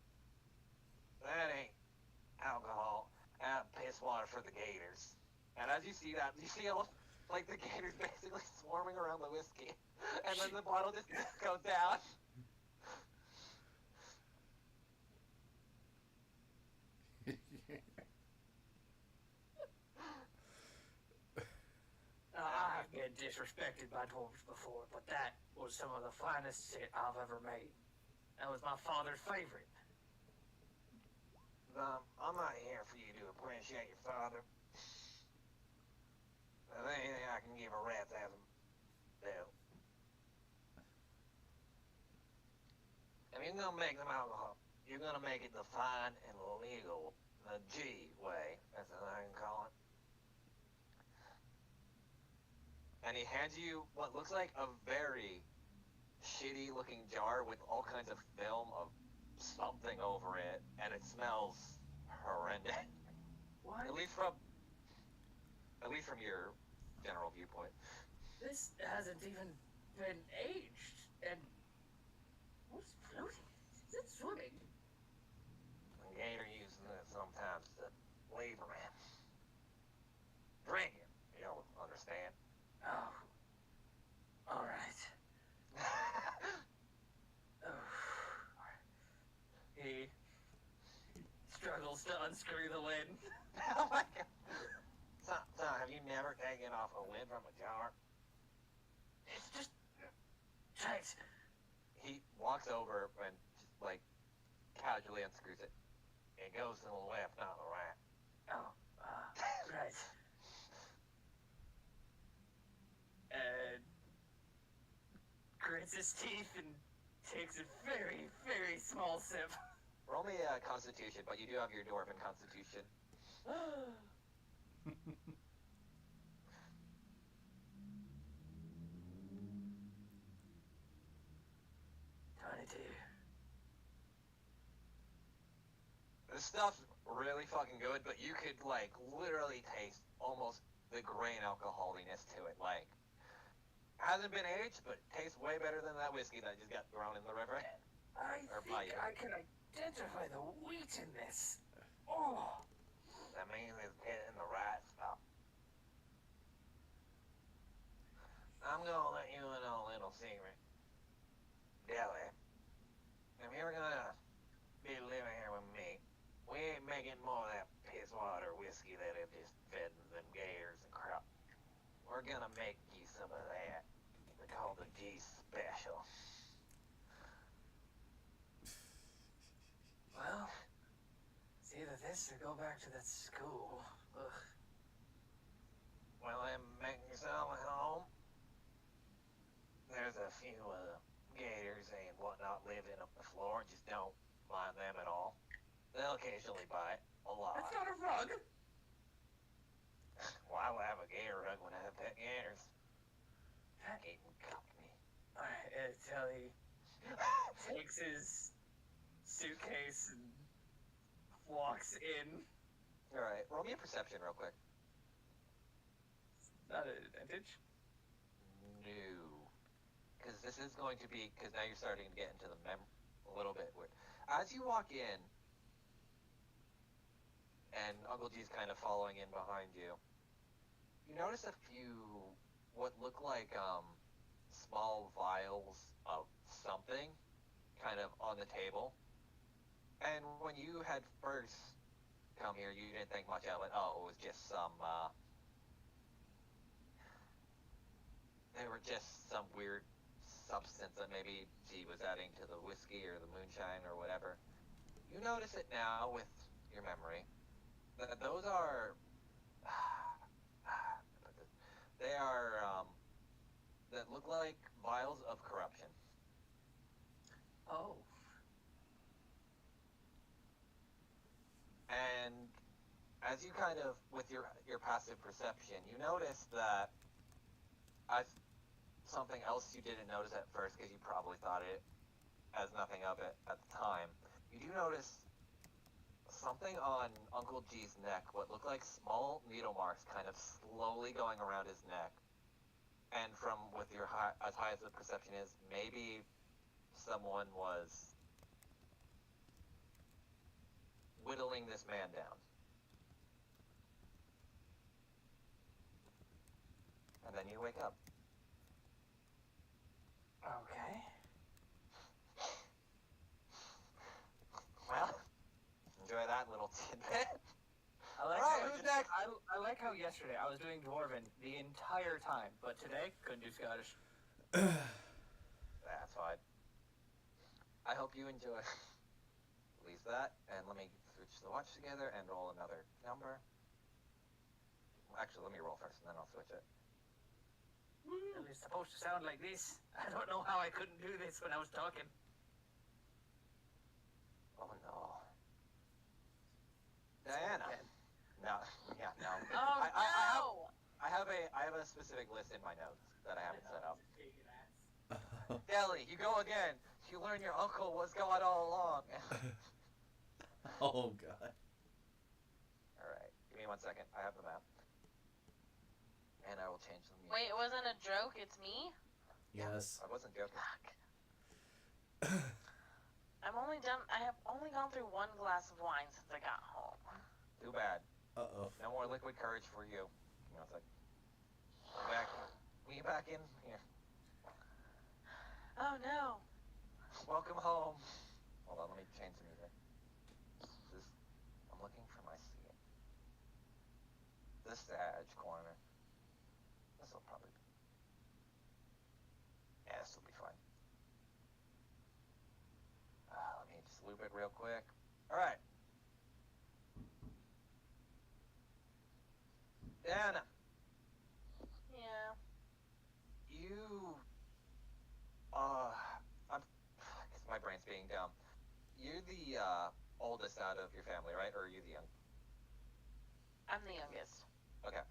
That ain't alcohol. That's piss water for the gators. And as you see that, you see all, like the gators basically swarming around the whiskey. And then the bottle just goes down. I've been disrespected by dwarves before, but that was some of the finest shit I've ever made. That was my father's favorite. I'm not here for you to appreciate your father. Is there anything I can give a rat's ass do? If you're gonna make some alcohol, you're gonna make it the fine and legal, the G way, that's what I can call it. And he hands you what looks like a very shitty looking jar with all kinds of film of something over it, and it smells horrendous. What? At least from your general viewpoint. This hasn't even been aged. And what's floating? Is it swimming? The gator uses it sometimes to lever in. Drink it. You'll understand. Oh. Alright. Oh. He struggles to unscrew the lid. Oh my god. So, have you never taken off a lid from a jar? It's just tight. He walks over and just like casually unscrews it. It goes to the left, not the right. Oh, right. And grits his teeth and takes a very, very small sip. Roll me a constitution, but you do have your dwarven constitution. 22. This stuff's really fucking good, but you could like literally taste almost the grain alcoholiness to it. Like, hasn't been aged, but tastes way better than that whiskey that just got thrown in the river. I Or think bite. I can identify the wheat in this. Oh. That means it's getting the right spot. I'm gonna let you in on a little secret. Deli, if you're gonna be living here with me, we ain't making more of that piss water whiskey that it just fed them gators and crap. We're gonna make you some of that. They call the G special. Well, it's either this or go back to that school. Ugh. Well, then make yourself at home. There's a few gators and whatnot living up the floor. Just don't mind them at all. They'll occasionally bite. A lot. That's not a rug. Well, I would have a gator rug when I have pet gators. Eating company. Alright, Telly takes his suitcase and walks in. Alright, roll me a perception real quick. Not an advantage. No. Because this is going to be, because now you're starting to get into the a little bit weird. As you walk in, and Uncle G's kind of following in behind you, you notice a few, what look like, small vials of something, kind of on the table. And when you had first come here, you didn't think much of it. Oh, it was just some, they were just some weird substance that maybe G was adding to the whiskey or the moonshine or whatever. You notice it now with your memory that those are they are that look like vials of corruption. Oh. And as you kind of with your passive perception, you notice that as something else you didn't notice at first because you probably thought it as nothing of it at the time. You do notice something on Uncle G's neck, what looked like small needle marks kind of slowly going around his neck. And from with your as high as the perception is, maybe someone was whittling this man down. And then you wake up. Okay. Well, enjoy that little tidbit. I like Alright, how who's next? I like how yesterday I was doing Dwarven the entire time, but today couldn't do Scottish. That's fine. I hope you enjoy at least that, and let me switch the watch together and roll another number. Actually, let me roll first, and then I'll switch it. Well, it's supposed to sound like this. I don't know how I couldn't do this when I was talking. Oh no. Diana. No. Yeah, no. Oh no! I have a specific list in my notes that I haven't set up. Deli, you go again. You learn your uncle was God all along. Oh god. Alright, give me 1 second. I have the map. And I will change the music. Wait, it wasn't a joke, it's me? Yes. I wasn't joking. Fuck. I have only gone through 1 glass of wine since I got home. Too bad. Uh-oh. No more liquid courage for you. Give me 1 second. We back in here. Oh no. Welcome home. Hold on, let me change the music. I'm looking for my seat. This is the edge corner. This will probably be. Yeah, this will be fine. Let me just loop it real quick. Alright. Diana, Yeah. my brain's being dumb. You're the oldest out of your family, right? Or are you the young? I'm the youngest. Okay.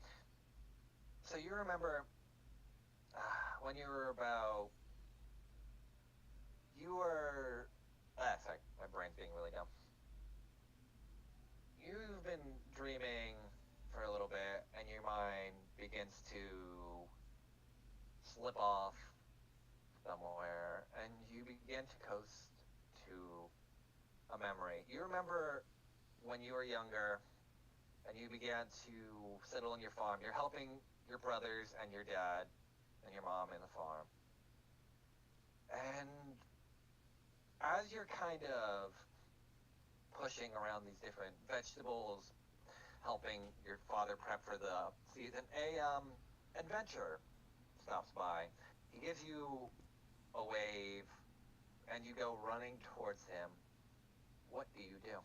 So you remember when you were about... sorry, my brain's being really dumb. You've been dreaming for a little bit, and your mind begins to slip off somewhere, and you begin to coast to a memory. You remember when you were younger, and you began to settle on your farm. You're helping your brothers and your dad and your mom in the farm. And as you're kind of pushing around these different vegetables, helping your father prep for the season, a adventurer stops by. He gives you a wave, and you go running towards him. What do you do?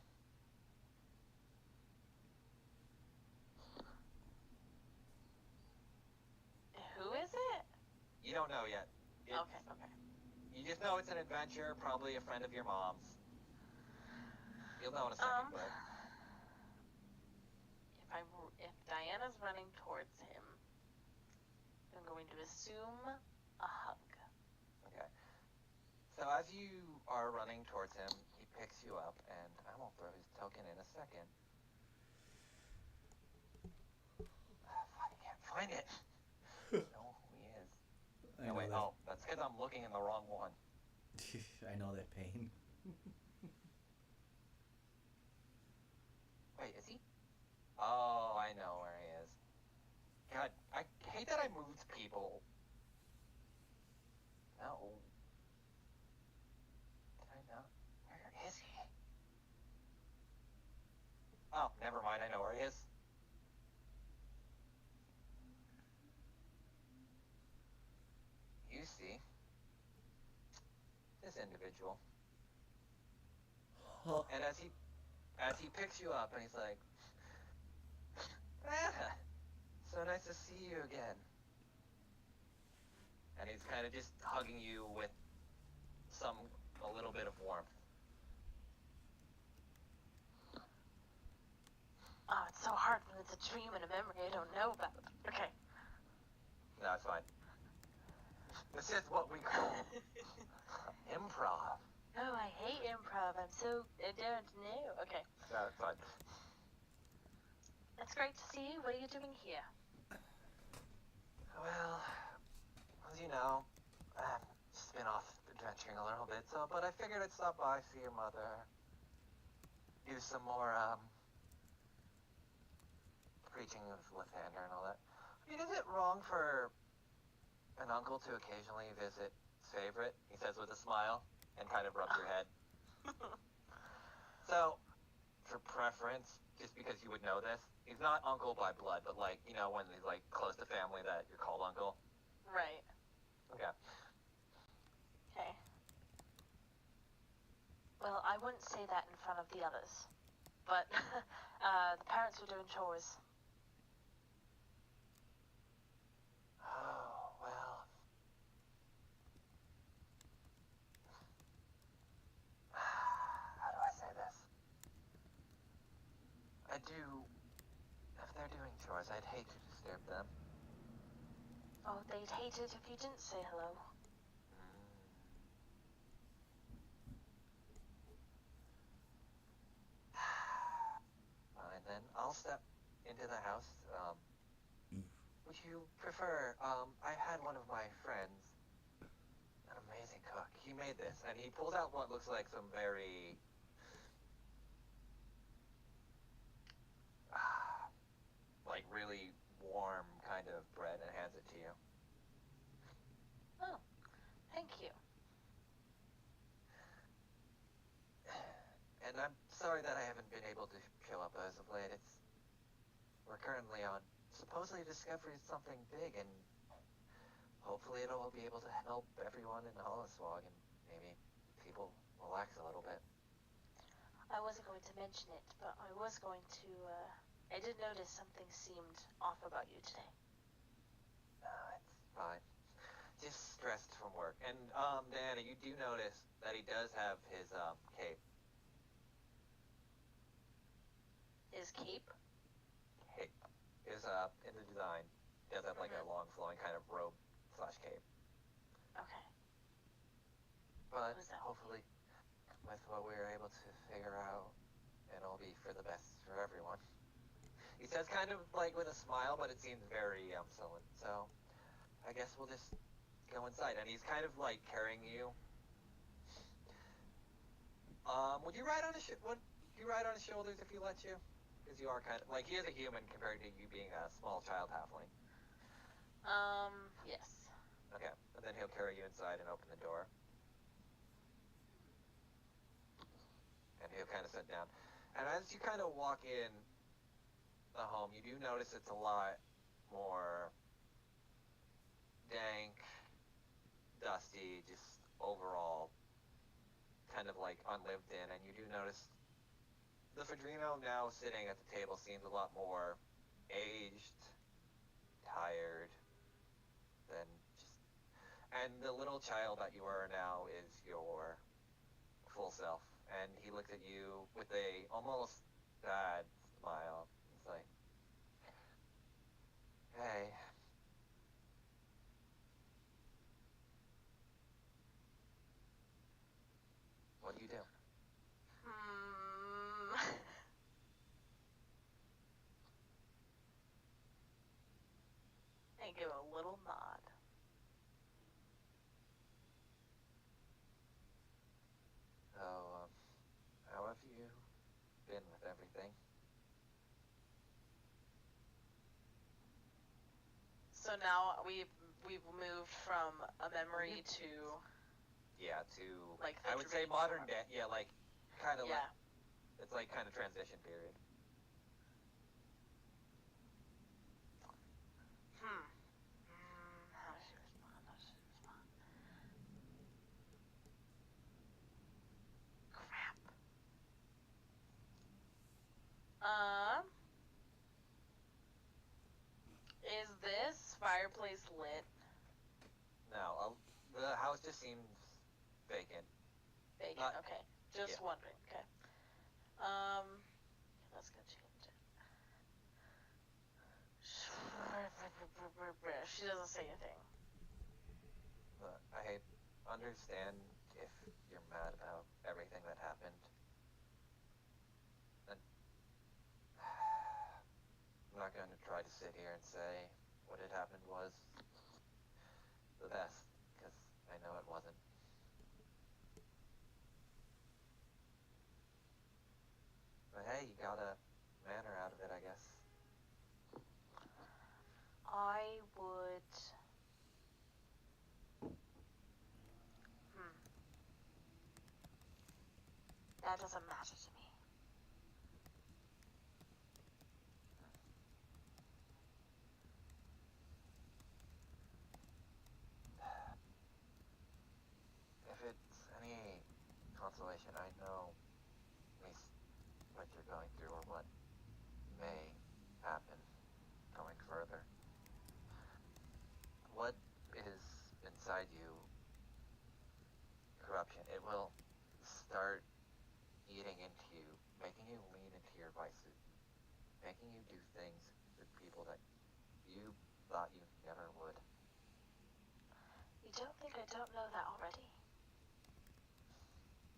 Who is it? You don't know yet. Okay. You just know it's an adventure, probably a friend of your mom's. You'll know in a second, but... If Diana's running towards him, I'm going to assume a hug. Okay. So as you are running towards him, he picks you up, and I will throw his token in a second. I can't find it. I know who he is. I know Wait, that. that's because I'm looking in the wrong one. I know that pain. Wait, is he? Oh, I know where he is. God, I hate that I moved people. No. Did I not? Where is he? Oh, never mind, I know where he is. You see, this individual. And as he picks you up, and he's like, so nice to see you again. And he's kind of just hugging you with a little bit of warmth. Oh, it's so hard when it's a dream and a memory I don't know about. Okay. No, it's fine. This is what we call improv. Oh, I hate improv. I don't know. Okay. No, it's fine. It's great to see you. What are you doing here? Well, as you know, I've just been off adventuring a little bit, but I figured I'd stop by, see your mother, do some more, preaching with Lathander and all that. I mean, is it wrong for an uncle to occasionally visit his favorite? He says with a smile, and kind of rubs your head. So, for preference, just because you would know this, he's not uncle by blood, but like, you know, when he's like close to family that you're called uncle. Right. Okay. Okay. Well, I wouldn't say that in front of the others, but the parents were doing chores. yours. I'd hate to disturb them. Oh, they'd hate it if you didn't say hello. Fine, then I'll step into the house. Would you prefer, I had one of my friends, an amazing cook. He made this, and he pulls out what looks like some very, like really warm kind of bread and hands it to you. Oh, thank you. And I'm sorry that I haven't been able to show up as of late. We're currently on supposedly discovery of something big, and hopefully it'll be able to help everyone in Holliswog and maybe people relax a little bit. I wasn't going to mention it, but I was going to, I did notice something seemed off about you today. No, it's fine. Just stressed from work. And, Diana, you do notice that he does have his, cape. His cape? Cape. Is, in the design. He does have, like, a long flowing kind of robe / cape. Okay. But What does that hopefully, with what we were able to figure out, it'll be for the best for everyone. He says kind of like with a smile, but it seems very sullen. So, I guess we'll just go inside. And he's kind of like carrying you. Would you ride on his would you ride on his shoulders if he let you? Because you are kind of like he is a human compared to you being a small child halfling. Yes. Okay, and then he'll carry you inside and open the door. And he'll kind of sit down. And as you kind of walk in the home, you do notice it's a lot more dank, dusty, just overall kind of like unlived in. And you do notice the Fedrino now sitting at the table seems a lot more aged, tired than just... And the little child that you are now is your full self. And he looks at you with a almost sad smile. He's like, hey. What do you do? I give a little nod. So, how have you been with everything? So now we've moved from a memory to Yeah, to like I would say modern day. Yeah, like kind of yeah. like it's like kind of transition period. How does she respond? Crap. Is this fireplace lit? No, the house just seems vacant. Vacant. Okay. Just yeah. wondering. Okay. Let's go change it. She doesn't say anything. I understand if you're mad about everything that happened. And I'm not going to try to sit here and say what had happened was the best, because I know it wasn't. But hey, you got a manner out of it, I guess. I would. That doesn't matter to me. If it's any consolation, I know at least what you're going through or what may happen going further. What is inside you, corruption, it will start eating into you, making you lean into your vices, making you do things with people that thought you never would. You don't think I don't know that already?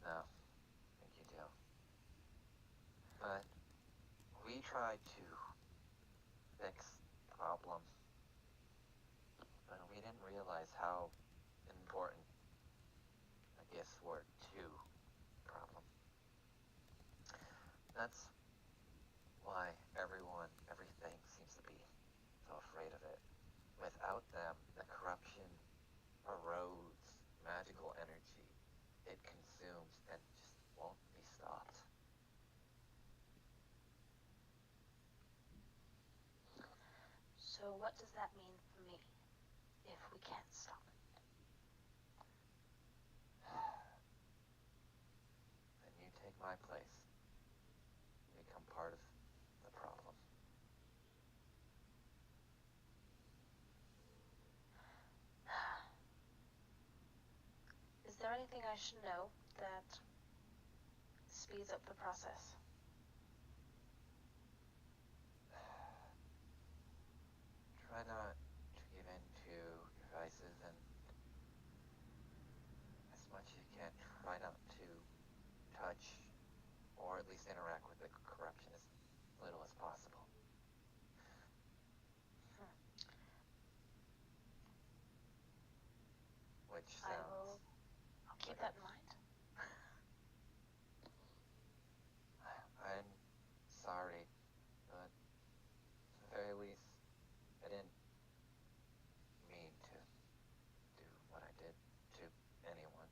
No, I think you do. But we tried to fix the problem, but we didn't realize how important the gifts were to the problem. That's why everything seems to be so afraid of it. Without them, the corruption erodes magical energy. It consumes and just won't be stopped. So what does that mean for me, if we can't stop it? Then you take my place. Become part of the problem. Is there anything I should know that speeds up the process? Try not to give in to your vices, and as much as you can, try not to touch or at least interact with the corruption as little as possible. Which sounds... I'll keep that in mind. I'm sorry, but at the very least, I didn't mean to do what I did to anyone.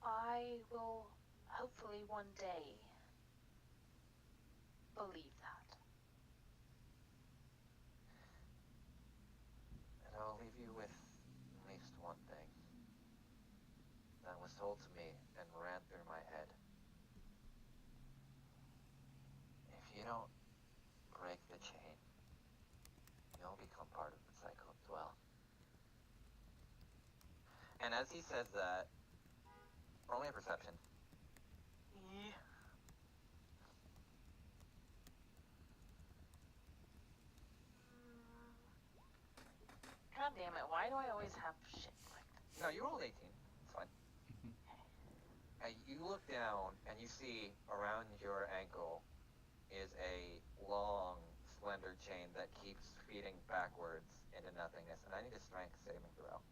I will hopefully one day believe that. And I'll leave you with at least one thing that was told to me and ran through my head. If you don't break the chain, you'll become part of the cycle as well. And as he says that, roll me a perception. God damn it, why do I always have shit like this? No, you rolled 18. It's fine. You look down and you see around your ankle is a long, slender chain that keeps feeding backwards into nothingness. And I need a strength saving throw.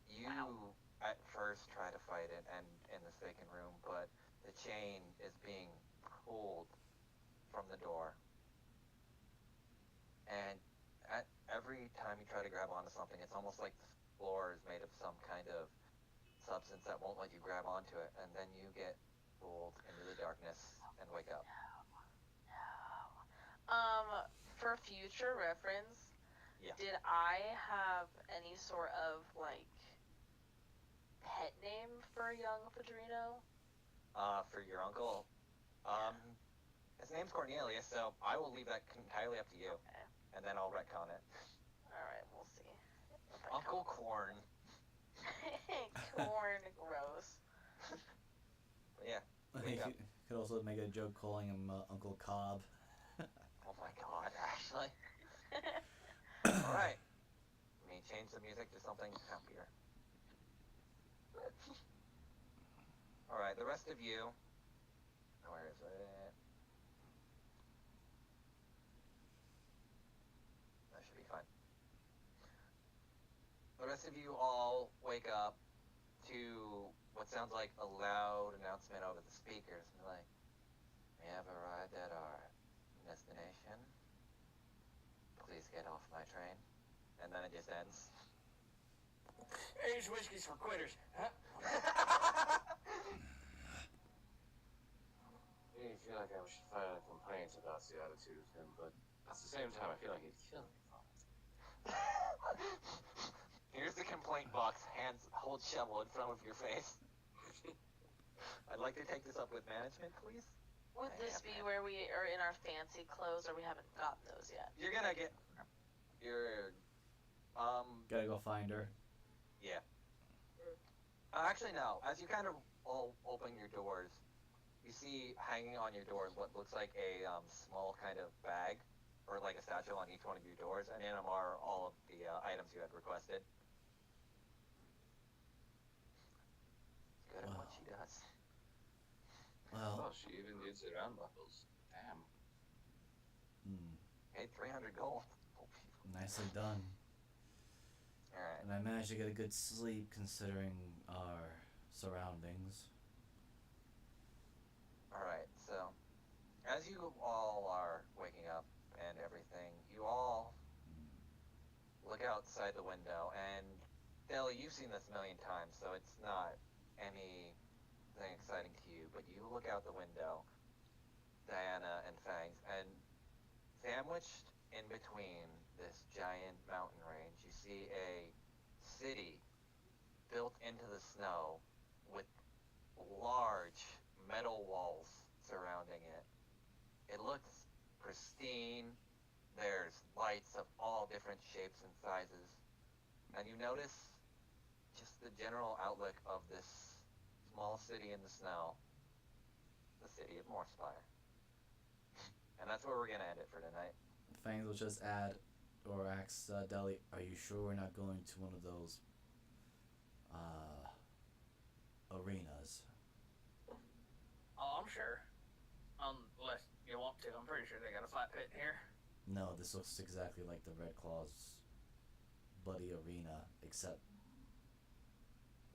You at first try to fight it and in the second room, but the chain is being pulled from the door. And at every time you try to grab onto something, it's almost like the floor is made of some kind of substance that won't let you grab onto it, and then you get pulled into the darkness and wake up. No. For future reference, Yeah. did I have any sort of, like, pet name for young Padrino? For your uncle, his name's Cornelius, so I will leave that entirely up to you, Okay. and then I'll retcon it. Alright, we'll see. Uncle Corn. Corn, gross. Yeah. You could also make a joke calling him Uncle Cobb. Oh my god, actually. Alright. Let me change the music to something happier. Alright, the rest of you... Where is it? That should be fine. The rest of you all wake up to what sounds like a loud announcement over the speakers. And like, we have arrived at our destination. Please get off my train. And then it just ends. Age whiskeys for quitters. Huh? I feel like I should file a complaint about the attitude of him, but at the same time, I feel like he'd kill me for it. Here's the complaint box. Hands hold shovel in front of your face. I'd like to take this up with management, please. Would this be where we are in our fancy clothes, or we haven't gotten those yet? You're gonna get... You're... Gotta go find her. Yeah. Actually, no. As you kind of all open your doors, you see hanging on your door what looks like a small kind of bag, or like a satchel on each one of your doors, and in them are all of the items you had requested. Good at what Wow. she does. Well, Oh, she even needs her round buckles. Damn. hmm, Paid 300 gold. nicely done. All right. And I managed to get a good sleep considering our surroundings. All right. So, as you all are waking up and everything, you all look outside the window, and Dale, you've seen this a million times, so it's not anything exciting to you. But you look out the window, Diana and Fangs, and sandwiched in between this giant mountain range, you see a city built into the snow with large metal walls surrounding it. It looks pristine. There's lights of all different shapes and sizes. And you notice just the general outlook of this small city in the snow, the city of Morspire. And that's where we're going to end it for tonight. Fangs will just add or ask Deli, are you sure we're not going to one of those arenas? Oh, I'm sure. Unless you want to. I'm pretty sure they got a fight pit in here. No, this looks exactly like the Red Claw's Bloody Arena, except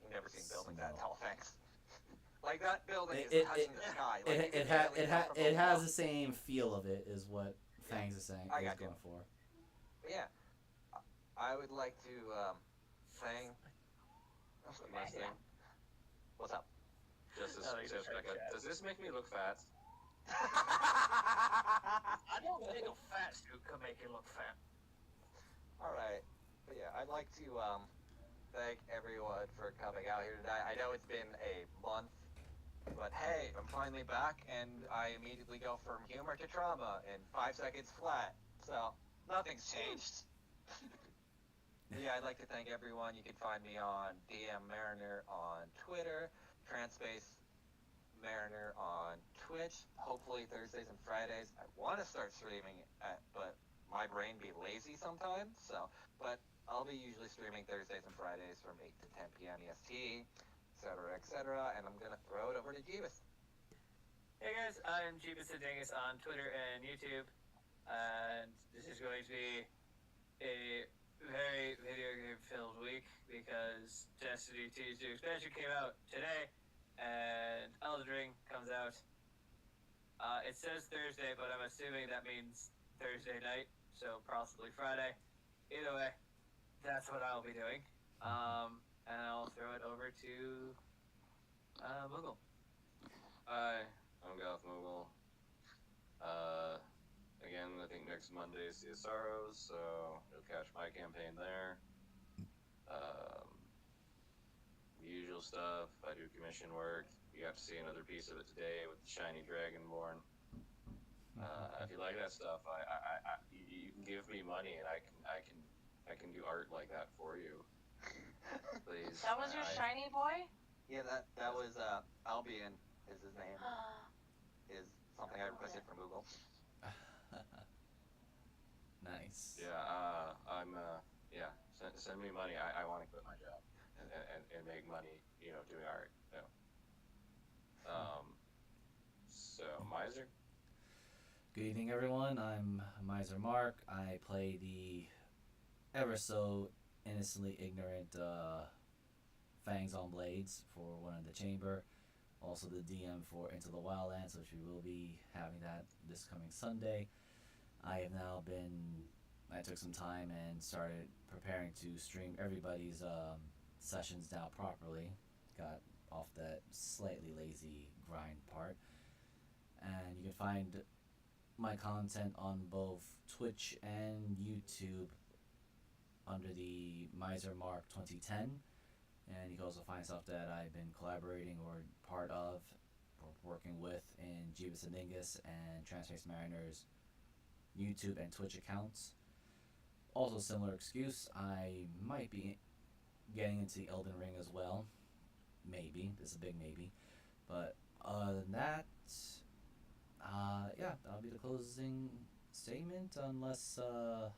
You've never seen buildings Snow. that tall, Fangs. Like that building It- is it- touching it- the sky. Like, it you it can ha- barely it tell ha- from it has below. the same feel of it, is what Fangs is saying. I Is got you. going for. But yeah, I would like to say. One last thing. What's up? Just as Oh, you just Becca, heard that. does this make me look fat? I don't think a fat suit could make you look fat. All right, but yeah, I'd like to thank everyone for coming out here today. I know it's been a month, but hey, I'm finally back, and I immediately go from humor to trauma in 5 seconds flat. So nothing's changed. Yeah, I'd like to thank everyone. You can find me on DM Mariner on Twitter, Transpace Mariner on Twitch. Hopefully Thursdays and Fridays. I want to start streaming but my brain be lazy sometimes. So, but I'll be usually streaming Thursdays and Fridays from 8 to 10 p.m. EST, etc., etc. And I'm gonna throw it over to Jeebus. Hey guys, I'm Jeebus the Dingus on Twitter and YouTube, and this is going to be a very video game filled week because Destiny 2's new expansion came out today, and Elden Ring comes out. It says Thursday, but I'm assuming that means Thursday night, so possibly Friday. Either way, that's what I'll be doing. And I'll throw it over to Moogle. Hi, I'm Goth Moogle. Again, I think next Monday is the Sorrows, so you'll catch my campaign there. The usual stuff. I do commission work. You got to see another piece of it today with the shiny dragonborn. If you like that stuff, you can give me money, and I can do art like that for you. Please. That was your shiny boy? Yeah, that was Albion is his name. Is something I requested from Google. Nice. Yeah, yeah. Send me money. I want to quit my job and make money. Doing art. So Miser. Good evening, everyone. I'm Miser Mark. I play the ever so innocently ignorant Fangs on Blades for One in the Chamber. Also the DM for Into the Wildlands, which we will be having that this coming Sunday. I took some time and started preparing to stream everybody's sessions now properly. Got off that slightly lazy grind part. And you can find my content on both Twitch and YouTube under the Miser Mark 2010. And you can also find stuff that I've been collaborating or part of or working with in Jeebus and Dingus and Transpace Mariner's YouTube and Twitch accounts. Also, similar excuse, I might be getting into the Elden Ring as well. maybe. This is a big maybe. But other than that, yeah, that'll be the closing statement, unless our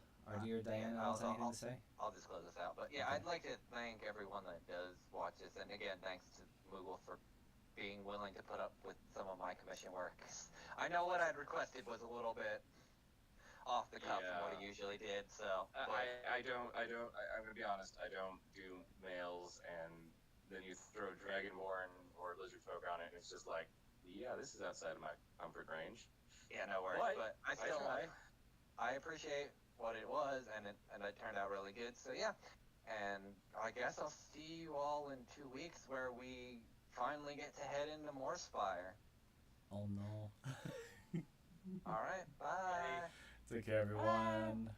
dear Diana has anything to say. I'll just close this out. But yeah, Okay. I'd like to thank everyone that does watch this, and again, thanks to Moogle for being willing to put up with some of my commission work. I know what I'd requested was a little bit off the cuff from what he usually did, so. I'm gonna be honest, I don't do males, and then you throw Dragonborn or Lizard Folk on it, and it's just like, yeah, this is outside of my comfort range. Yeah, no worries, but I still, try. I appreciate what it was, and it turned out really good, so yeah. And I guess I'll see you all in 2 weeks where we finally get to head into Morspire. Oh no. Alright, bye. Take care, everyone.